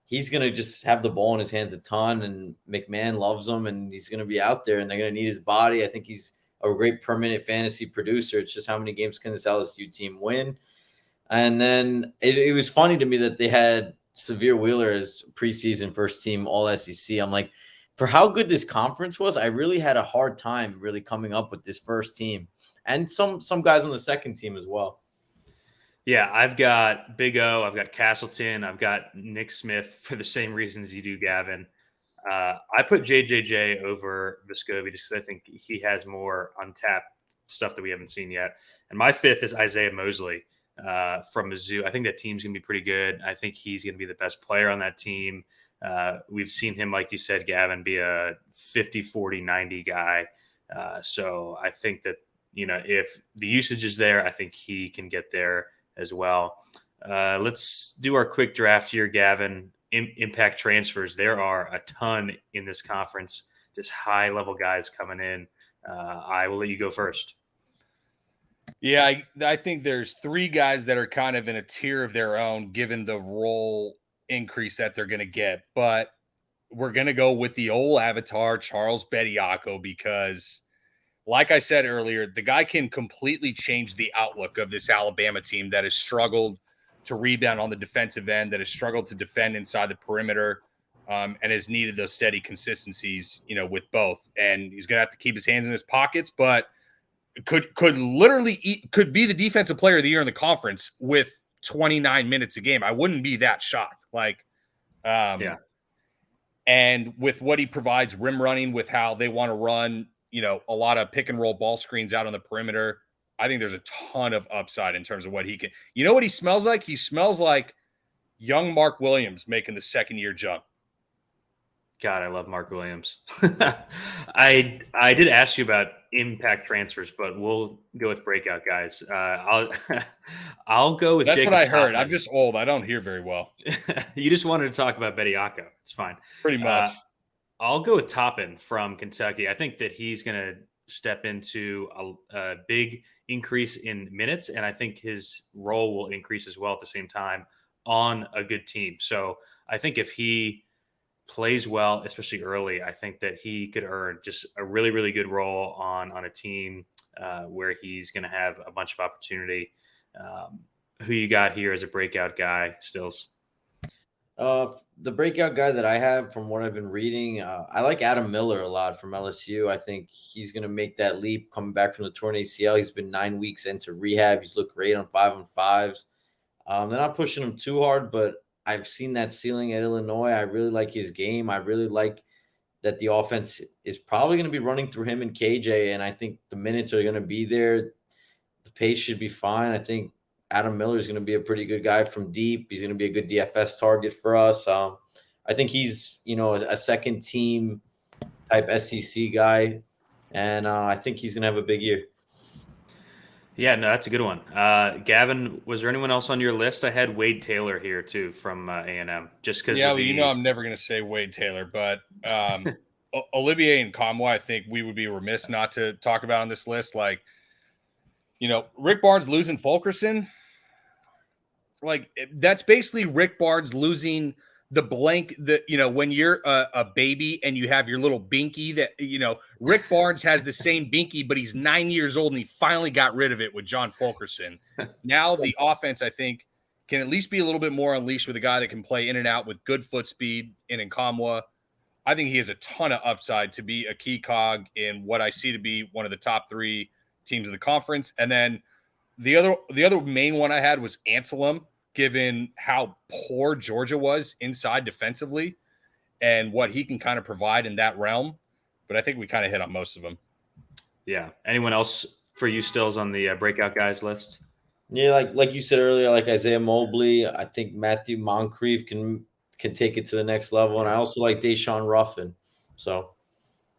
he's going to just have the ball in his hands a ton, and McMahon loves him, and he's going to be out there, and they're going to need his body. I think he's a great per-minute fantasy producer. It's just how many games can this LSU team win? And then it was funny to me that they had Severe Wheeler as preseason first team all SEC. I'm like, for how good this conference was, I really had a hard time really coming up with this first team, and some guys on the second team as well. Yeah, I've got Big O, I've got Castleton, I've got Nick Smith for the same reasons you do, Gavin. I put JJJ over Vescovi just because I think he has more untapped stuff that we haven't seen yet. And my 5th is Isaiah Mosley from Mizzou. I think that team's going to be pretty good. I think he's going to be the best player on that team. We've seen him, like you said, Gavin, be a 50, 40, 90 guy. So I think that, if the usage is there, I think he can get there as well. Let's do our quick draft here, Gavin. Impact transfers. There are a ton in this conference, just high level guys coming in. I will let you go first. Yeah, I think there's 3 guys that are kind of in a tier of their own, given the role increase that they're going to get. But we're going to go with the old avatar, Charles Bediako, because like I said earlier, the guy can completely change the outlook of this Alabama team that has struggled to rebound on the defensive end, that has struggled to defend inside the perimeter, and has needed those steady consistencies, with both. And he's going to have to keep his hands in his pockets, but could be the defensive player of the year in the conference with 29 minutes a game. I wouldn't be that shocked. Yeah. And with what he provides, rim running, with how they want to run, a lot of pick and roll ball screens out on the perimeter, I think there's a ton of upside in terms of what he can. You know what he smells like? He smells like young Mark Williams making the second-year jump. God, I love Mark Williams. I did ask you about impact transfers, but we'll go with breakout guys. I'll go with. That's Jacob what I heard. Toppin. I'm just old. I don't hear very well. You just wanted to talk about Bediako. It's fine. Pretty much. I'll go with Toppin from Kentucky. I think that he's going to step into a big increase in minutes, and I think his role will increase as well at the same time on a good team. So I think if he plays well, especially early, I think that he could earn just a really, really good role on a team where he's going to have a bunch of opportunity. Who you got here as a breakout guy, Stills? The breakout guy that I have from what I've been reading, I like Adam Miller a lot from LSU. I think he's going to make that leap coming back from the torn ACL. He's been 9 weeks into rehab. He's looked great on 5-on-5s. They're not pushing him too hard, but I've seen that ceiling at Illinois. I really like his game. I really like that the offense is probably going to be running through him and KJ, and I think the minutes are going to be there. The pace should be fine. I think Adam Miller is going to be a pretty good guy from deep. He's going to be a good DFS target for us. I think he's, a second team type SEC guy, and I think he's going to have a big year. Yeah, no, that's a good one. Gavin, was there anyone else on your list? I had Wade Taylor here too from A&M. Just because, I'm never going to say Wade Taylor, but Olivier and Nkamhoua, I think we would be remiss not to talk about on this list. Like, Rick Barnes losing Fulkerson, like that's basically Rick Barnes losing the blank that, when you're a baby and you have your little binky that, Rick Barnes has the same binky, but he's 9 years old and he finally got rid of it with John Fulkerson. Now the offense, I think, can at least be a little bit more unleashed with a guy that can play in and out with good foot speed in Nkamhoua. I think he has a ton of upside to be a key cog in what I see to be one of the top 3 teams in the conference. And then the other main one I had was Anselm, given how poor Georgia was inside defensively and what he can kind of provide in that realm. But I think we kind of hit on most of them. Yeah. Anyone else for you stills on the breakout guys list? Yeah, like you said earlier, like Isaiah Mobley. I think Matthew Moncrief can take it to the next level. And I also like Deshaun Ruffin. So,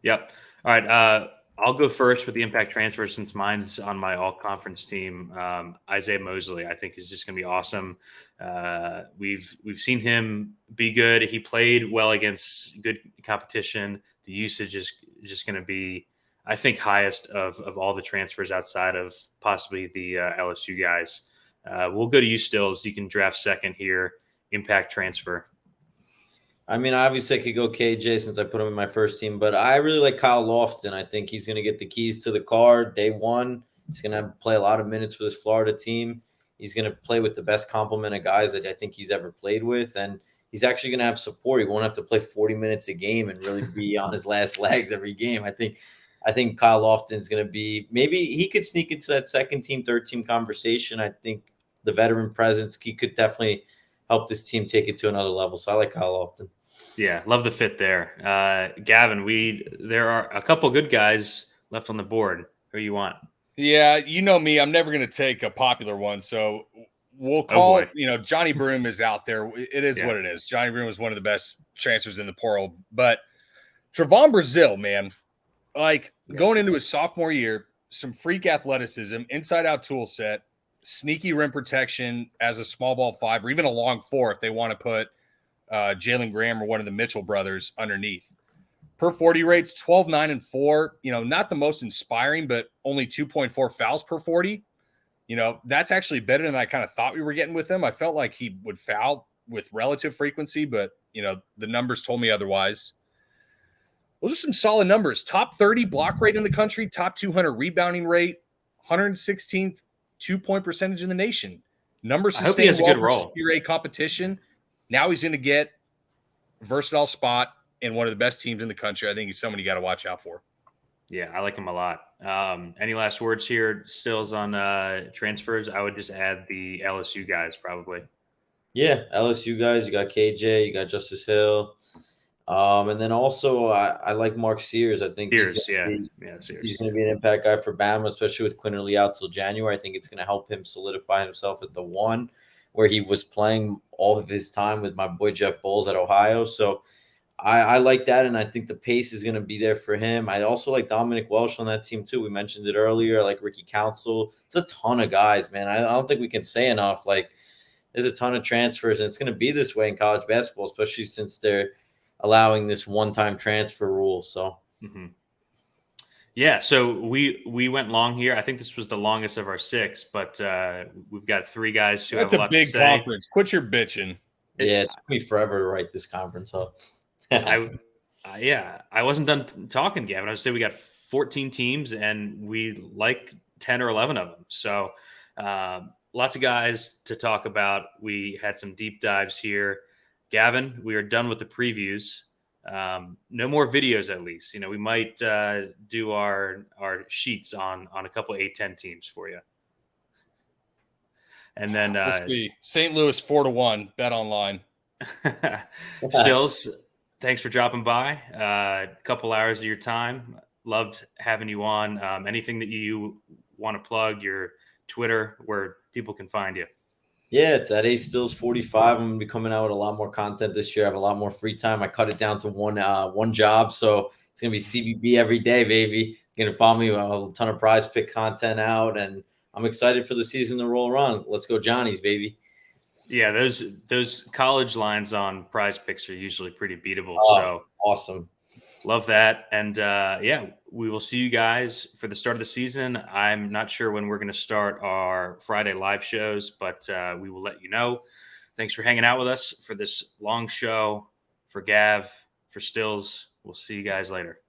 yep. All right. I'll go first with the impact transfer since mine's on my all-conference team. Isaiah Mosley, I think, is just going to be awesome. We've seen him be good. He played well against good competition. The usage is just going to be, I think, highest of all the transfers outside of possibly the LSU guys. We'll go to you stills. You can draft second here. Impact transfer. I mean, obviously I could go KJ since I put him in my first team, but I really like Kyle Lofton. I think he's going to get the keys to the car day one. He's going to play a lot of minutes for this Florida team. He's going to play with the best complement of guys that I think he's ever played with, and he's actually going to have support. He won't have to play 40 minutes a game and really be on his last legs every game. I think Kyle Lofton's going to be, maybe he could sneak into that second team, third team conversation. I think the veteran presence, he could definitely help this team take it to another level. So I like Kyle Lofton. Yeah, love the fit there. Gavin, there are a couple good guys left on the board. Who you want? Yeah, you know me. I'm never going to take a popular one. So we'll call it, Johnny Broome is out there. It is what it is. Johnny Broome is one of the best transfers in the portal. But Trevon Brazile, man, going into his sophomore year, some freak athleticism, inside-out tool set, sneaky rim protection as a small ball 5 or even a long 4 if they want to put Jalen Graham or one of the Mitchell brothers underneath. Per 40 rates, 12, 9, and 4. Not the most inspiring, but only 2.4 fouls per 40. That's actually better than I kind of thought we were getting with him. I felt like he would foul with relative frequency, but, the numbers told me otherwise. Those are some solid numbers. Top 30 block rate in the country, top 200 rebounding rate, 116th 2-point percentage in the nation. Numbers sustained. I hope he has a good role. Tier A competition. Now he's going to get a versatile spot in one of the best teams in the country. I think he's someone you got to watch out for. Yeah, I like him a lot. Any last words here, stills on transfers? I would just add the LSU guys probably. Yeah, LSU guys. You got KJ, you got Justice Hill. And then also I like Mark Sears. I think Sears. He's going to be an impact guy for Bama, especially with Quinterly out till January. I think it's going to help him solidify himself at the 1 where he was playing all of his time with my boy Jeff Bowles at Ohio. So I like that, and I think the pace is going to be there for him. I also like Dominic Welsh on that team too. We mentioned it earlier. I like Ricky Council. It's a ton of guys, man. I don't think we can say enough. Like, there's a ton of transfers, and it's going to be this way in college basketball, especially since they're allowing this one-time transfer rule. So, Yeah, so we went long here. I think this was the longest of our 6, but we've got 3 guys who have a lot to say. That's a big conference. Quit your bitching. Yeah, it took me forever to write this conference up. I wasn't done talking, Gavin. I was saying we got 14 teams, and we like 10 or 11 of them. So lots of guys to talk about. We had some deep dives here. Gavin, we are done with the previews. No more videos, at least. We might do our sheets on a couple of A10 teams for you. And then we'll see. St. Louis 4-1. Bet online. Stills, thanks for dropping by. A couple hours of your time. Loved having you on. Anything that you want to plug, your Twitter, where people can find you? Yeah, it's at astills45. I'm going to be coming out with a lot more content this year. I have a lot more free time. I cut it down to one job, so it's going to be CBB every day, baby. You're going to follow me with a ton of prize pick content out, and I'm excited for the season to roll around. Let's go Johnnies, baby. Yeah, those college lines on prize picks are usually pretty beatable. Oh, so awesome. Love that. And yeah, we will see you guys for the start of the season. I'm not sure when we're going to start our Friday live shows, but we will let you know. Thanks for hanging out with us for this long show. For Gav, for Stills, we'll see you guys later.